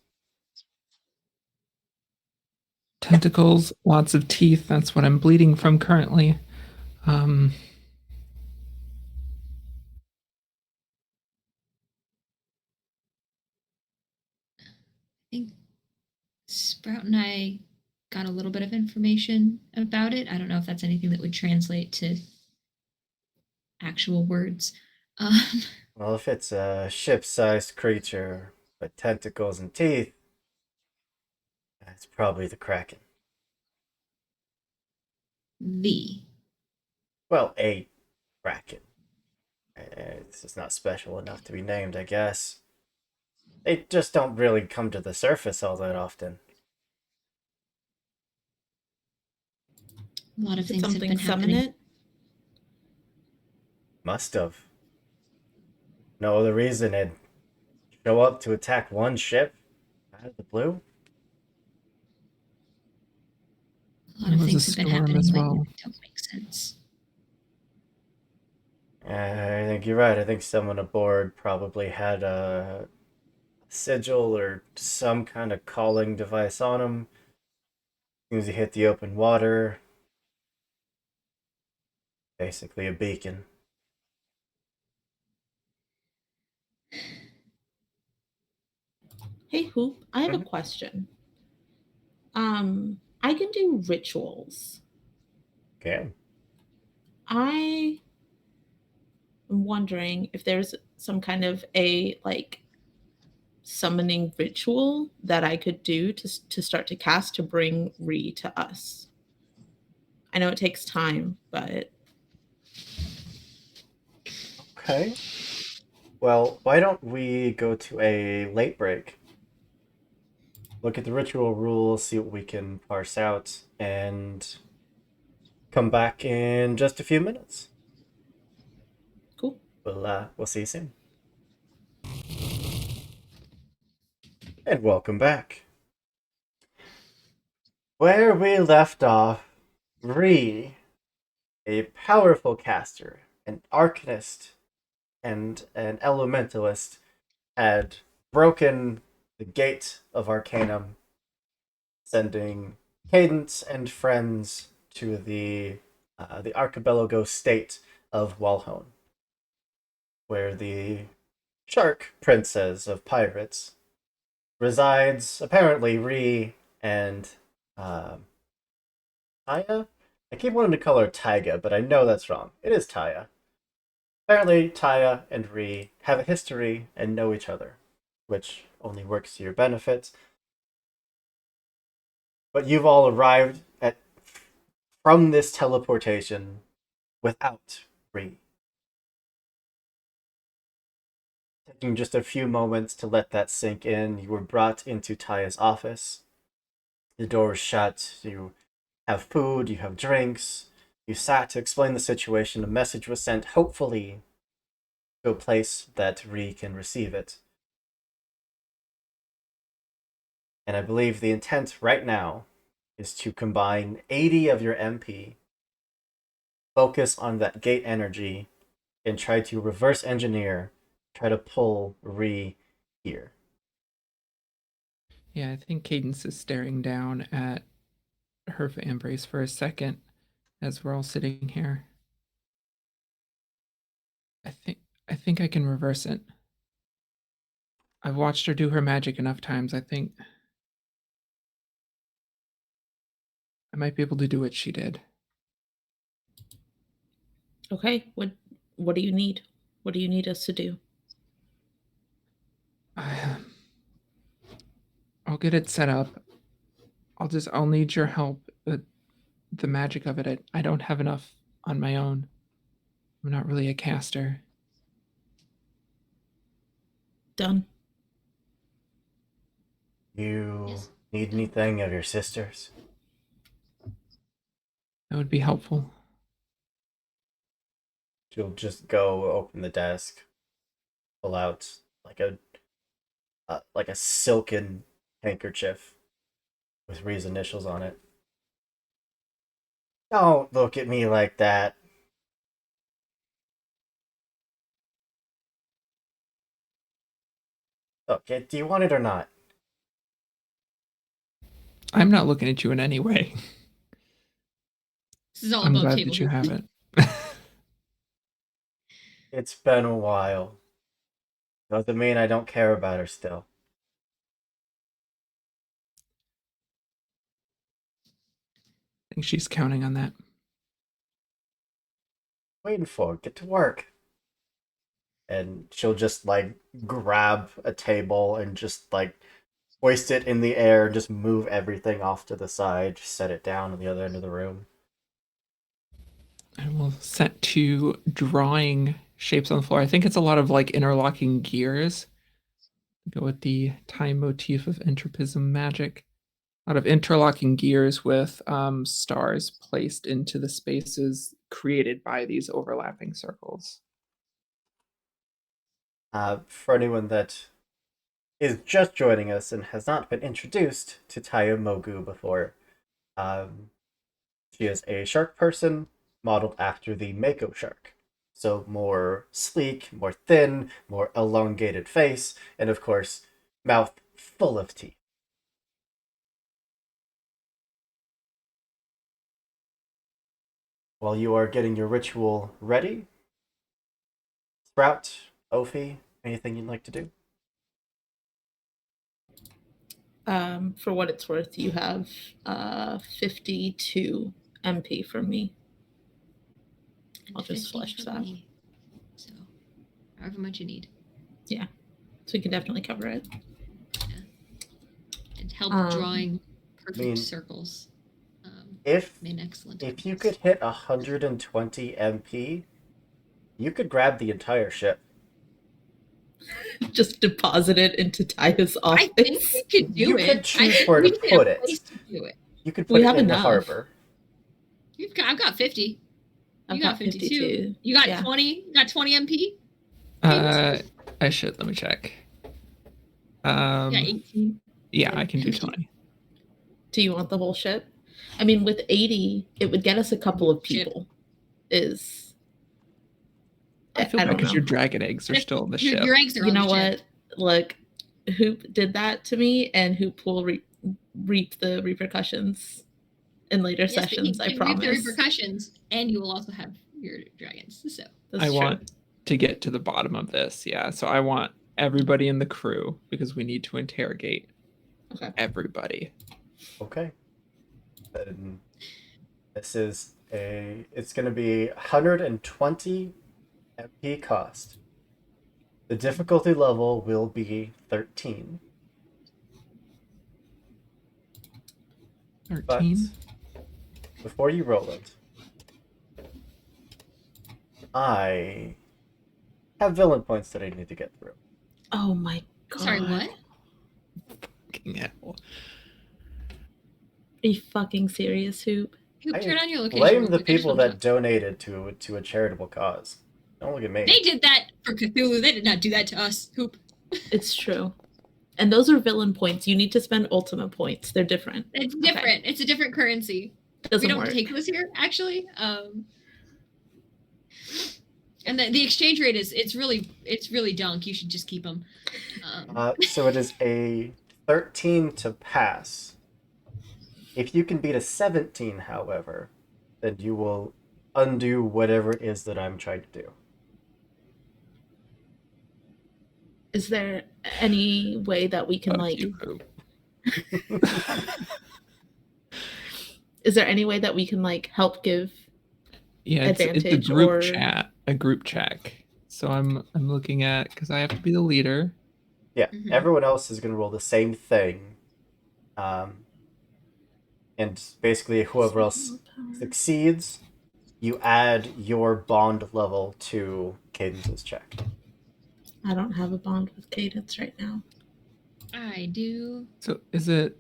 Tentacles, lots of teeth. That's what I'm bleeding from currently. Um, I think Sprout and I got a little bit of information about it. I don't know if that's anything that would translate to actual words. Um, Well, if it's a ship-sized creature with tentacles and teeth, It's probably the Kraken. The. Well, a Kraken. It's just not special enough to be named, I guess. They just don't really come to the surface all that often. A lot of Did things have something been summon happening. it? Must have. No other reason it'd show up to attack one ship out of the blue. A lot There of was a things have been storm happening as lately well. that don't make sense. I think you're right. I think someone aboard probably had a sigil or some kind of calling device on him. As soon as he hit the open water, basically a beacon. Hey, Hoop, I have a Mhm. question. I can do rituals. Okay. I am wondering if there's some kind of a like summoning ritual that I could do to start to cast to bring Re to us. I know it takes time, but Okay. Well, why don't we go to a late break? Look at the ritual rules, see what we can parse out, and come back in just a few minutes. cool. We'll see you soon. And welcome back. Where we left off, Ree, a powerful caster, an arcanist, and an elementalist, had broken the gate of Arcanum, sending Cadence and friends to the archipelago state of Walhone, where the shark princess of pirates resides. Apparently, Ree and uh, Taya. I keep wanting to call her Taiga, but I know that's wrong. It is Taya. Apparently, Taya and Ree have a history and know each other, which only works to your benefit. But you've all arrived at from this teleportation without Ree. Taking just a few moments to let that sink in, you were brought into Taya's office. The door is shut. You have food, you have drinks. You sat to explain the situation. A message was sent, hopefully, to a place that Ree can receive it. And I believe the intent right now is to combine 80 of your MP, focus on that gate energy, and try to reverse engineer, try to pull Ree here. Yeah, I think Cadence is staring down at her embrace for a second as we're all sitting here. I think I think I can reverse it. I've watched her do her magic enough times. I think I might be able to do what she did. Okay, what do you need? What do you need us to do? I, I'll get it set up. I'll need your help. The magic of it. I don't have enough on my own. I'm not really a caster. Done. You Yes. need anything of your sisters? That would be helpful. She'll just go open the desk, pull out like a silken handkerchief with Ree's initials on it. Don't look at me like that. Okay, do you want it or not? I'm not looking at you in any way. This is all I'm above glad table. that you have it. It's been a while. Doesn't mean I don't care about her still. I think she's counting on that. Waiting for, get to work. And she'll just like grab a table and just like hoist it in the air, just move everything off to the side, just set it down on the other end of the room. I will set to drawing shapes on the floor. I think it's a lot of like interlocking gears. Go with the time motif of entropism magic. A lot of interlocking gears with stars placed into the spaces created by these overlapping circles. For anyone that is just joining us and has not been introduced to Taya Mogu before, she is a shark person modeled after the Mako shark. So more sleek, more thin, more elongated face, and of course, mouth full of teeth. While you are getting your ritual ready, Sprout, Ophi, anything you'd like to do? For what it's worth, you have 52 MP from me. And I'll just 50 flush for that. me. So, however much you need. So we can definitely cover it. And help Um, drawing perfect mean, circles. If Made excellent. if you points. could hit 120 MP, you could grab the entire ship. Just deposit it into Taya's I think office. we could do You it. could choose where we to need put a it. place to do it. You could We put it have in the enough. harbor. I've got 50. I've You got got 52. 52. You got Yeah. 20. You got 20 MP. I should. Let me check. You got 18. Yeah, I can do 20. Do you want the whole ship? I mean, with 80, it would get us a couple of people. I feel bad don't because know. your dragon eggs are still on the ship. Your eggs are You on know the ship. what? Look, Hoop did that to me, and Hoop will reap the repercussions in later Yes, but sessions. you I can promise. reap the repercussions, and you will also have your dragons. So That's I true. want to get to the bottom of this. Yeah, so I want everybody in the crew because we need to interrogate everybody. Okay. Then this is it's going to be 120 MP cost. The difficulty level will be 13. 13. But before you roll it, I have villain points that I need to get through. Oh my god. sorry, what? Fucking hell. Are you fucking serious, Hoop? Hoop, turn on your location. Blame real the quick. I just people wanna that donated to a charitable cause. Don't look at me. They did that for Cthulhu. They did not do that to us. Hoop. It's true. And those are villain points. You need to spend Ultima points. They're different. It's different. It's a different currency. Doesn't We don't work. take those here, actually. And the exchange rate it's really dunk. You should just keep them. So it is a 13 to pass. If you can beat a 17, however, then you will undo whatever it is that I'm trying to do. Is there any way that we can Is there any way that we can help give it's a advantage group or chat, a group check. So I'm looking at because I have to be the leader. Yeah, Mhm. everyone else is going to roll the same thing. And basically, whoever else succeeds, you add your bond level to Cadence's check. I don't have a bond with Cadence right now. I do. So is it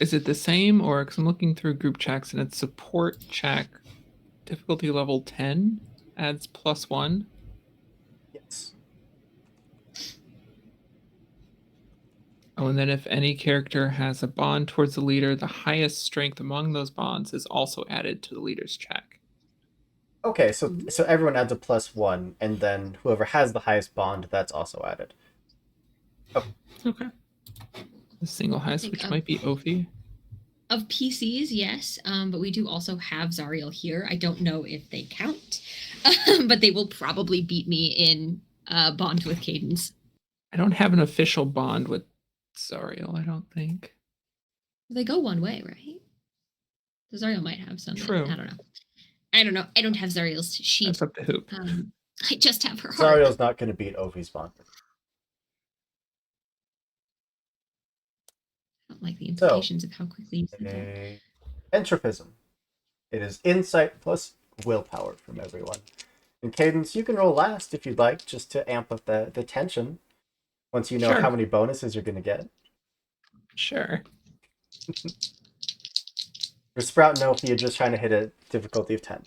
the same, or because I'm looking through group checks and it's support check, difficulty level 10 adds +1. Yes. Oh, and then if any character has a bond towards the leader, the highest strength among those bonds is also added to the leader's check. Okay, so everyone adds a +1, and then whoever has the highest bond, that's also added. Okay. The single highest, Think which of- might be Ophi. Of PCs, yes, but we do also have Zariel here. I don't know if they count, but they will probably beat me in bond with Cadence. I don't have an official bond with Zariel, I don't think. They go one way, right? Zariel might have some. True. I don't know. I don't have Zariel's sheet. That's up to Hoop. I just have her heart. Zariel's not going to beat Ovi's bond. don't like the implications of how quickly you said that. A entropism. It is insight plus willpower from everyone. And Cadence, you can roll last if you'd like, just to amp up the tension. Once you know Sure. how many bonuses you're going to get. Sure. For Sprout, no, if you're just trying to hit a difficulty of 10.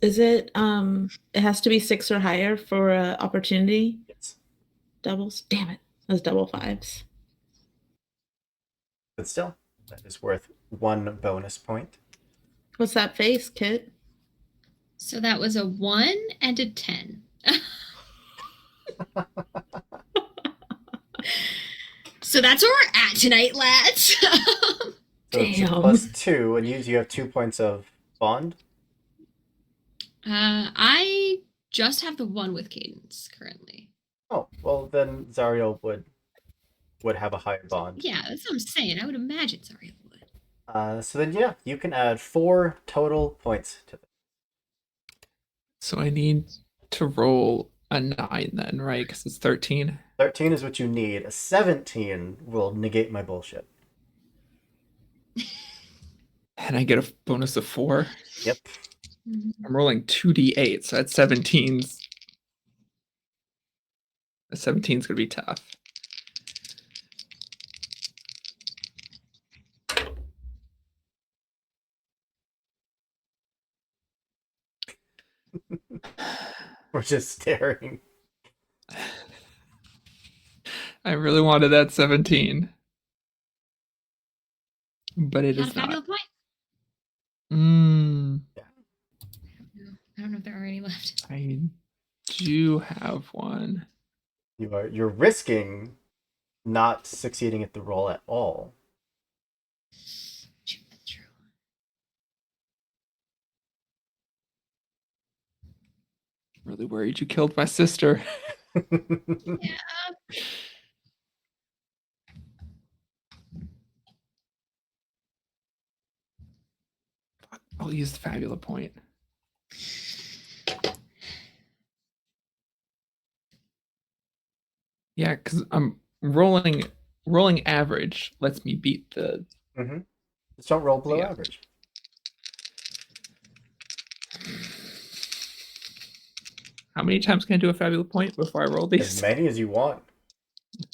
Is it it has to be 6 or higher for opportunity Yes. doubles? Damn it. Those double 5s. But still, that is worth 1 bonus point. What's that face, Kit? So that was a 1 and a 10. So that's where we're at tonight, lads. So it's a Damn. plus 2, and you have 2 points of bond. I just have the 1 with Cadence currently. Oh, well then Zariel would have a higher bond. Yeah, that's what I'm saying. I would imagine Zariel would. So then yeah, you can add 4 total points to it. So I need to roll a 9 then, right? Because it's 13. 13 is what you need. A 17 will negate my bullshit. And I get a bonus of 4. Yep. I'm rolling 2d8, so that's 17s. A 17's gonna be tough. We're just staring. I really wanted that 17. But it Not a is not. fabulous point. I don't know if there are any left. I do have one. You're risking not succeeding at the roll at all. That's true. Really worried you killed my sister. Yeah. I'll use the Fabula point. Yeah, because I'm rolling average lets me beat the. Just don't roll below Yeah. average. How many times can I do a Fabula point before I roll these? As many as you want.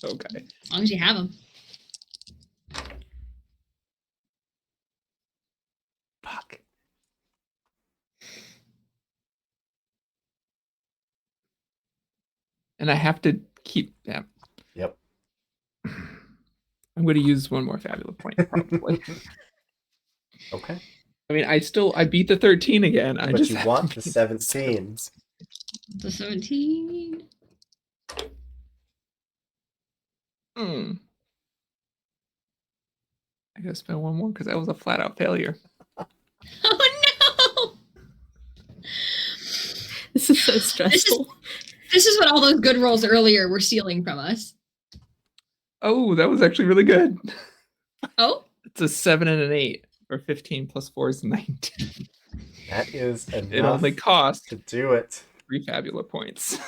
Okay. As long as you have them. Fuck. And I have to keep them. Yep. I'm going to use one more Fabula point, probably. Okay. I mean, I beat the 13 again. I But just you have want to the beat 17. The 17. I gotta spend one more because that was a flat out failure. Oh no! This is so stressful. This is what all those good rolls earlier were stealing from us. Oh, that was actually really good. Oh? It's a 7 and an 8, or 15 plus 4 is 19. That is enough It only costs to do it. 3 Fabula points.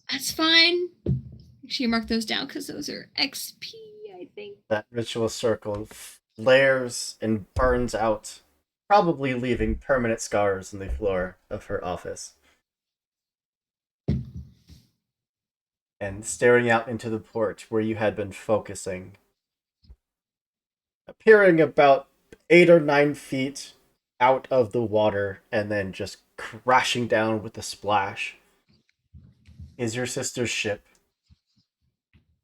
That's fine. Make sure you mark those down because those are XP, I think. That ritual circle flares and burns out, probably leaving permanent scars on the floor of her office. And staring out into the port where you had been focusing, appearing about 8 or 9 feet out of the water and then just crashing down with a splash, is your sister's ship.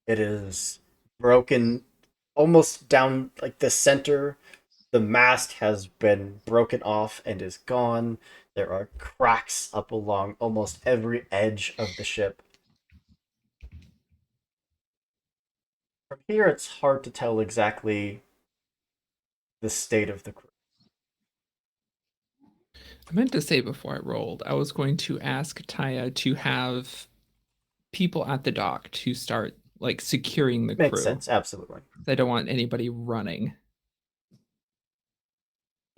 It is broken almost down like the center. The mast has been broken off and is gone. There are cracks up along almost every edge of the ship. From here, it's hard to tell exactly the state of the crew. I meant to say before I rolled, I was going to ask Taya to have people at the dock to start like securing the crew. Makes sense, absolutely. I don't want anybody running.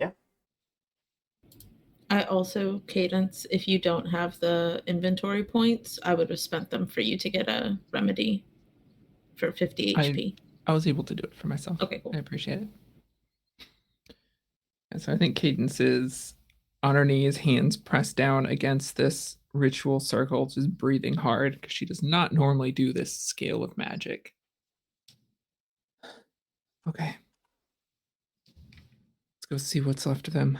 Yeah. I also, Cadence, if you don't have the inventory points, I would have spent them for you to get a remedy for 50 I HP. I was able to do it for myself. Okay, cool. I appreciate it. And so I think Cadence is on her knees, hands pressed down against this ritual circle, just breathing hard because she does not normally do this scale of magic. Okay. Let's go see what's left of them.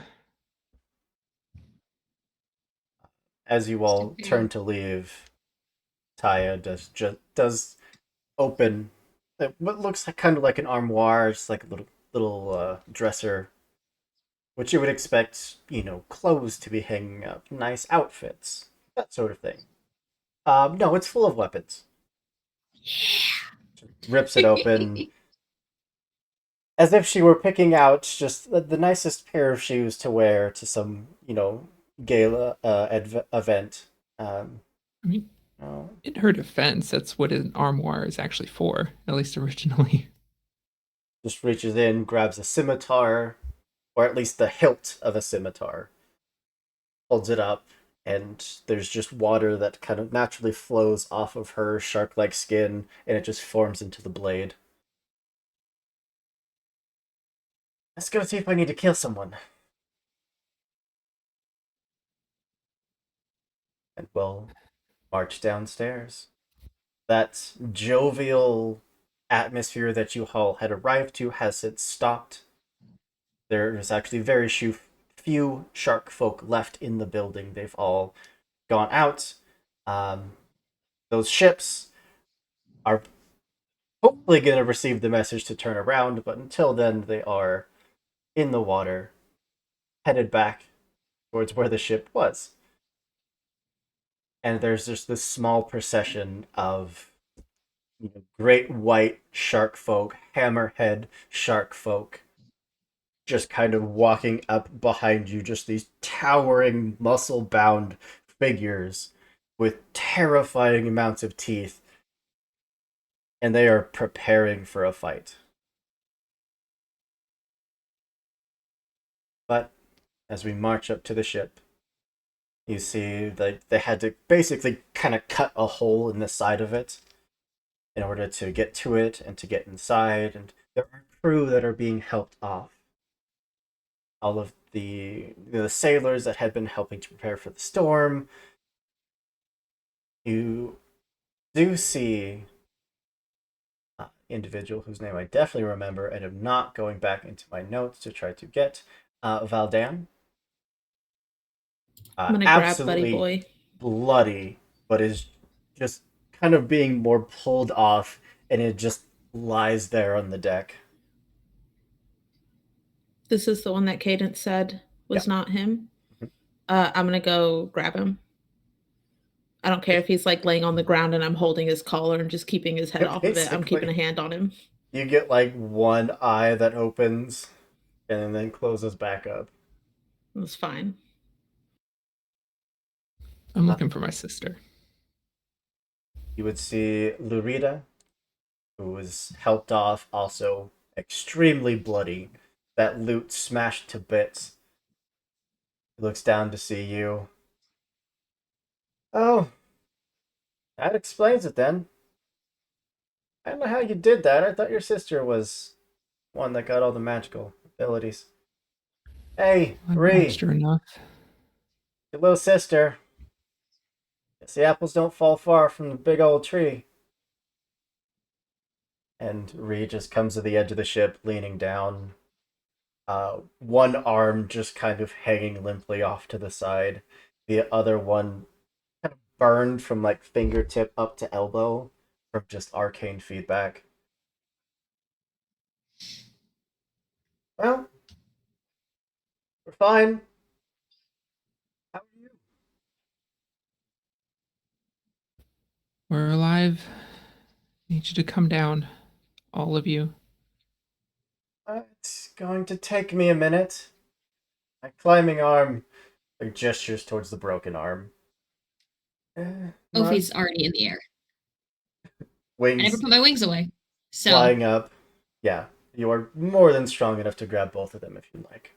As you all turn to leave, Taya does open what looks like kind of like an armoire, just like a little dresser, which you would expect, clothes to be hanging up, nice outfits, that sort of thing. No, it's full of weapons. Rips it open as if she were picking out just the nicest pair of shoes to wear to some, gala event. I mean, Oh, in her defense, that's what an armoire is actually for, at least originally. just reaches in, grabs a scimitar, or at least the hilt of a scimitar, holds it up, and there's just water that kind of naturally flows off of her shark-like skin, and it just forms into the blade. Let's go see if I need to kill someone. And we'll march downstairs. That jovial atmosphere that you all had arrived to has since stopped. There is actually very few shark folk left in the building. They've all gone out. Um, those ships are hopefully going to receive the message to turn around, but until then, they are in the water, headed back towards where the ship was. And there's just this small procession of great white shark folk, hammerhead shark folk, just kind of walking up behind you, just these towering, muscle bound figures with terrifying amounts of teeth, and they are preparing for a fight. But as we march up to the ship, you see that they had to basically kind of cut a hole in the side of it in order to get to it and to get inside, and there are crew that are being helped off. All of the sailors that had been helping to prepare for the storm. You do see an individual whose name I definitely remember and am not going back into my notes to try to get Valdan. I'm gonna grab Buddy Absolutely Boy. bloody, but is just kind of being more pulled off, and it just lies there on the deck. This is the one that Cadence said Yeah. was not him. Mhm. I'm gonna go grab him. I don't care if he's like laying on the ground and I'm holding his collar and just keeping his head off of it. I'm keeping a hand on him. You get like one eye that opens and then closes back up. It's fine. I'm looking for my sister. You would see Lurita, who was helped off, also extremely bloody. That loot smashed to bits. He looks down to see you. Oh, that explains it then. I don't know how you did that. I thought your sister was one that got all the magical abilities. Hey, I Ree, watched her enough. your little sister. Guess the apples don't fall far from the big old tree. And Ree just comes to the edge of the ship, leaning down. One arm just kind of hanging limply off to the side. The other one kind of burned from like fingertip up to elbow from just arcane feedback. Well, we're fine. How are you? We're alive. Need you to come down, all of you. It's going to take me a minute. My climbing arm like, gestures towards the broken arm. My Ophi's already in the air. I never wings put my wings away. So flying up. Yeah, you are more than strong enough to grab both of them if you like.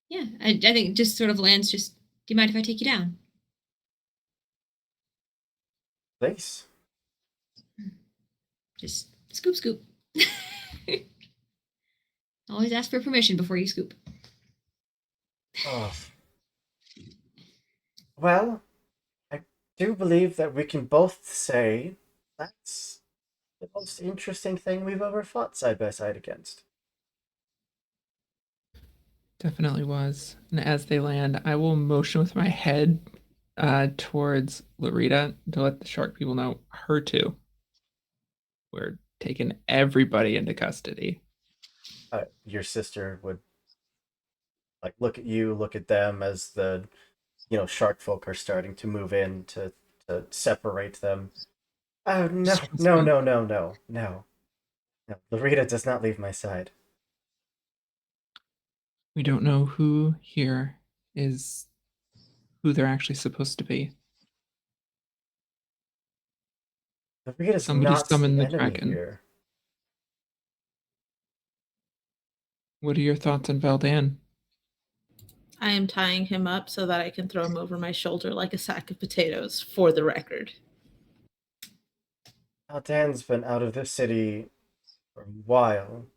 Yeah, I think it just sort of lands. Just, do you mind if I take you down? Please. Just scoop, scoop. Always ask for permission before you scoop. Oh. Well, I do believe that we can both say that's the most interesting thing we've ever fought side by side against. Definitely was. And as they land, I will motion with my head towards Larita to let the shark people know her too. We're taking everybody into custody. Your sister would like look at you, look at them as the shark folk are starting to move in to separate them. Oh no, no, no, no, no, no, no! Larita does not leave my side. We don't know who here is who they're actually supposed to be. Larita's Somebody not the summoned the enemy Kraken. here. What are your thoughts on Valdan? I am tying him up so that I can throw him over my shoulder like a sack of potatoes, for the record. Dan's been out of this city for a while.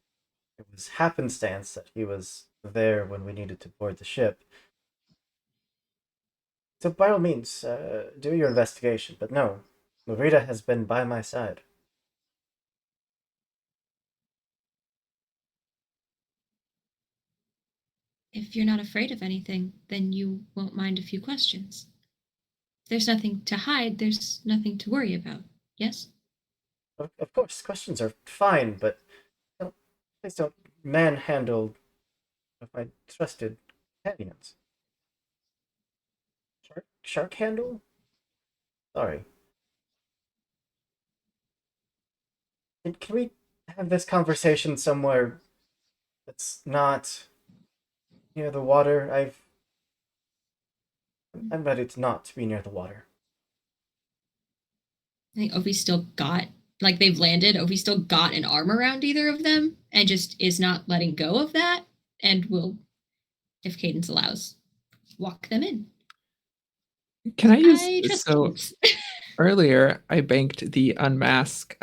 It was happenstance that he was there when we needed to board the ship. So by all means, do your investigation. But no, Larita has been by my side. If you're not afraid of anything, then you won't mind a few questions. There's nothing to hide, there's nothing to worry about. Yes? Of course, questions are fine, but please don't manhandle of my trusted companions. Shark handle? Sorry. Can we have this conversation somewhere that's not near the water? I'm ready to not be near the water. I think Opie's still got, like they've landed, Opie's still got an arm around either of them and just is not letting go of that and will, if Cadence allows, walk them in. Can I use I trust so Cadence. earlier I banked the unmask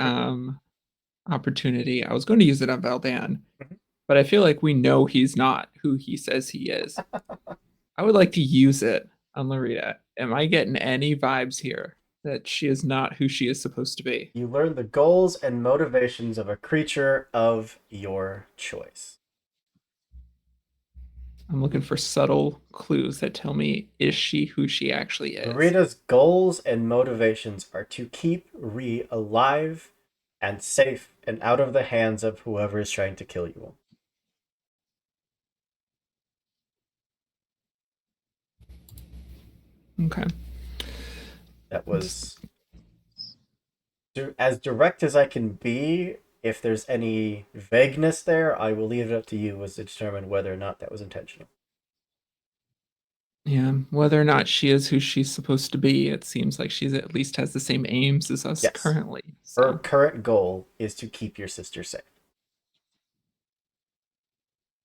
opportunity. I was going to use it on Valdan, Mhm. but I feel like we know he's not who he says he is. I would like to use it on Larita. Am I getting any vibes here that she is not who she is supposed to be? You learn the goals and motivations of a creature of your choice. I'm looking for subtle clues that tell me, is she who she actually is? Rita's goals and motivations are to keep Ree alive and safe and out of the hands of whoever is trying to kill you. Okay. That was as direct as I can be. If there's any vagueness there, I will leave it up to you as to determine whether or not that was intentional. Yeah, whether or not she is who she's supposed to be, it seems like she's at least has the same aims as us Yes. currently. Her So, current goal is to keep your sister safe.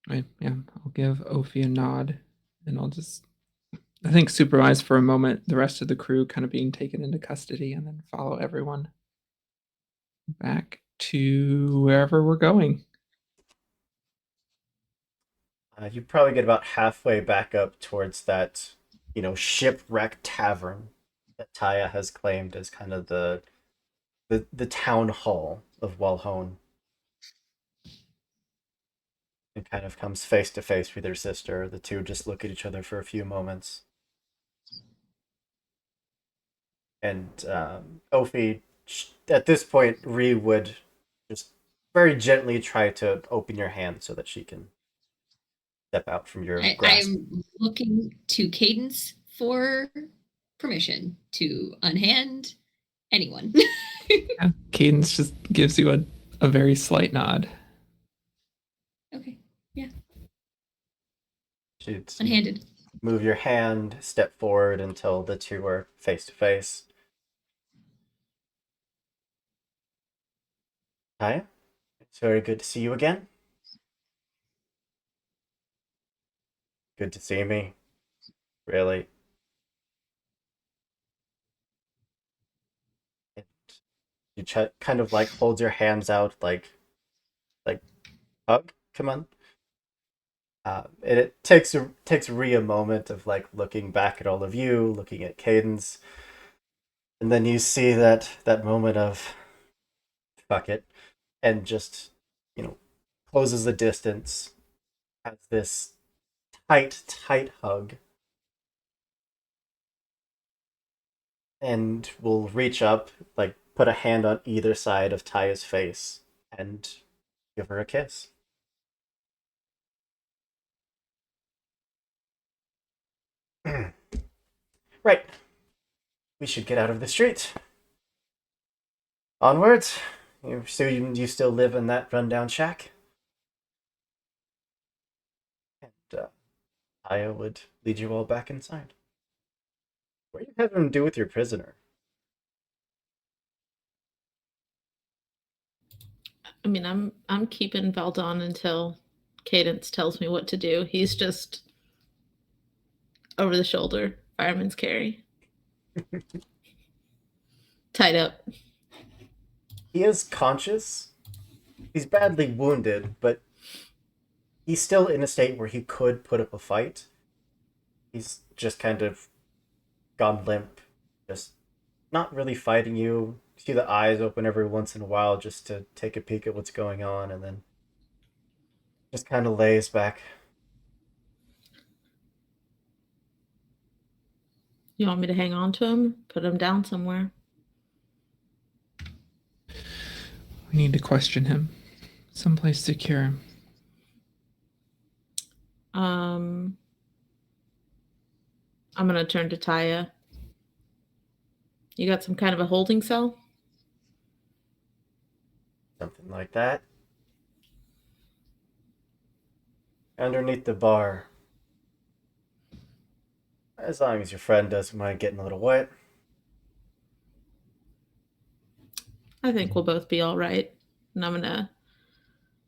right, yeah, I'll give Ophi a nod, and I'll just, I think, supervise for a moment the rest of the crew kind of being taken into custody, and then follow everyone back to wherever we're going. You probably get about halfway back up towards that, shipwrecked tavern that Taya has claimed as kind of the town hall of Walhone, and kind of comes face to face with her sister. The two just look at each other for a few moments, and Ophi, at this point, Ree would just very gently try to open your hand so that she can step out from your grasp. I'm looking to Cadence for permission to unhand anyone. Yeah, Cadence just gives you a very slight nod. Okay, yeah, She'd unhanded. move your hand, step forward until the two are face to face. Hi, it's very good to see you again. Good to see me. Really. And you kind of like hold your hands out like hug. Come on. And it takes Rhea a moment of like looking back at all of you, looking at Cadence, and then you see that moment of fuck it, and just you know closes the distance, has this tight hug, and will reach up, like put a hand on either side of Taya's face and give her a kiss. Right, we should get out of the street. Onwards. You still live in that rundown shack? And Aya would lead you all back inside. What do you have him do with your prisoner? I mean, I'm keeping Valdon until Cadence tells me what to do. He's just over the shoulder, fireman's carry, tied up. He is conscious. He's badly wounded, but he's still in a state where he could put up a fight. He's just kind of gone limp, just not really fighting you. See the eyes open every once in a while just to take a peek at what's going on, and then just kind of lays back. You want me to hang on to him? Put him down somewhere? We need to question him. Someplace secure. I'm gonna turn to Taya. You got some kind of a holding cell? Something like that. Underneath the bar. As long as your friend doesn't mind getting a little wet. I think we'll both be all right. And I'm gonna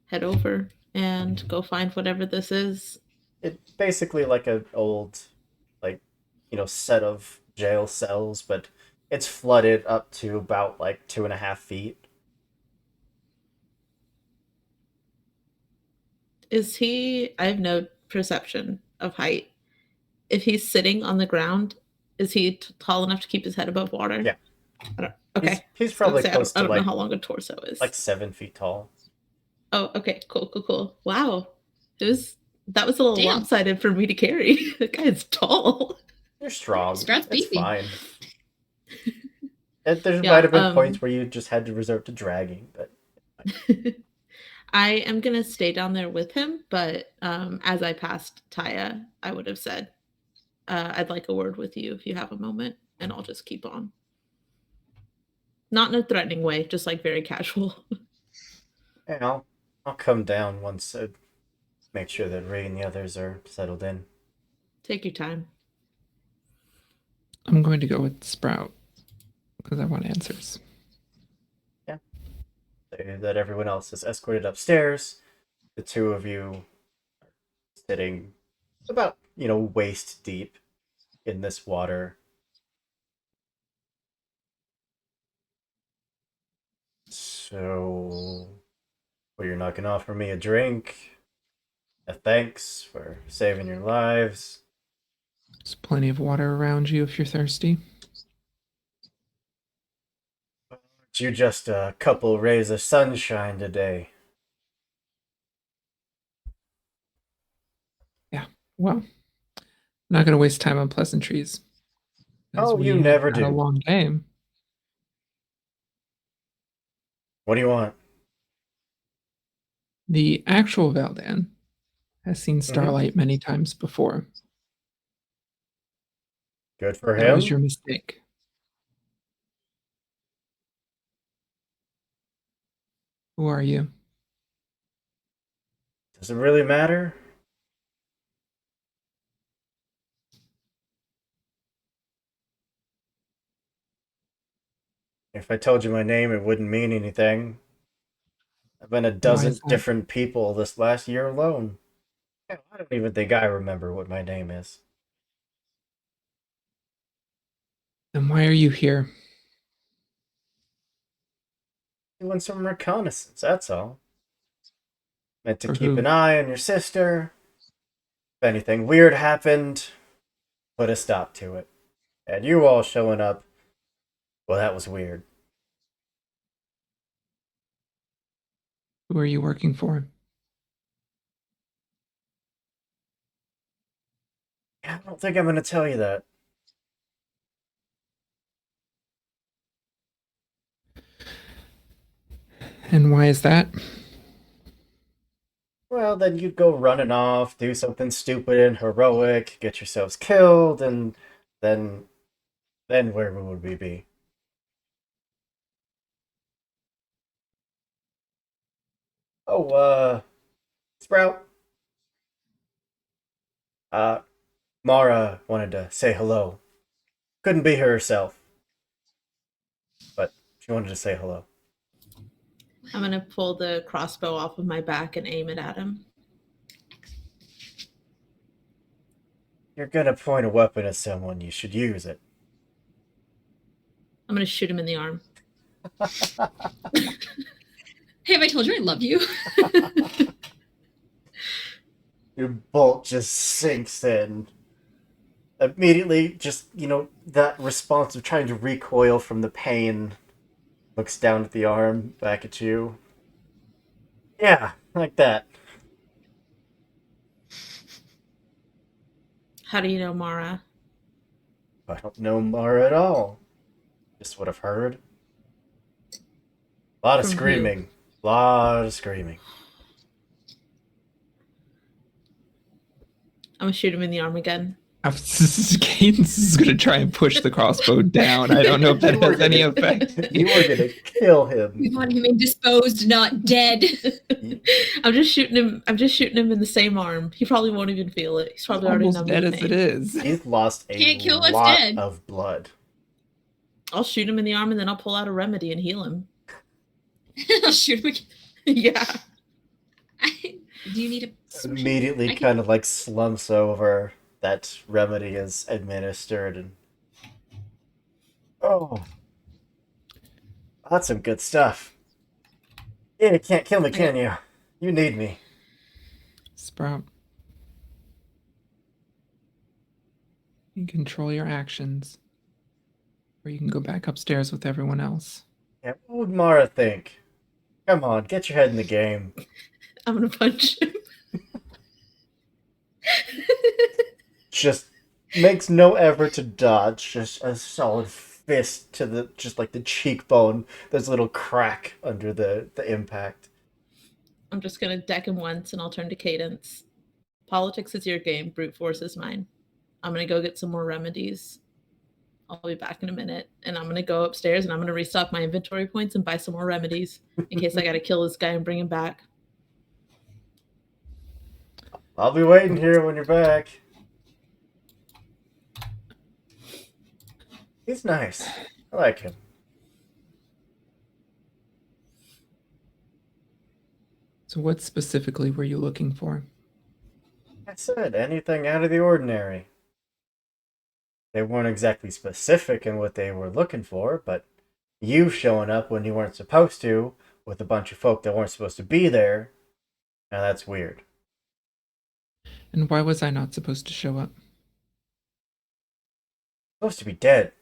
head over and go find whatever this is. It's basically like an old, like, set of jail cells, but it's flooded up to about like 2.5 feet. Is he? I have no perception of height. If he's sitting on the ground, is he tall enough to keep his head above water? Yeah. Okay. He's I probably say, close I to don't know how long a torso is. like 7 feet tall. Oh, okay. Cool. Wow. That was a little Damn. lopsided for me to carry. That guy's tall. You're strong. Sprout's It's beefy. fine. There Yeah, might have been points where you just had to resort to dragging, but I am gonna stay down there with him, but as I passed Taya, I would have said, I'd like a word with you if you have a moment, and I'll just keep on. Not in a threatening way, just like very casual. I'll come down once I make sure that Ray and the others are settled in. Take your time. I'm going to go with Sprout because I want answers. Say that everyone else is escorted upstairs. The two of you are sitting about, waist deep in this water. So, well, you're not going to offer me a drink? A thanks for saving your lives? There's plenty of water around you if you're thirsty. Aren't you just a couple rays of sunshine today? Well, I'm not going to waste time on pleasantries. Oh, We you have never had a do. long game. What do you want? The actual Valdan has seen starlight many times before. Good for That was him? your mistake. Who are you? Does it really matter? If I told you my name, it wouldn't mean anything. I've been a Why is dozen that? different people this last year alone. I don't even think I remember what my name is. Then why are you here? Doing some reconnaissance, that's all. Meant to For keep who? an eye on your sister. If anything weird happened, put a stop to it. And you all showing up, well, that was weird. Who are you working for? I don't think I'm going to tell you that. And why is that? Well, then you'd go running off, do something stupid and heroic, get yourselves killed, and then where would we be? Oh, Sprout. Uh, Mara wanted to say hello. Couldn't be herself, but she wanted to say hello. I'm gonna pull the crossbow off of my back and aim it at him. You're gonna point a weapon at someone, you should use it. I'm gonna shoot him in the arm. Hey, have I told you I love you? Your bolt just sinks in. Immediately, just, that response of trying to recoil from the pain, looks down at the arm, back at you. Yeah, like that. How do you know Mara? I don't know Mara at all. Just what I've heard. A lot of From who? screaming. Lot of screaming. I'm gonna shoot him in the arm again. Cadence is going to try and push the crossbow down. I don't know if that has any effect. You are gonna kill him. We want him indisposed, not dead. I'm just shooting him. I'm just shooting him in the same arm. He probably won't even feel it. He's probably already Almost numb dead with as pain. it is. He's lost a Can't kill what's lot dead. of blood. I'll shoot him in the arm and then I'll pull out a remedy and heal him. I'll shoot him again. Yeah. Do you need a Immediately I can- kind of like slumps over. That remedy is administered and oh, that's some good stuff. Yeah, you can't kill me, can you? You need me. Sprout. You can control your actions. Or you can go back upstairs with everyone else. Yeah, what would Mara think? Come on, get your head in the game. I'm gonna punch him. Just makes no effort to dodge. Just a solid fist to the the cheekbone. There's a little crack under the impact. I'm just gonna deck him once and I'll turn to Cadence. Politics is your game, brute force is mine. I'm gonna go get some more remedies. I'll be back in a minute. And I'm gonna go upstairs and I'm gonna restock my inventory points and buy some more remedies in case I gotta kill this guy and bring him back. I'll be waiting here when you're back. He's nice. I like him. So what specifically were you looking for? I said anything out of the ordinary. They weren't exactly specific in what they were looking for, but you showing up when you weren't supposed to, with a bunch of folk that weren't supposed to be there, now that's weird. And why was I not supposed to show up? Supposed to be dead.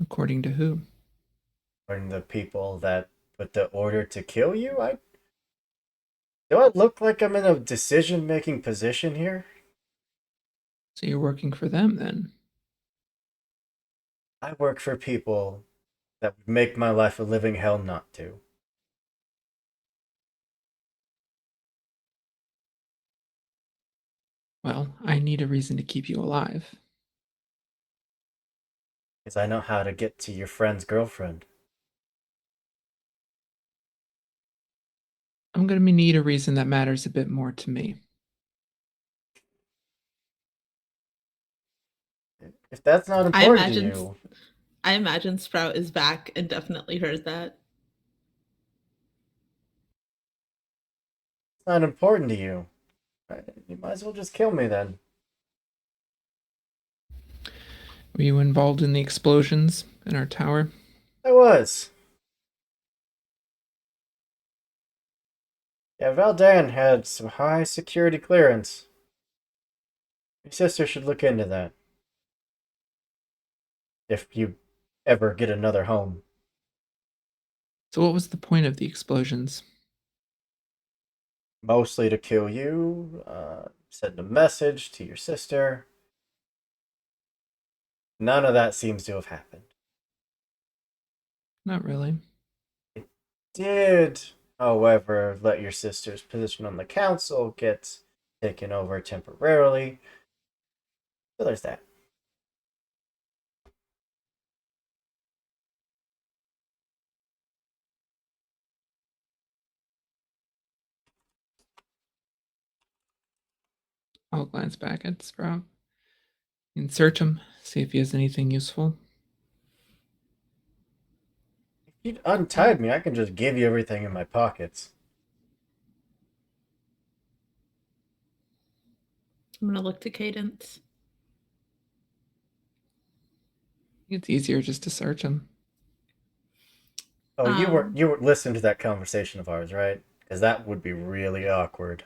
According to who? When the people that put the order to kill you, do I look like I'm in a decision-making position here? So you're working for them then? I work for people that would make my life a living hell not to. Well, I need a reason to keep you alive. Because I know how to get to your friend's girlfriend. I'm going to need a reason that matters a bit more to me. If that's not important to you... I imagine Sprout is back and definitely heard that. not important to you. You might as well just kill me then. Were you involved in the explosions in our tower? I was. Yeah, Valdan had some high security clearance. Your sister should look into that. If you ever get another home. So, what was the point of the explosions? Mostly to kill you, send a message to your sister. None of that seems to have happened. Not really. Did, however, let your sister's position on the council get taken over temporarily. So there's that. I'll glance back at Sprout and search him, see if he has anything useful. If you'd untied me, I can just give you everything in my pockets. I'm gonna look to Cadence. It's easier just to search him. Oh, Um, you were listening to that conversation of ours, right? Because that would be really awkward.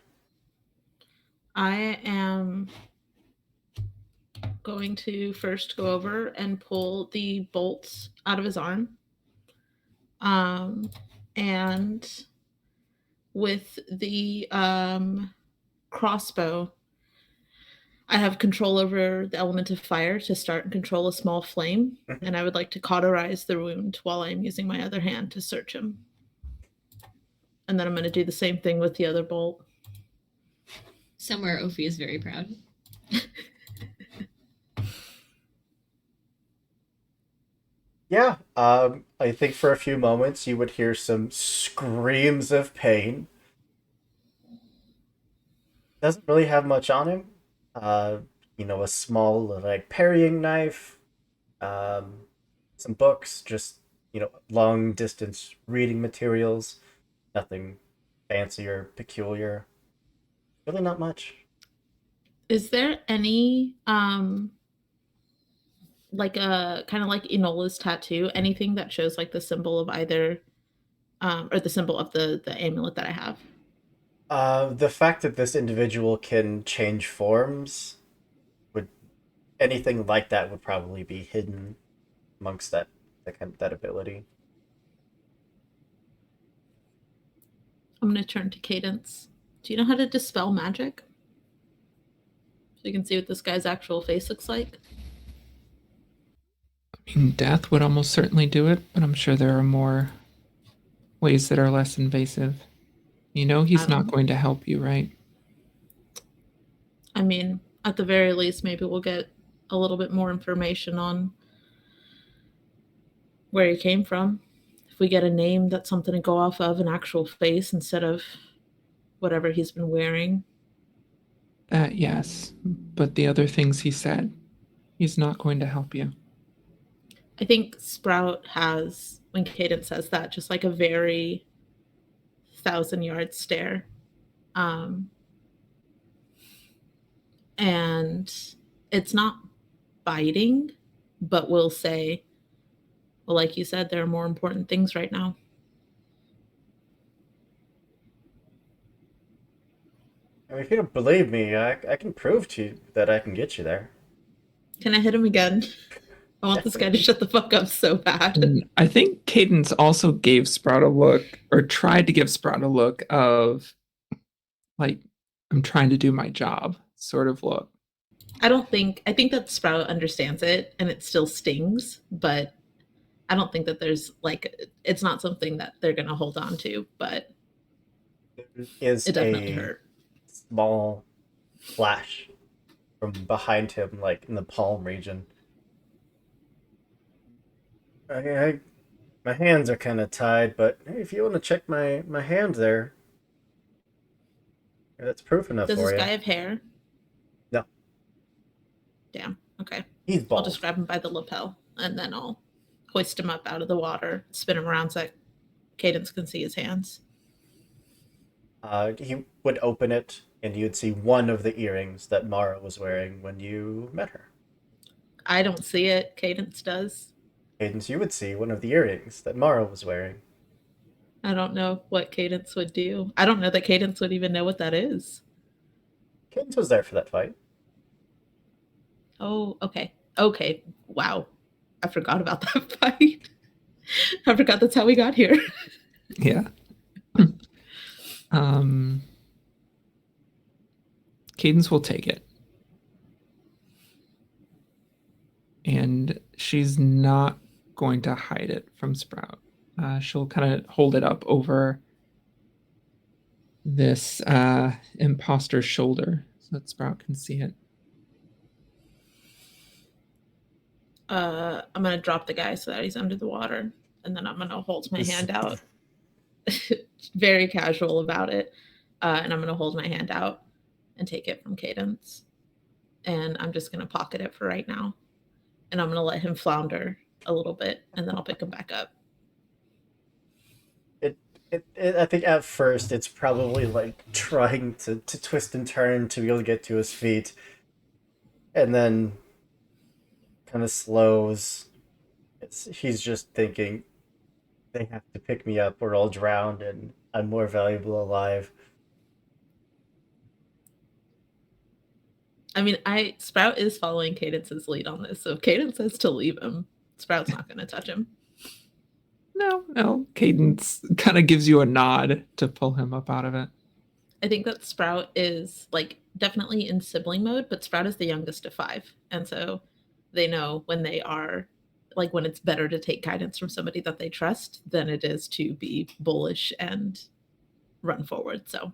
I am going to first go over and pull the bolts out of his arm. And with the crossbow, I have control over the element of fire to start and control a small flame, and I would like to cauterize the wound while I'm using my other hand to search him. And then I'm going to do the same thing with the other bolt. Somewhere Ophi is very proud. Yeah, I think for a few moments you would hear some screams of pain. Doesn't really have much on him. Uh, a small like parrying knife, um, some books, just long distance reading materials. Nothing fancy or peculiar. Really, not much. Is there any like a kind of like Enola's tattoo, anything that shows like the symbol of either or the symbol of the amulet that I have? The fact that this individual can change forms would anything like that would probably be hidden amongst that ability. I'm going to turn to Cadence. Do you know how to dispel magic? So you can see what this guy's actual face looks like. I mean, death would almost certainly do it, but I'm sure there are more ways that are less invasive. You know, I he's don't not know. going to help you, right? I mean, at the very least, maybe we'll get a little bit more information on where he came from. If we get a name, that's something to go off of, an actual face instead of whatever he's been wearing. That, yes. But the other things he said, he's not going to help you. I think Sprout has, when Cadence says that, just like a very 1,000 yard stare. Um, and it's not biting, but we'll say, well, like you said, there are more important things right now. I mean, if you don't believe me, I can prove to you that I can get you there. Can I hit him again? I want this guy to Definitely. shut the fuck up so bad. I think Cadence also gave Sprout a look, or tried to give Sprout a look of, like, I'm trying to do my job sort of look. I think that Sprout understands it and it still stings, but I don't think that there's like, it's not something that they're going to hold on to, but There is it definitely a hurt. small flash from behind him, like in the palm region. My hands are kind of tied, but hey, if you want to check my hand there, that's proof enough Does for this you. guy have hair? No, Damn. Okay. he's I'll just bald. grab him by the lapel and then I'll hoist him up out of the water, spin him around so that Cadence can see his hands. He would open it, and you'd see one of the earrings that Mara was wearing when you met her. I don't see it. Cadence does. Cadence, you would see one of the earrings that Mara was wearing. I don't know what Cadence would do. I don't know that Cadence would even know what that is. Cadence was there for that fight. Oh, okay. Okay. Wow. I forgot about that fight. I forgot that's how we got here. Yeah. um, Cadence will take it. And she's not going to hide it from Sprout. She'll kind of hold it up over this imposter's shoulder so that Sprout can see it. I'm gonna drop the guy so that he's under the water, and then I'm gonna hold my hand out, very casual about it, and I'm gonna hold my hand out and take it from Cadence, and I'm just gonna pocket it for right now, and I'm gonna let him flounder a little bit, and then I'll pick him back up. I think at first it's probably like trying to twist and turn to be able to get to his feet, and then kind of slows. He's just thinking, they have to pick me up or I'll drown, and I'm more valuable alive. I mean, I Sprout is following Cadence's lead on this, so if Cadence says to leave him, Sprout's not gonna touch him. No. Cadence kind of gives you a nod to pull him up out of it. I think that Sprout is like definitely in sibling mode, but Sprout is the youngest of five. And so they know when they are like when it's better to take guidance from somebody that they trust than it is to be bullish and run forward. So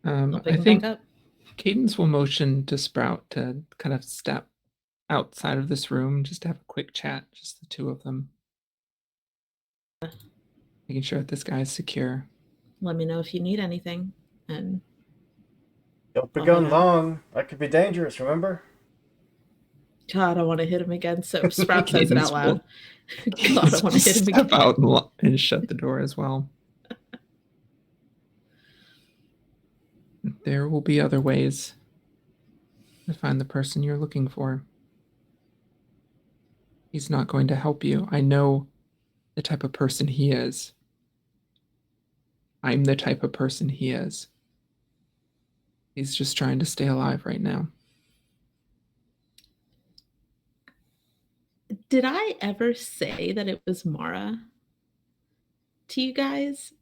I'll pick I him think back up. Cadence will motion to Sprout to kind of step outside of this room just to have a quick chat, just the two of them. Making sure that this guy is secure. Let me know if you need anything. And Don't be I'll going head out. long. That could be dangerous, remember? God, I want to hit him again. So Sprout says it out Cadence loud. will, God, I Cadence want will to hit him step again. out and shut the door as well. There will be other ways to find the person you're looking for. He's not going to help you. I know the type of person he is. I'm the type of person he is. He's just trying to stay alive right now. Did I ever say that it was Mara to you guys?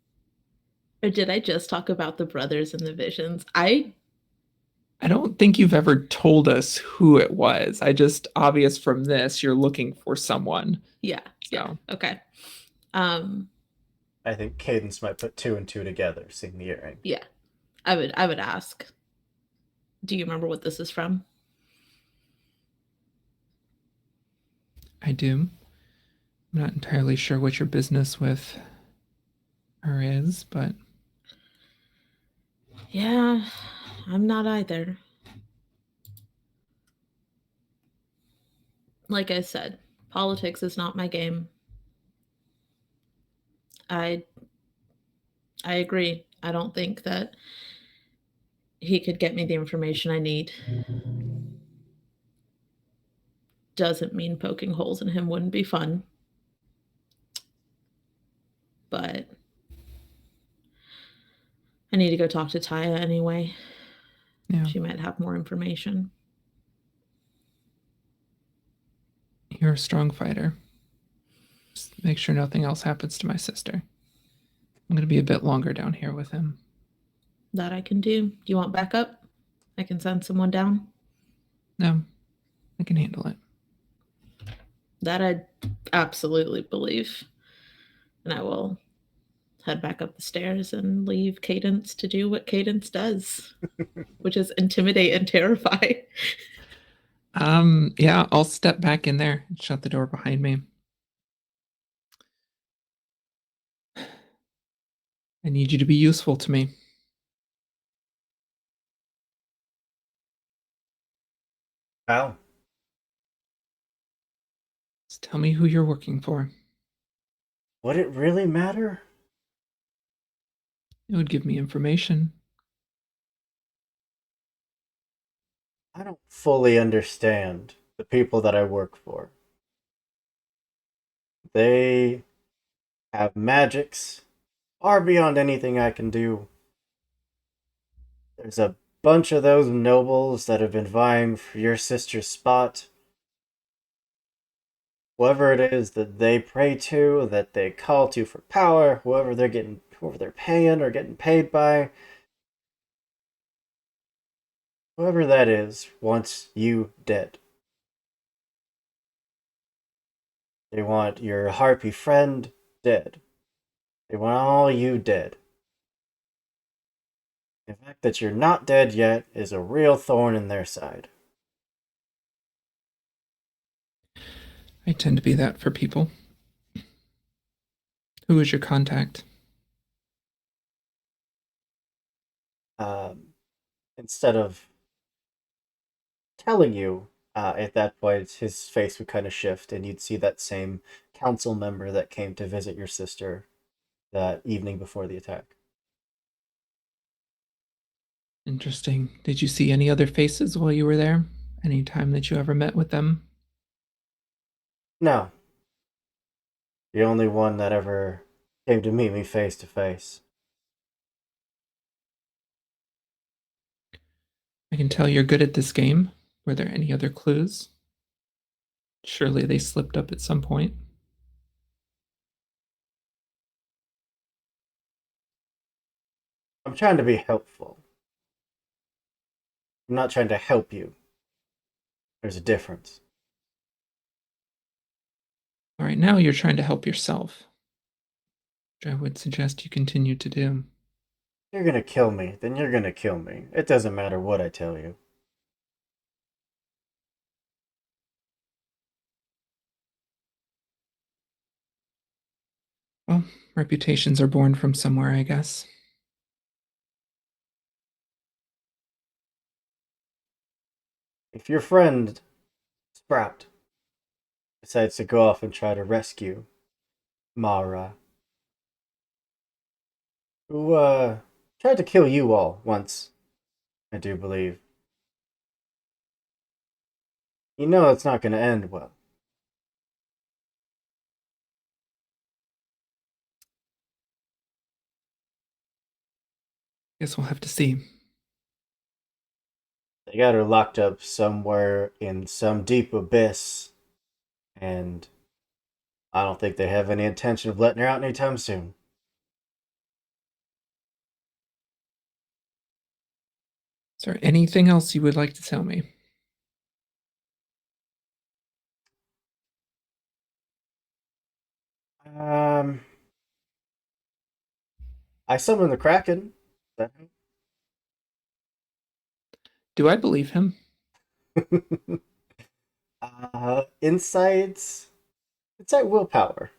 Or did I just talk about the brothers and the visions? I don't think you've ever told us who it was. I just obvious from this you're looking for someone. Yeah. So. Okay. Um I think Cadence might put two and two together, seeing the earring. yeah. I would ask. Do you remember what this is from? I do. I'm not entirely sure what your business with her is, but Yeah, I'm not either. Like I said, politics is not my game. I I agree. I don't think that he could get me the information I need. Doesn't mean poking holes in him wouldn't be fun. But I need to go talk to Taya anyway. yeah, She might have more information. you're a strong fighter. Just make sure nothing else happens to my sister. I'm going to be a bit longer down here with him. That I can do. Do you want backup? I can send someone down. No, I can handle it. That I absolutely believe. And I will head back up the stairs and leave Cadence to do what Cadence does, which is intimidate and terrify. Yeah, I'll step back in there and shut the door behind me. I need you to be useful to me. How? Just tell me who you're working for. Would it really matter? It would give me information. I don't fully understand the people that I work for. They have magics far beyond anything I can do. There's a bunch of those nobles that have been vying for your sister's spot. Whoever it is that they pray to, that they call to for power, whoever they're paying or getting paid by, whoever that is wants you dead. They want your harpy friend dead. They want all you dead. The fact that you're not dead yet is a real thorn in their side. I tend to be that for people. Who is your contact? Instead of telling you, at that point, his face would kind of shift, and you'd see that same council member that came to visit your sister that evening before the attack. Interesting. Did you see any other faces while you were there? Any time that you ever met with them? No, the only one that ever came to meet me face to face. I can tell you're good at this game. Were there any other clues? Surely they slipped up at some point. I'm trying to be helpful. I'm not trying to help you. There's a difference. All right, now you're trying to help yourself, which I would suggest you continue to do. You're gonna kill me, then you're gonna kill me. It doesn't matter what I tell you. Well, reputations are born from somewhere, I guess. If your friend, Sprout, decides to go off and try to rescue Mara, who, tried to kill you all once, I do believe. You know it's not gonna end well. Guess we'll have to see. They got her locked up somewhere in some deep abyss, and I don't think they have any intention of letting her out anytime soon. Is there anything else you would like to tell me? Um, I summoned the Kraken. Do I believe him? Insights. Insight willpower.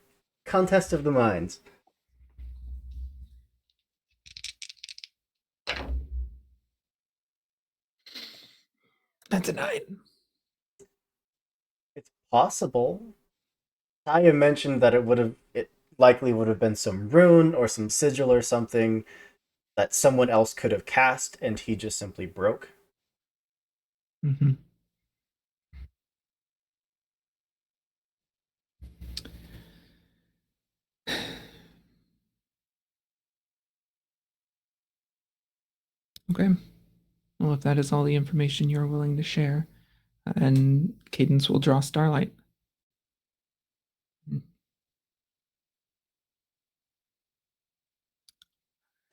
Contest of the minds. That's a 9. It's possible. Taya mentioned that it likely would have been some rune or some sigil or something that someone else could have cast and he just simply broke. Mm-hmm. Okay. Well, if that is all the information you're willing to share, and Cadence will draw Starlight.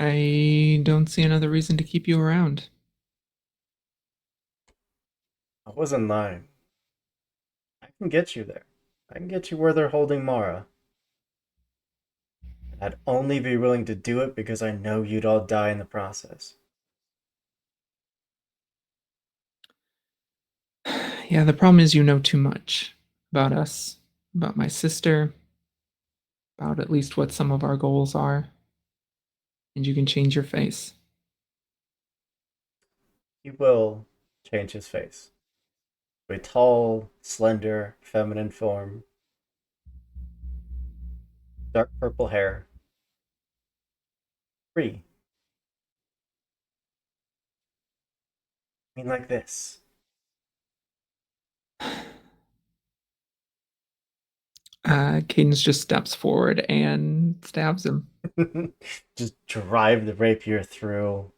I don't see another reason to keep you around. I wasn't lying. I can get you there. I can get you where they're holding Mara. And I'd only be willing to do it because I know you'd all die in the process. Yeah, the problem is you know too much about us, about my sister, about at least what some of our goals are, and you can change your face. He will change his face. A tall, slender, feminine form, dark purple hair, free I mean, like this. Cadence just steps forward and stabs him. Just drive the rapier through.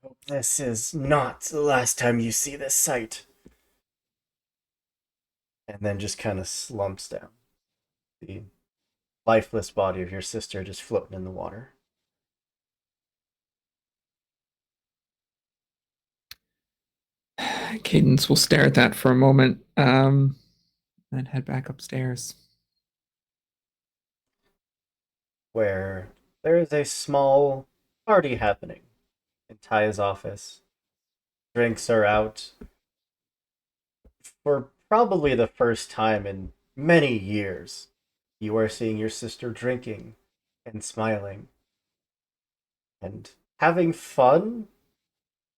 Hope this is not the last time you see this sight. And then just kind of slumps down. The lifeless body of your sister just floating in the water. Cadence will stare at that for a moment, and head back upstairs. Where there is a small party happening in Taya's office. Drinks are out. For probably the first time in many years, you are seeing your sister drinking and smiling and having fun,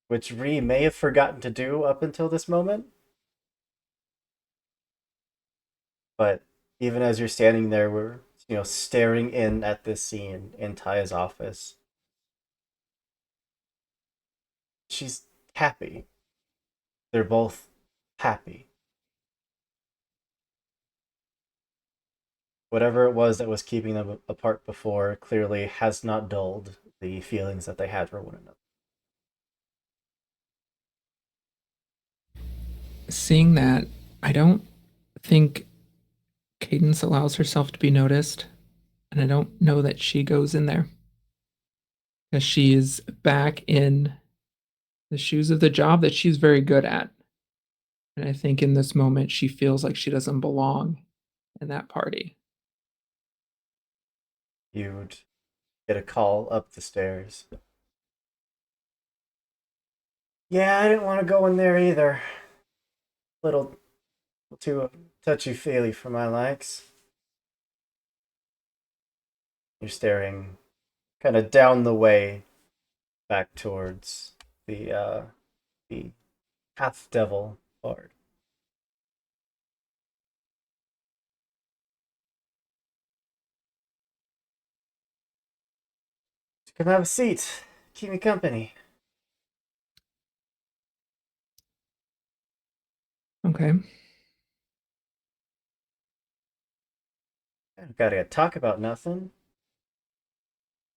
which Ree may have forgotten to do up until this moment. But even as you're standing there, we're staring in at this scene in Taya's office. She's happy. They're both happy. Whatever it was that was keeping them apart before clearly has not dulled the feelings that they had for one another. Seeing that, I don't think Cadence allows herself to be noticed, and I don't know that she goes in there. Because she is back in the shoes of the job that she's very good at. And I think in this moment, she feels like she doesn't belong in that party. You'd get a call up the stairs. Yeah, I didn't want to go in there either. Little too touchy-feely for my likes. You're staring kind of down the way back towards the half devil bard. Come have a seat. Keep me company. Okay. I don't gotta talk about nothing.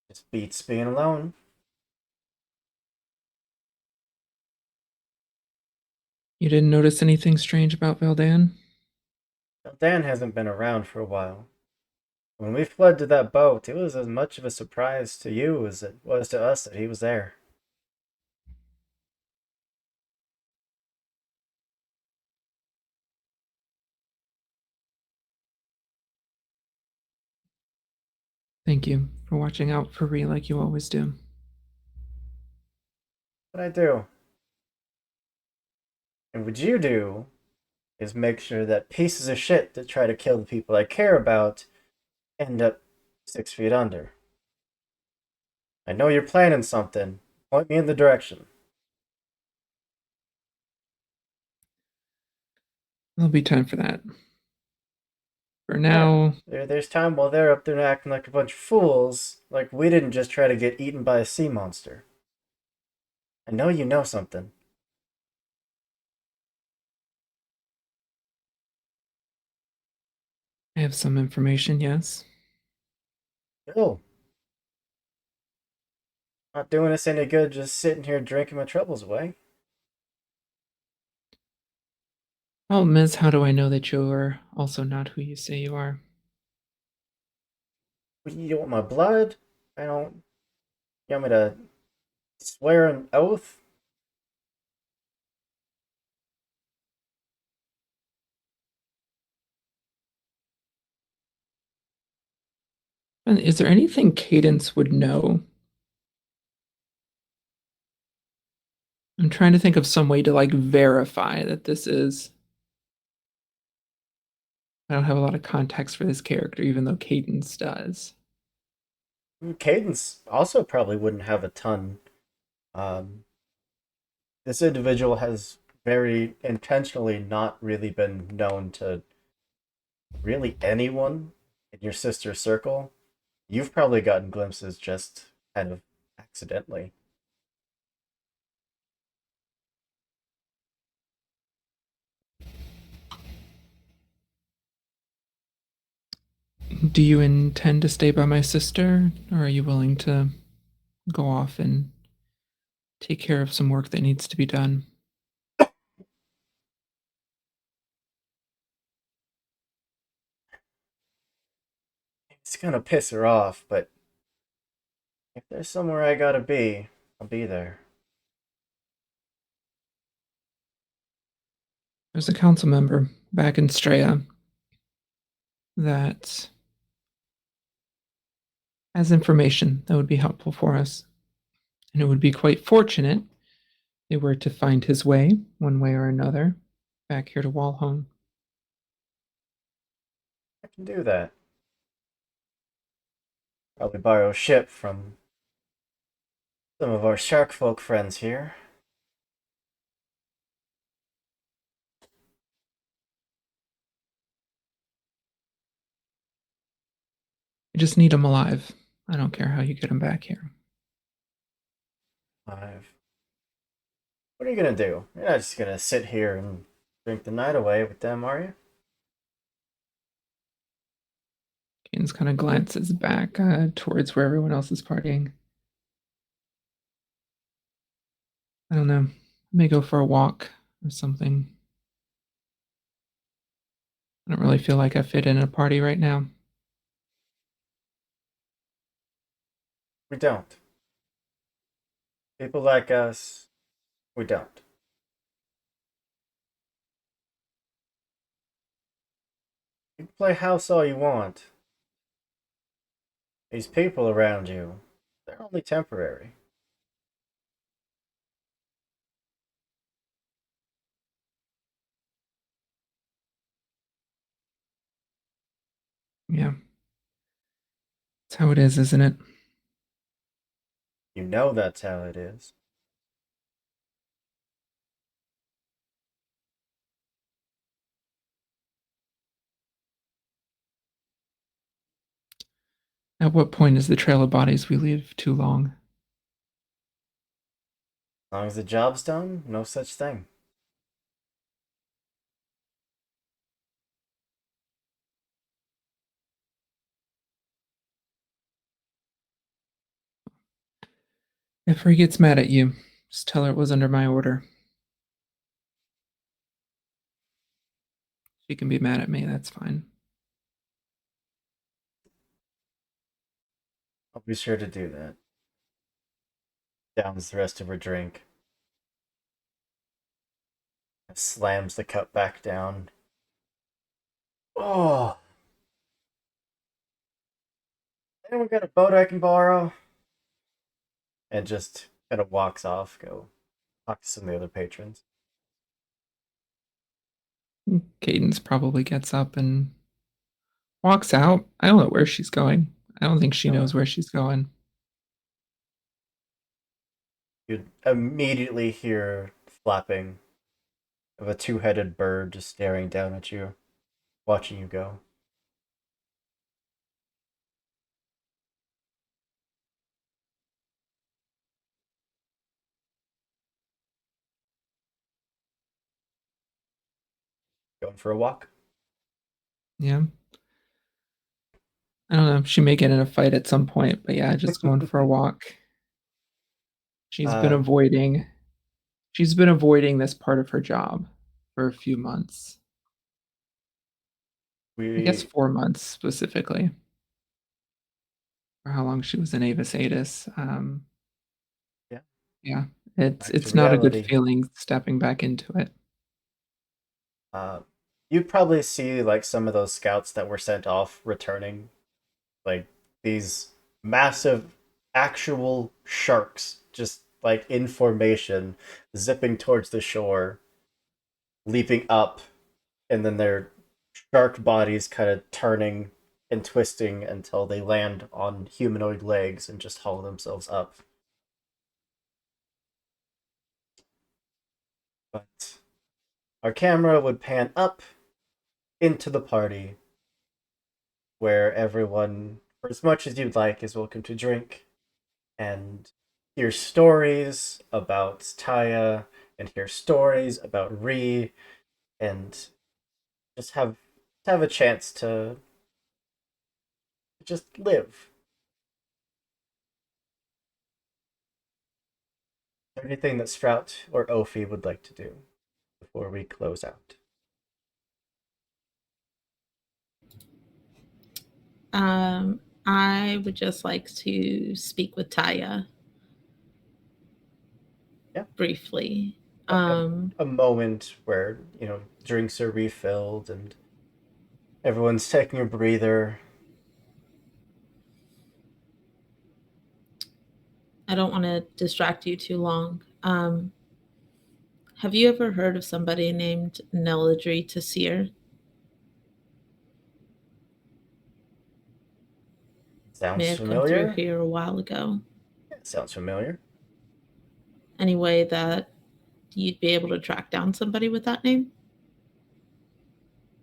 Just beats being alone. You didn't notice anything strange about Valdan? Well, Dan hasn't been around for a while. When we fled to that boat, it was as much of a surprise to you as it was to us that he was there. Thank you for watching out for Ree like you always do. What I do, and what you do, is make sure that pieces of shit that try to kill the people I care about end up 6 feet under. I know you're planning something. Point me in the direction. There'll be time for that. For Yeah, now, there's time while they're up there acting like a bunch of fools, like we didn't just try to get eaten by a sea monster. I know you know something. I have some information, yes. Bill, not doing us any good just sitting here drinking my troubles away. Problem is, how do I know that you're also not who you say you are? You don't want my blood? I don't. You want me to swear an oath? And is there anything Cadence would know? I'm trying to think of some way to like verify that this is. I don't have a lot of context for this character, even though Cadence does. Cadence also probably wouldn't have a ton. Um, this individual has very intentionally not really been known to really anyone in your sister's circle. You've probably gotten glimpses just kind of accidentally. Do you intend to stay by my sister, or are you willing to go off and take care of some work that needs to be done? It's gonna piss her off, but if there's somewhere I gotta be, I'll be there. There's a council member back in Straya that has information that would be helpful for us. And it would be quite fortunate if they were to find his way, one way or another, back here to Walhone. I can do that. Probably borrow a ship from some of our shark folk friends here. I just need him alive. I don't care how you get him back here. Five. What are you gonna do? You're not just gonna sit here and drink the night away with them, are you? Keynes kind of glances back towards where everyone else is partying. I don't know. I may go for a walk or something. I don't really feel like I fit in a party right now. We don't. People like us, we don't. You can play house all you want. These people around you, they're only temporary. Yeah. That's how it is, isn't it? You know that's how it is. At what point is the trail of bodies we leave too long? As long as the job's done, no such thing. If he gets mad at you, just tell her it was under my order. She can be mad at me, that's fine. I'll be sure to do that. Downs the rest of her drink. Slams the cup back down. Oh, anyone got a boat I can borrow? And just kind of walks off, go talk to some of the other patrons. Cadence probably gets up and walks out. I don't know where she's going. I don't think she knows where she's going. You'd immediately hear flapping of a two-headed bird just staring down at you, watching you go. Going for a walk? Yeah. I don't know. She may get in a fight at some point, but yeah, just going for a walk. She's been Uh, avoiding she's been avoiding this part of her job for a few months. I guess we 4 months specifically. For how long she was in Avis Atis. Yeah, Yeah, it's back to it's not a good reality. feeling stepping back into it. Uh, you'd probably see like some of those scouts that were sent off returning, like these massive actual sharks just like in formation, zipping towards the shore, leaping up, and then their shark bodies kind of turning and twisting until they land on humanoid legs and just haul themselves up. But our camera would pan up into the party where everyone, for as much as you'd like, is welcome to drink and hear stories about Taya and hear stories about Ri and just have a chance to just live. Anything that Sprout or Ophi would like to do before we close out? I would just like to speak with Taya Yeah. briefly. Like a moment where, drinks are refilled and everyone's taking a breather. I don't want to distract you too long. Have you ever heard of somebody named Neladri Tassir? May Sounds have come through familiar? here a while ago. Yeah, sounds familiar. Any way that you'd be able to track down somebody with that name?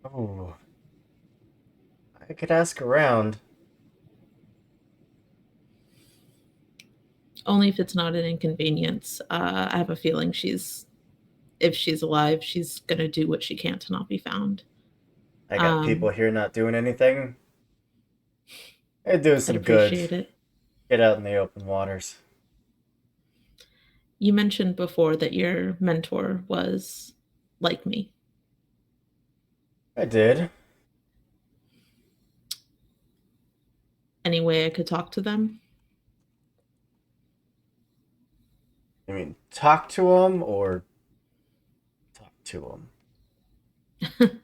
Oh, I could ask around. Only if it's not an inconvenience. I have a feeling if she's alive, she's going to do what she can to not be found. I got people here not doing anything. They're doing I'd some good. appreciate it. Get out in the open waters. You mentioned before that your mentor was like me. I did. Any way I could talk to them? I mean, talk to them or talk to them?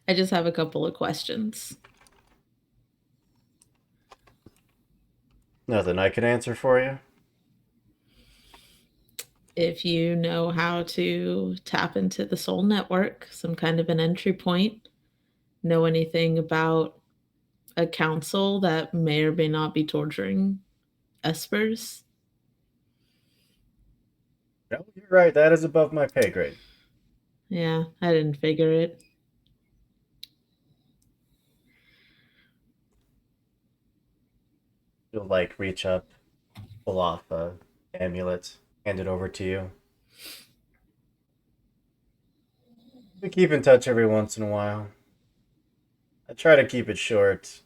I just have a couple of questions. Nothing I can answer for you. If you know how to tap into the soul network, some kind of an entry point, know anything about a council that may or may not be torturing espers. No, you're right. That is above my pay grade. Yeah, I didn't figure it. You'll reach up, pull off a amulet, hand it over to you. We keep in touch every once in a while. I try to keep it short.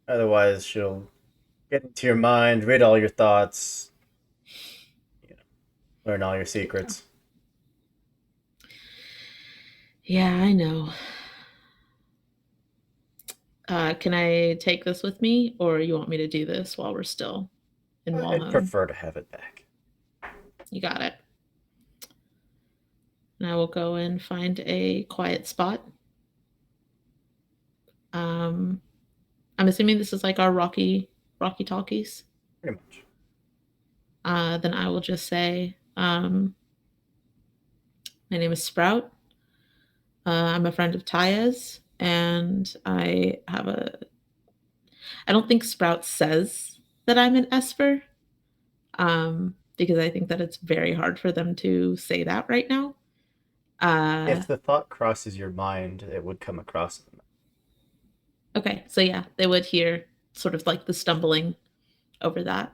Otherwise, she'll get into your mind, read all your thoughts, you know, learn all your secrets. Yeah, I know. Can I take this with me, or you want me to do this while we're still in I'd Walhone? prefer to have it back. You got it. And I will go and find a quiet spot. Um, I'm assuming this is like our Rocky talkies. Pretty much. Then I will just say, my name is Sprout. I'm a friend of Taya's, and I don't think Sprout says that I'm an Esper, because I think that it's very hard for them to say that right now. If the thought crosses your mind, it would come across. Okay, so yeah, they would hear sort of like the stumbling over that.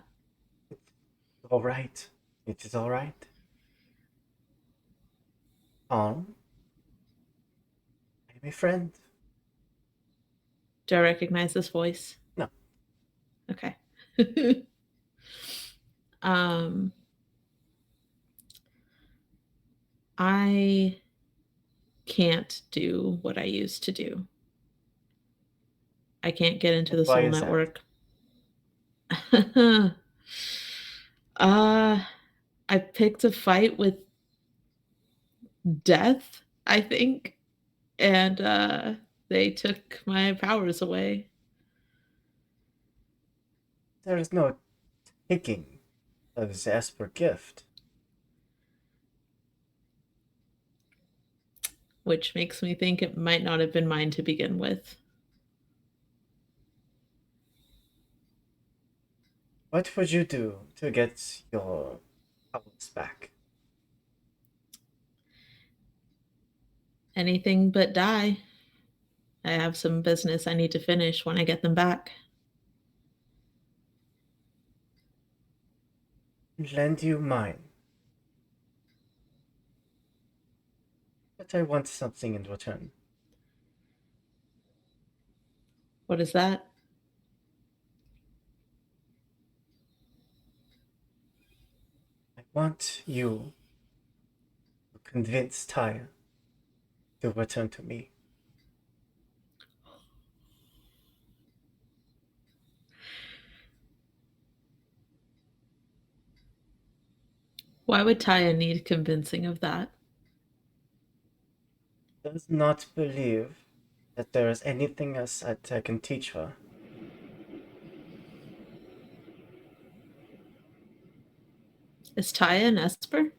All right. It is all right. I am a friend. Do I recognize this voice? No. Okay. um, I can't do what I used to do. I can't get into the Why soul is that? network. I picked a fight with death, I think, and they took my powers away. There is no taking of Zasper gift. Which makes me think it might not have been mine to begin with. What would you do to get your powers back? Anything but die. I have some business I need to finish when I get them back. lend you mine. But I want something in return. What is that? I want you to convince Tyre to return to me. Why would Taya need convincing of that? Does not believe that there is anything else that I can teach her. Is Taya an Esper?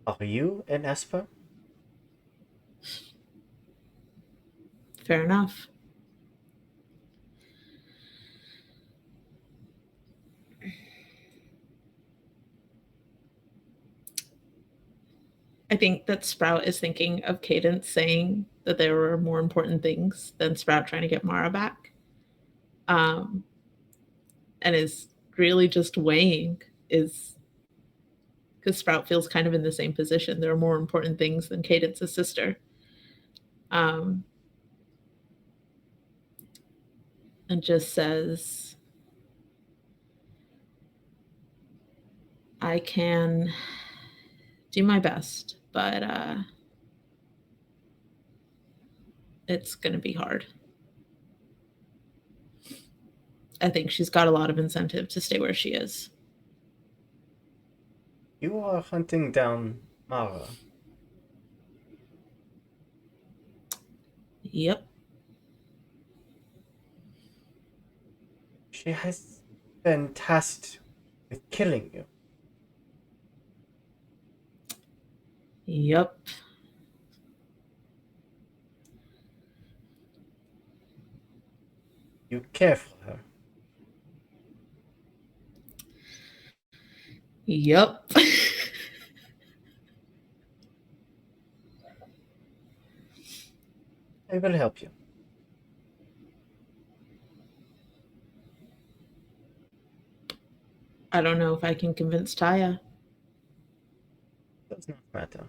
Are you an Esper? Fair enough. I think that Sprout is thinking of Cadence saying that there were more important things than Sprout trying to get Mara back. And is really just weighing is because Sprout feels kind of in the same position. There are more important things than Cadence's sister. And just says, I can do my best, but it's going to be hard. I think she's got a lot of incentive to stay where she is. You are hunting down Mara. Yep. She has been tasked with killing you. Yep. You care for her. Yep. I will help you. I don't know if I can convince Taya. Does not matter.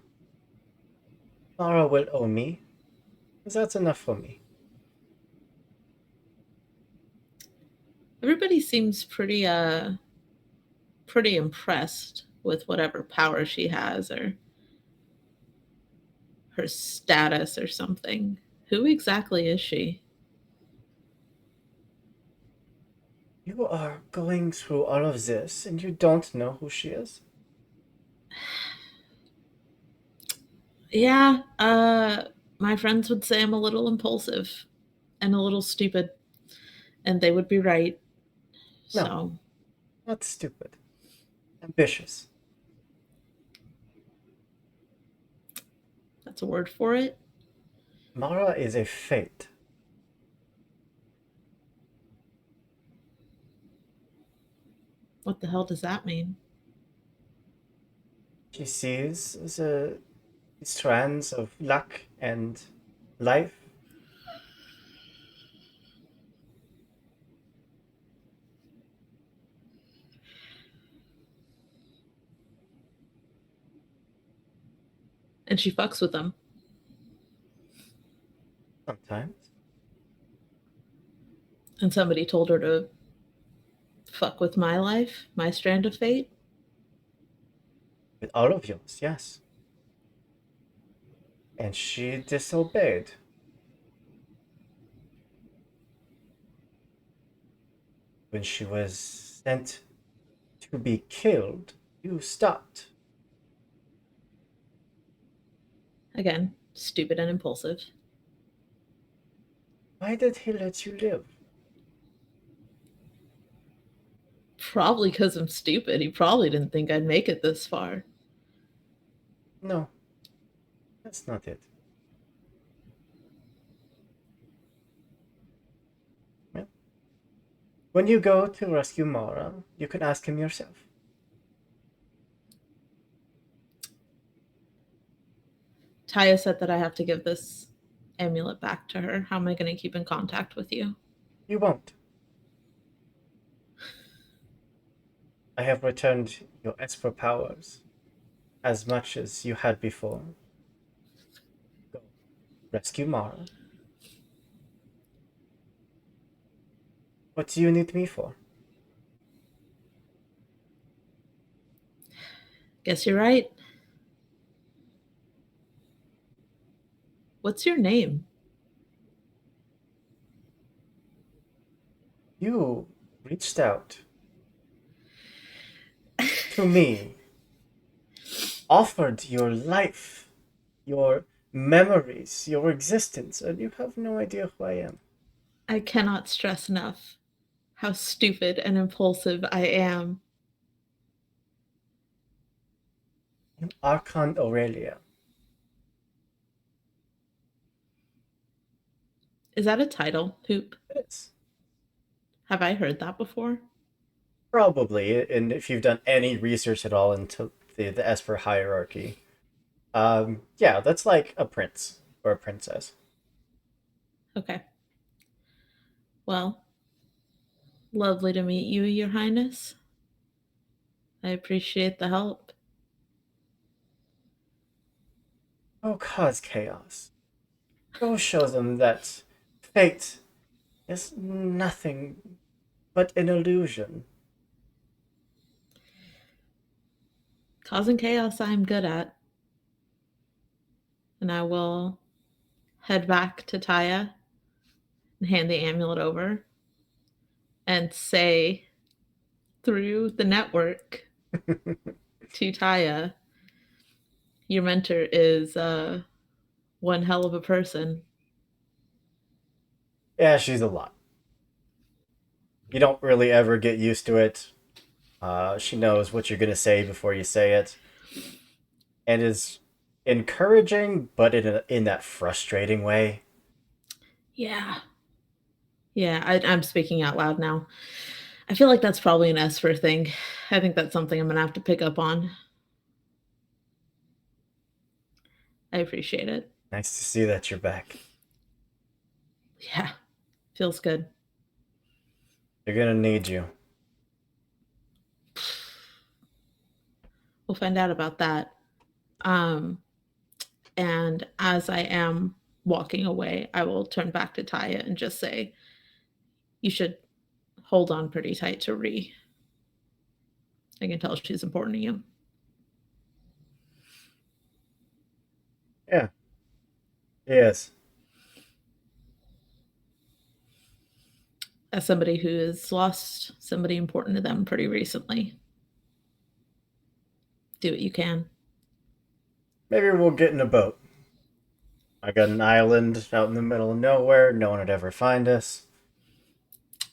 Mara will owe me. That's enough for me. Everybody seems pretty impressed with whatever power she has or her status or something. Who exactly is she? You are going through all of this and you don't know who she is? Yeah, my friends would say I'm a little impulsive and a little stupid, and they would be right. No. So, Not stupid. Ambitious. that's a word for it. Mara is a fate. What the hell does that mean? She sees the strands of luck and life. And she fucks with them. Sometimes. And somebody told her to fuck with my life, my strand of fate. With all of yours, yes. And she disobeyed. When she was sent to be killed, you stopped. Again, stupid and impulsive. Why did he let you live? Probably because I'm stupid. He probably didn't think I'd make it this far. No, that's not it. Well, when you go to rescue Mara, you can ask him yourself. Taya said that I have to give this amulet back to her. How am I going to keep in contact with you? You won't. I have returned your Esper powers as much as you had before. Go rescue Mara. What do you need me for? Guess you're right. What's your name? You reached out to me, offered your life, your memories, your existence, and you have no idea who I am. I cannot stress enough how stupid and impulsive I am. I'm Archon Aurelia. Is that a title, Hoop? It's Have I heard that before? probably, and if you've done any research at all into the Esper hierarchy, yeah, that's like a prince or a princess. Okay. Well, lovely to meet you, Your Highness. I appreciate the help. Go cause chaos. Go show them that fate is nothing but an illusion. Causing chaos I'm good at. And I will head back to Taya and hand the amulet over and say through the network to Taya, your mentor is one hell of a person. Yeah, she's a lot. You don't really ever get used to it. She knows what you're gonna say before you say it, and is encouraging, but in that frustrating way. Yeah. Yeah, I'm speaking out loud now. I feel like that's probably an Esper thing. I think that's something I'm going to have to pick up on. I appreciate it. Nice to see that you're back. Yeah, feels good. You're gonna need you. We'll find out about that. Um, and as I am walking away, I will turn back to Taya and just say, you should hold on pretty tight to Ree. I can tell she's important to you. Yeah. Yes. As somebody who has lost somebody important to them pretty recently, do what you can. Maybe we'll get in a boat. I got an island out in the middle of nowhere. No one would ever find us.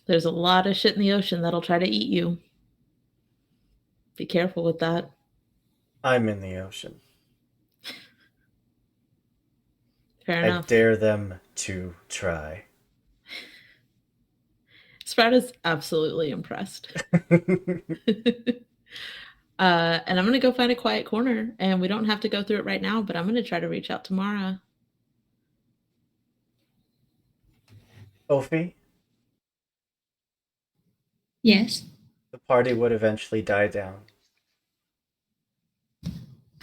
There's a lot of shit in the ocean that'll try to eat you. Be careful with that. I'm in the ocean. Fair I enough. dare them to try. Sprout is absolutely impressed. And I'm going to go find a quiet corner, and we don't have to go through it right now, but I'm going to try to reach out to Mara. Ophi, Yes. the party would eventually die down.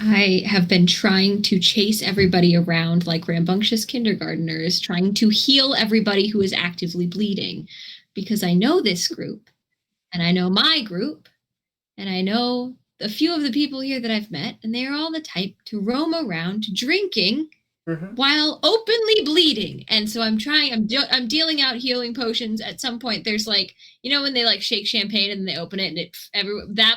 I have been trying to chase everybody around like rambunctious kindergarteners, trying to heal everybody who is actively bleeding because I know this group and I know my group and I know a few of the people here that I've met, and they are all the type to roam around drinking Mm-hmm. while openly bleeding. And so I'm dealing out healing potions. At some point there's like, you know, when they like shake champagne and then they open it and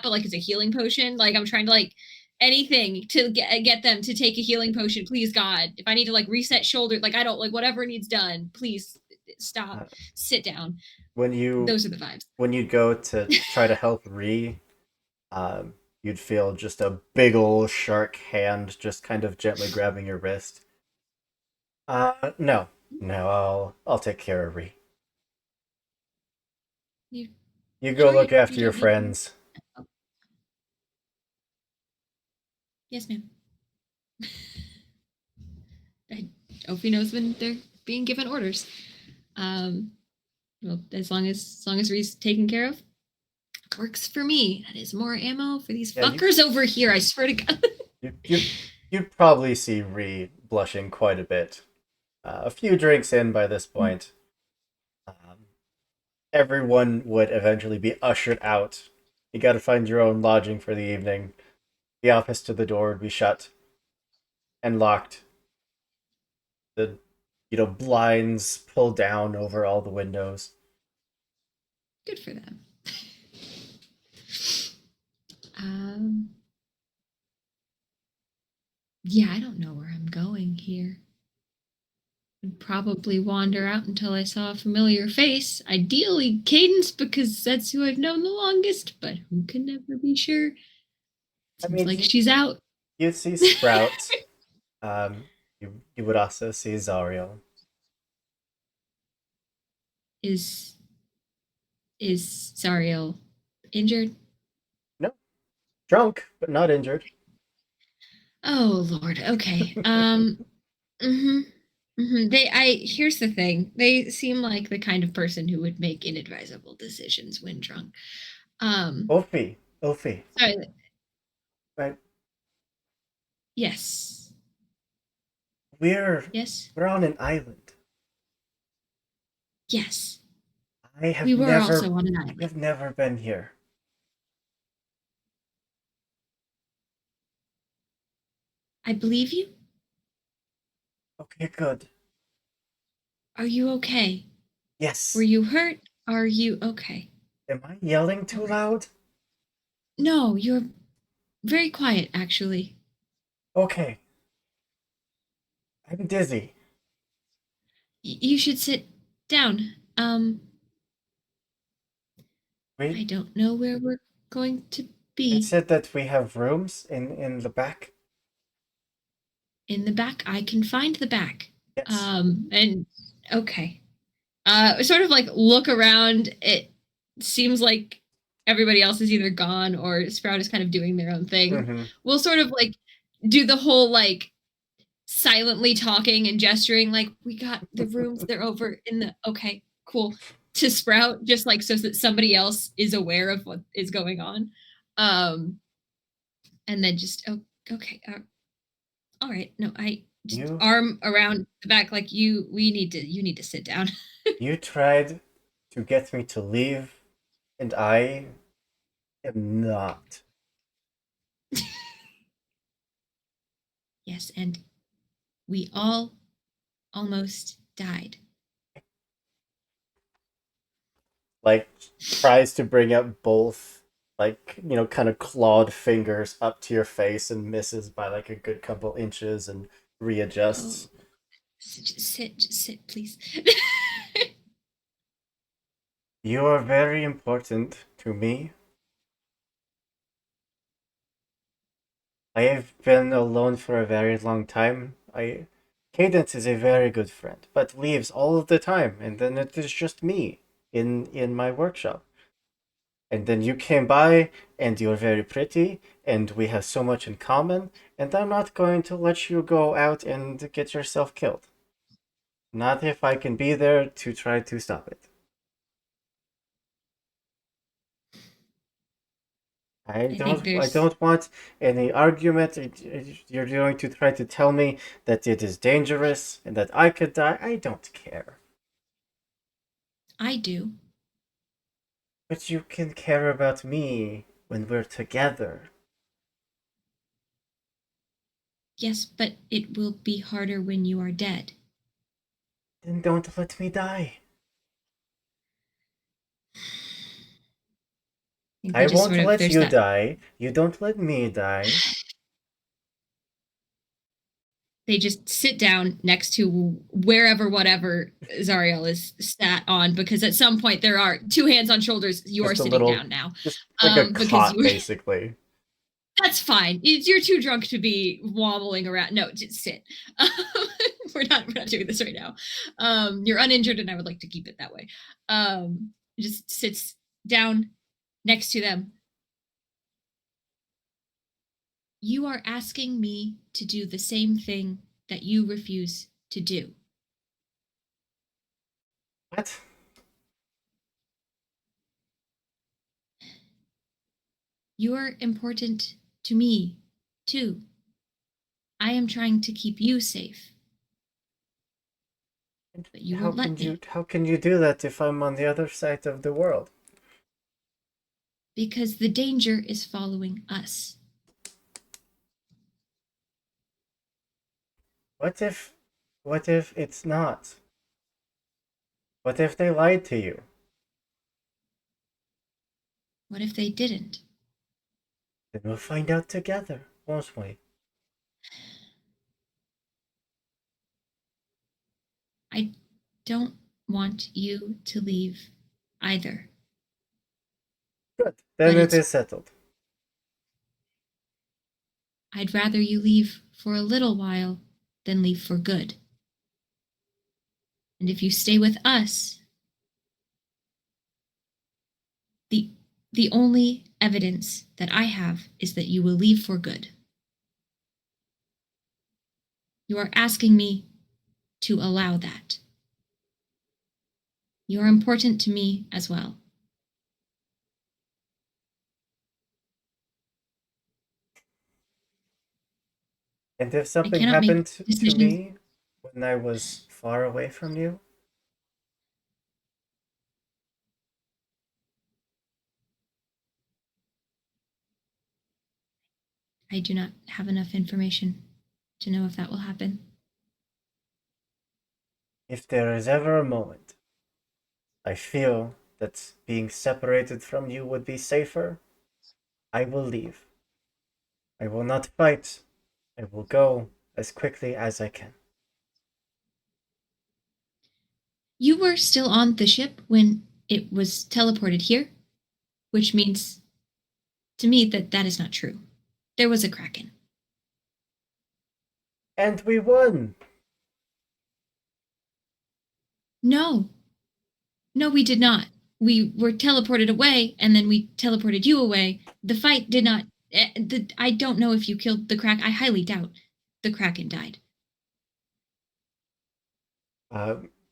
but like it's a healing potion. Like I'm trying to like anything to get them to take a healing potion, please God. If I need to like reset shoulder, like I don't like whatever needs done, please stop, sit down. When Those are the vibes. when you go to try to help Ree, you'd feel just a big old shark hand just kind of gently grabbing your wrist. No, no, I'll take care of Ree. You You go sure look you after your don't need friends. oh. Yes, ma'am. Ophi knows when they're being given orders. Well, as long as Ree's taken care of, Works for me. That is more ammo for these Yeah, fuckers over here, I swear to God. you probably see Ree blushing quite a bit. A few drinks in by this point, everyone would eventually be ushered out. You got to find your own lodging for the evening. The office to the door would be shut and locked. The blinds pulled down over all the windows. Good for them. Um, yeah, I don't know where I'm going here. I'd probably wander out until I saw a familiar face. Ideally, Cadence, because that's who I've known the longest, but who can never be sure? I Seems mean, like she's out. you'd see Sprout. You would also see Zariel. Is Zariel injured? No, drunk but not injured. Oh Lord. Okay. Mhm. Here's the thing. They seem like the kind of person who would make inadvisable decisions when drunk. Ophi, Sorry. right? Yes. We're Yes. we're on an island. Yes. I have We were never, also on an island. I've never been here. I believe you. Okay, good. Are you okay? Yes. Were you hurt? Are you okay? Am I yelling too Okay. loud? No, you're very quiet, actually. Okay. I'm dizzy. You should sit down. I We don't know where we're going to It be. said that we have rooms in the back. In the back, I can find the back. Yes. And okay. Sort of like look around. It seems like everybody else is either gone or Sprout is kind of doing their own thing. Mm-hmm. We'll sort of like do the whole like silently talking and gesturing, like we got the rooms, they're over in the okay, cool. To Sprout, just like so that somebody else is aware of what is going on. And then just okay, all right. No, I just You arm around the back like you need to sit down. you tried to get me to leave, and I am not. Yes, and we all almost died. Like, tries to bring up both, like, kind of clawed fingers up to your face and misses by like a good couple inches and readjusts. Oh, just sit, please. You are very important to me. I have been alone for a very long time. Cadence is a very good friend, but leaves all of the time, and then it is just me in my workshop. And then you came by, and you're very pretty, and we have so much in common, and I'm not going to let you go out and get yourself killed. Not if I can be there to try to stop it. I think I there's don't want any argument. You're going to try to tell me that it is dangerous and that I could die. I don't care. I do. But you can care about me when we're together. Yes, but it will be harder when you are dead. Then don't let me die. I think they I just won't sort of let there's you that die. You don't let me die. they just sit down next to wherever whatever Zariel is sat on because at some point there are two hands on shoulders. You are Just a sitting little, down now. just like a Because cot, you basically. that's fine. You're too drunk to be wobbling around. No, just sit. We're not doing this right now. You're uninjured, and I would like to keep it that way. Just sits down next to them. You are asking me to do the same thing that you refuse to do. What? You're important to me, too. I am trying to keep you safe. But you won't let me. How can you do that if I'm on the other side of the world? Because the danger is following us. What if it's not? What if they lied to you? What if they didn't? Then we'll find out together, won't we? I don't want you to leave either. Good. Then But it it's is settled. I'd rather you leave for a little while than leave for good. And if you stay with us, the the only evidence that I have is that you will leave for good. You are asking me to allow that. You are important to me as well. And if I something cannot make happened to decisions. me when I was far away from you, I do not have enough information to know if that will happen. if there is ever a moment I feel that being separated from you would be safer, I will leave. I will not fight. I will go as quickly as I can. You were still on the ship when it was teleported here, which means to me that that is not true. There was a Kraken. And we won! No, no, we did not. We were teleported away, and then we teleported you away. The fight did not. I don't know if you killed the Kraken. I highly doubt the Kraken died.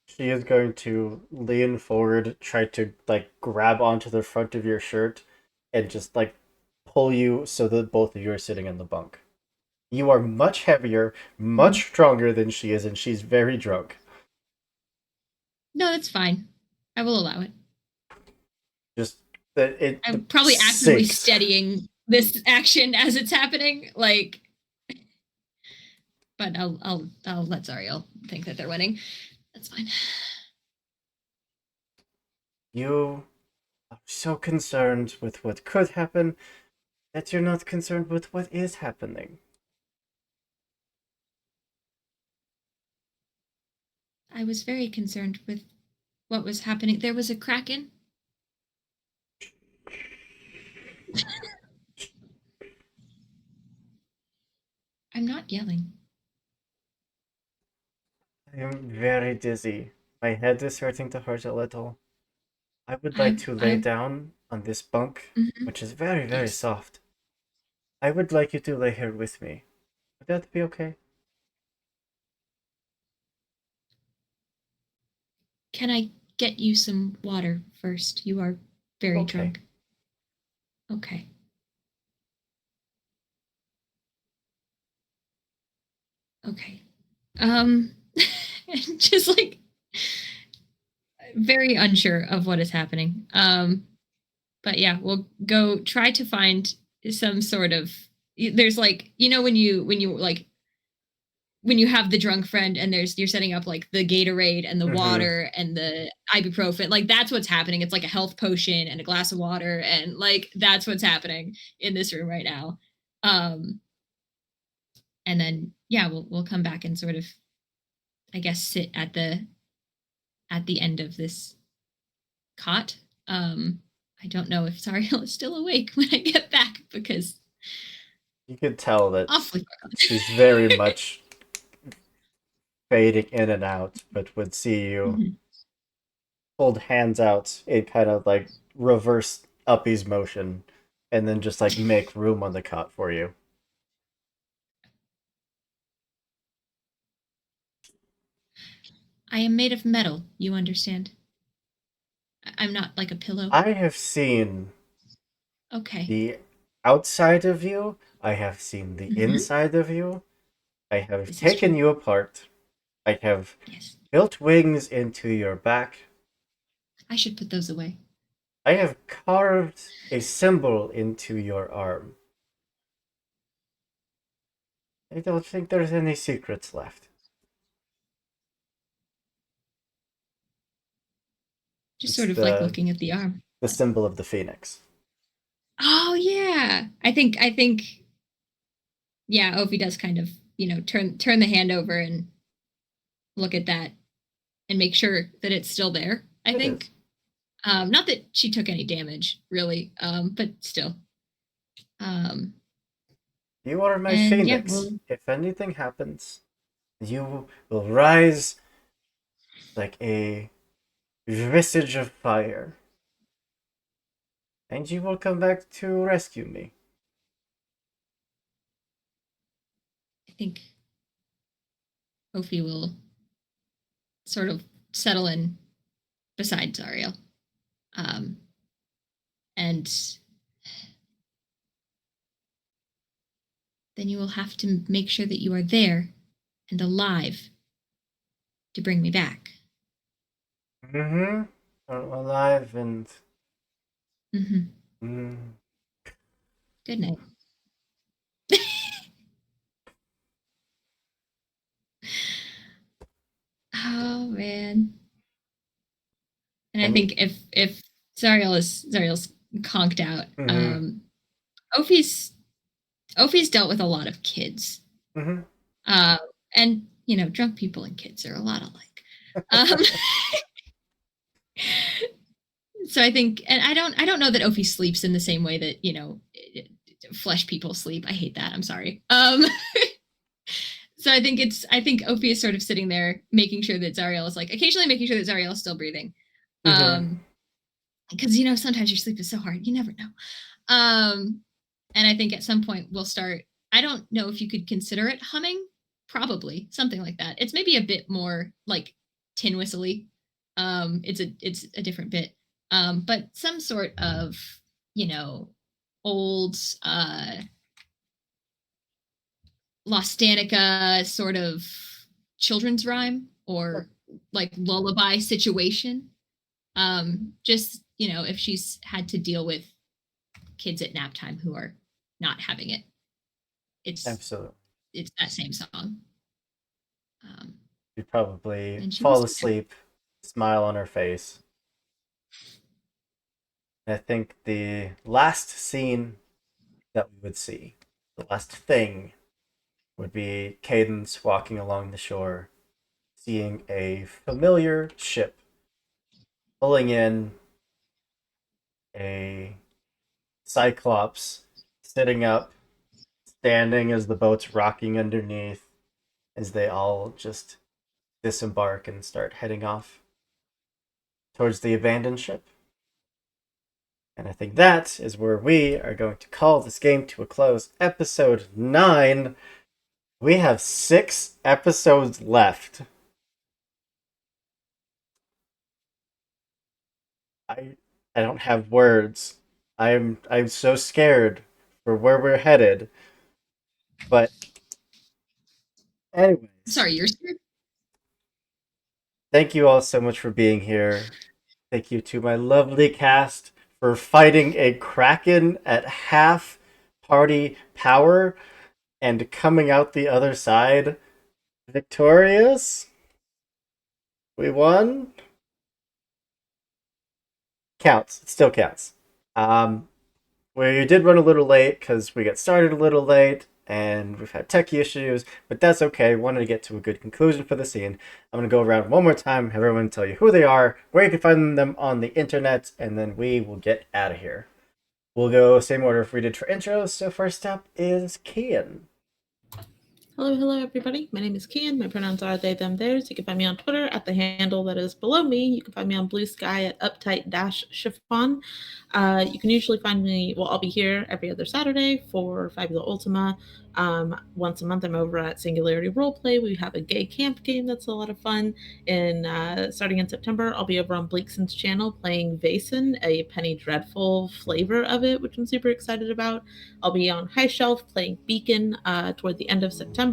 She is going to lean forward, try to grab onto the front of your shirt, and just pull you so that both of you are sitting in the bunk. You are much heavier, much stronger than she is, and she's very drunk. No, that's fine. I will allow it. Just that I'm probably actively steadying this action as it's happening, like. But I'll let Zariel think that they're winning. That's fine. You are so concerned with what could happen that you're not concerned with what is happening. I was very concerned with what was happening. There was a Kraken. I'm not yelling. I am very dizzy. My head is starting to hurt a little. I would like to lay down on this bunk, which is very, very soft. I would like you to lay here with me. Would that be okay? Can I get you some water first? You are very Okay. drunk. Okay. Okay. Just like very unsure of what is happening. But yeah, we'll go try to find some sort of. There's like when you like when you have the drunk friend and you're setting up like the Gatorade and the water and the ibuprofen, like that's what's happening. It's like a health potion and a glass of water, and like that's what's happening in this room right now. And then yeah, we'll come back and sort of, I guess, sit at the end of this cot. I don't know if Sariel is still awake when I get back because You could tell that awfully she's very much fading in and out, but would see you hold hands out in kind of like reverse uppies motion, and then just make room on the cot for you. I am made of metal, you understand. I'm not like a pillow. I have seen Okay. the outside of you. I have seen the Mhm. inside of you. I have This is taken true. you apart. I have Yes. built wings into your back. I should put those away. I have carved a symbol into your arm. I don't think there's any secrets left. Just It's sort of like looking at the arm. the symbol of the phoenix. Oh yeah. I think yeah, Ophi does kind of, turn the hand over and look at that and make sure that it's still there, I It think. is. Not that she took any damage, really, but still. Um, You are my and yeah, phoenix. If anything happens, you will rise like a visage of fire, and you will come back to rescue me. I think Ophi will sort of settle in beside Zariel. Um, and then you will have to make sure that you are there and alive to bring me back. Mm-hmm. I'm alive and... Mm-hmm. Mm. Good night. Oh man. And I And... think if Zariel's conked out, Mm-hmm. Ophi's Ophi's dealt with a lot of kids. Mm-hmm. Uh, and drunk people and kids are a lot alike. Um, so I think, and I don't know that Ophi sleeps in the same way that flesh people sleep. I hate that. I'm sorry. So I think Ophi is sort of sitting there making sure that Zariel is like occasionally making sure that Zariel is still breathing. Mm-hmm. Because sometimes your sleep is so hard, you never know. Um, and I think at some point we'll start. I don't know if you could consider it humming. Probably something like that. It's maybe a bit more like tin whistly. It's a different bit. But some sort of you know old Lostanica sort of children's rhyme or like lullaby situation. Just if she's had to deal with kids at nap time who are not having it, it's Absolutely. it's that same song. Um, You probably and she fall was there. asleep, smile on her face. I think the last scene that we would see, the last thing, would be Cadence walking along the shore, seeing a familiar ship pulling in a Cyclops sitting up, standing as the boat's rocking underneath, as they all just disembark and start heading off towards the abandoned ship. And I think that is where we are going to call this game to a close. Episode 9. We have 6 episodes left. I I don't have words. I'm so scared for where we're headed. But anyways, Sorry, you're scared? thank you all so much for being here. Thank you to my lovely cast for fighting a kraken at half party power and coming out the other side victorious. We won. Counts. It still counts. Um, we did run a little late because we got started a little late and we've had tech issues, but that's okay. Wanted to get to a good conclusion for the scene. I'm going to go around one more time, have everyone tell you who they are, where you can find them on the internet, and then we will get out of here. We'll go same order if we did for intros. So first up is Kian. Hello, everybody. My name is Kian. My pronouns are they, them, theirs. You can find me on Twitter at the handle that is below me. You can find me on Blue Sky at uptight-chiffon. You can usually find me, well, I'll be here every other Saturday for Fabula Ultima. Once a month, I'm over at Singularity Roleplay. We have a gay camp game that's a lot of fun. And starting in September, I'll be over on Bleakson's channel playing Vason, a Penny Dreadful flavor of it, which I'm super excited about. I'll be on High Shelf playing Beacon toward the end of September.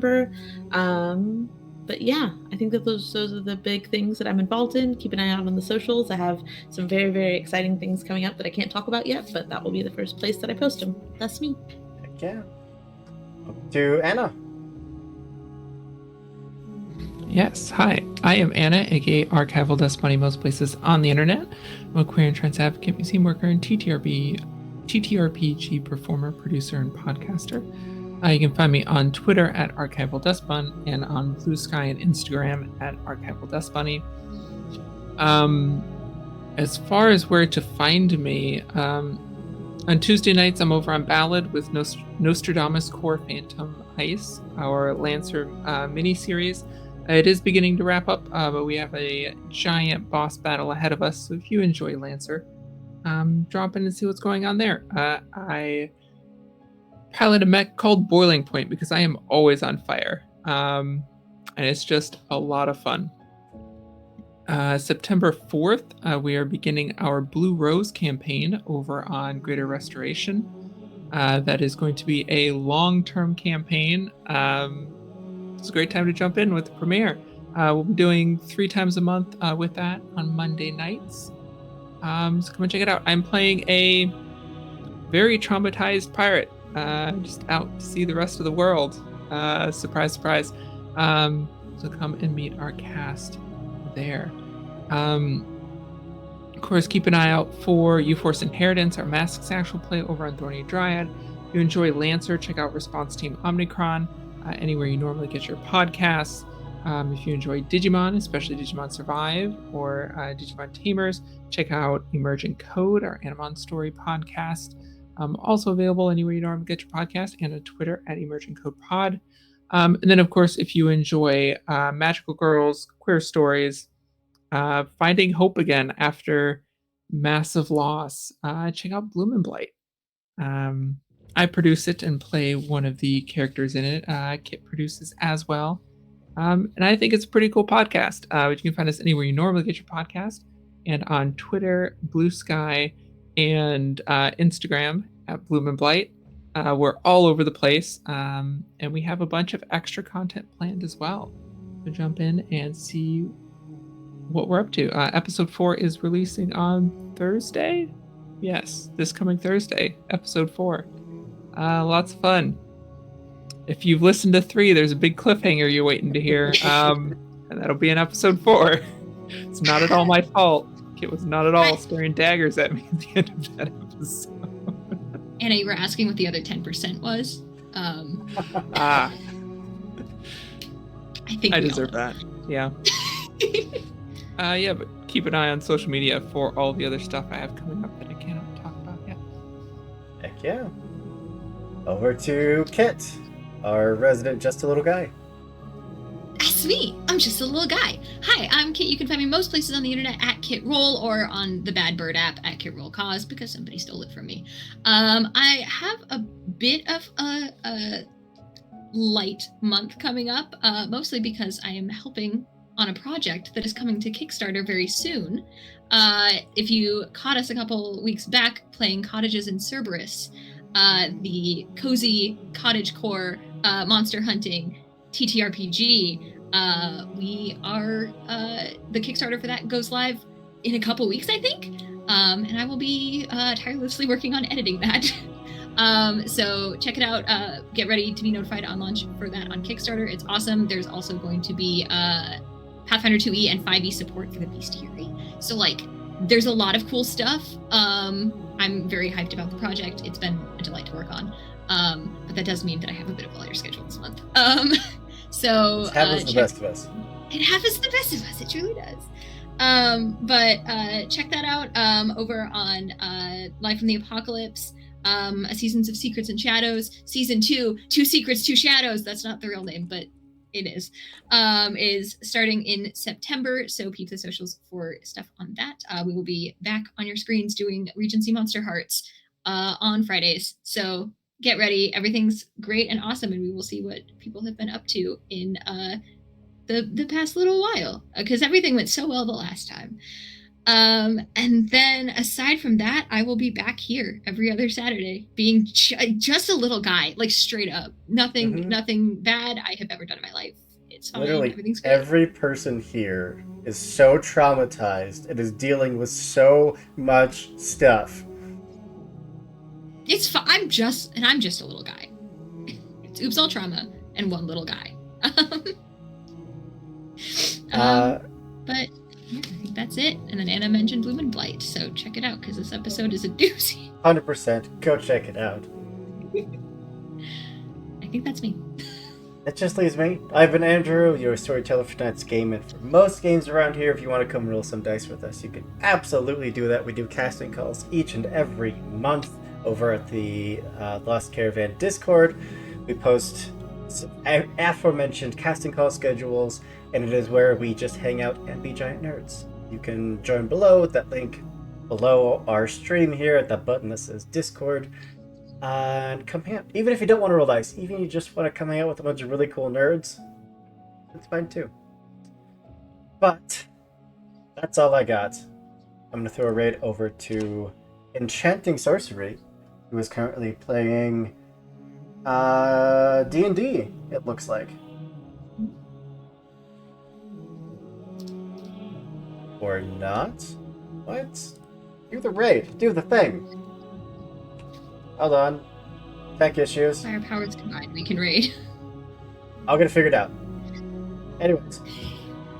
But yeah, I think that those are the big things that I'm involved in. Keep an eye out on the socials. I have some very, very exciting things coming up that I can't talk about yet, but that will be the first place that I post them. That's me. Heck yeah. Up to Anna. Yes, hi. I am Anna, aka Archival Dust Bunny most places on the internet. I'm a queer and trans advocate, museum worker, and TTRPG performer, producer, and podcaster. You can find me on Twitter at Archival Dust Bunny and on Blue Sky and Instagram at Archival Dust Bunny. As far as where to find me, on Tuesday nights I'm over on Ballad with Nostradamus Core Phantom Ice, our Lancer mini-series. It is beginning to wrap up, but we have a giant boss battle ahead of us, so if you enjoy Lancer, drop in and see what's going on there. I pilot a mech called Boiling Point because I am always on fire, and it's just a lot of fun. September 4th, we are beginning our Blue Rose campaign over on Greater Restoration. That is going to be a long-term campaign. It's a great time to jump in with the premiere. We'll be doing 3 times a month with that on Monday nights. So come and check it out. I'm playing a very traumatized pirate, just out to see the rest of the world. Surprise, surprise. So come and meet our cast there. Of course, keep an eye out for U-Force Inheritance, our Masks actual play over on Thorny Dryad. If you enjoy Lancer, check out Response Team Omnicron, anywhere you normally get your podcasts. If you enjoy Digimon, especially Digimon Survive or Digimon Tamers, check out Emergent Code, our Animon Story podcast. Also available anywhere you normally get your podcast, and on Twitter at Emergent Code Pod. And then, of course, if you enjoy magical girls, queer stories, finding hope again after massive loss, check out Bloom and Blight. I produce it and play one of the characters in it. Kit produces as well. And I think it's a pretty cool podcast. But you can find us anywhere you normally get your podcast, and on Twitter, Blue Sky, and Instagram at Bloom and Blight. We're all over the place, and we have a bunch of extra content planned as well. So jump in and see what we're up to. Episode 4 is releasing on Thursday. Yes, this coming Thursday, episode 4. Lots of fun. If you've listened to 3, there's a big cliffhanger you're waiting to hear, and that'll be in episode 4. It's not at all my fault. Kit was not at all staring daggers at me at the end of that episode. Anna, you were asking what the other 10% was. I think I deserve that. Yeah. Yeah, but keep an eye on social media for all the other stuff I have coming up that I cannot talk about yet. Heck yeah. Over to Kit, our resident Just a Little Guy. That's me. I'm just a little guy. Hi, I'm Kit. You can find me most places on the internet at Kit Roll or on the Bad Bird app at Kit Roll Cause because somebody stole it from me. I have a bit of a light month coming up, mostly because I am helping on a project that is coming to Kickstarter very soon. If you caught us a couple weeks back playing Cottages in Cerberus, the cozy cottagecore monster hunting TTRPG, we are the Kickstarter for that goes live in a couple weeks, I think, and I will be tirelessly working on editing that. So check it out. Get ready to be notified on launch for that on Kickstarter. It's awesome. There's also going to be Pathfinder 2e and 5e support for the bestiary. So there's a lot of cool stuff. I'm very hyped about the project. It's been a delight to work on. But that does mean that I have a bit of a lighter schedule this month. So it happens to the best of us. It happens to the best of us. It truly does. But check that out over on Live from the Apocalypse. A Seasons of Secrets and Shadows. Season 2, Two Secrets, Two Shadows. That's not the real name, but it is starting in September. So peep the socials for stuff on that. We will be back on your screens doing Regency Monster Hearts on Fridays. So get ready. Everything's great and awesome, and we will see what people have been up to in the past little while, because everything went so well the last time. And then aside from that, I will be back here every other Saturday, being just a little guy, like straight up. Nothing bad I have ever done in my life. It's fine. Literally, Everything's great. every person here is so traumatized and is dealing with so much stuff. It's fine. I'm just a little guy. It's oops all trauma and one little guy. But yeah, I think that's it. And then Anna mentioned Bloom and Blight, so check it out because this episode is a doozy. 100%. Go check it out. I think that's me. That just leaves me. I've been Andrew, your storyteller for tonight's game, and for most games around here, if you want to come roll some dice with us, you can absolutely do that. We do casting calls each and every month over at the Lost Caravan Discord. We post some aforementioned casting call schedules, and it is where we just hang out and be giant nerds. You can join below with that link below our stream here at that button that says Discord. And come hang out. Even if you don't want to roll dice, even if you just want to come hang out with a bunch of really cool nerds, it's fine too. But that's all I got. I'm going to throw a raid over to Enchanting Sorcery, who is currently playing D&D, it looks like. Or not? What? Do the raid. Do the thing. Hold on. Tech issues. By our powers combined, we can raid. I'll get it figured out. Anyways,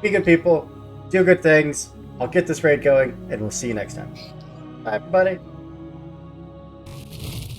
be good people. Do good things. I'll get this raid going, and we'll see you next time. Bye, everybody.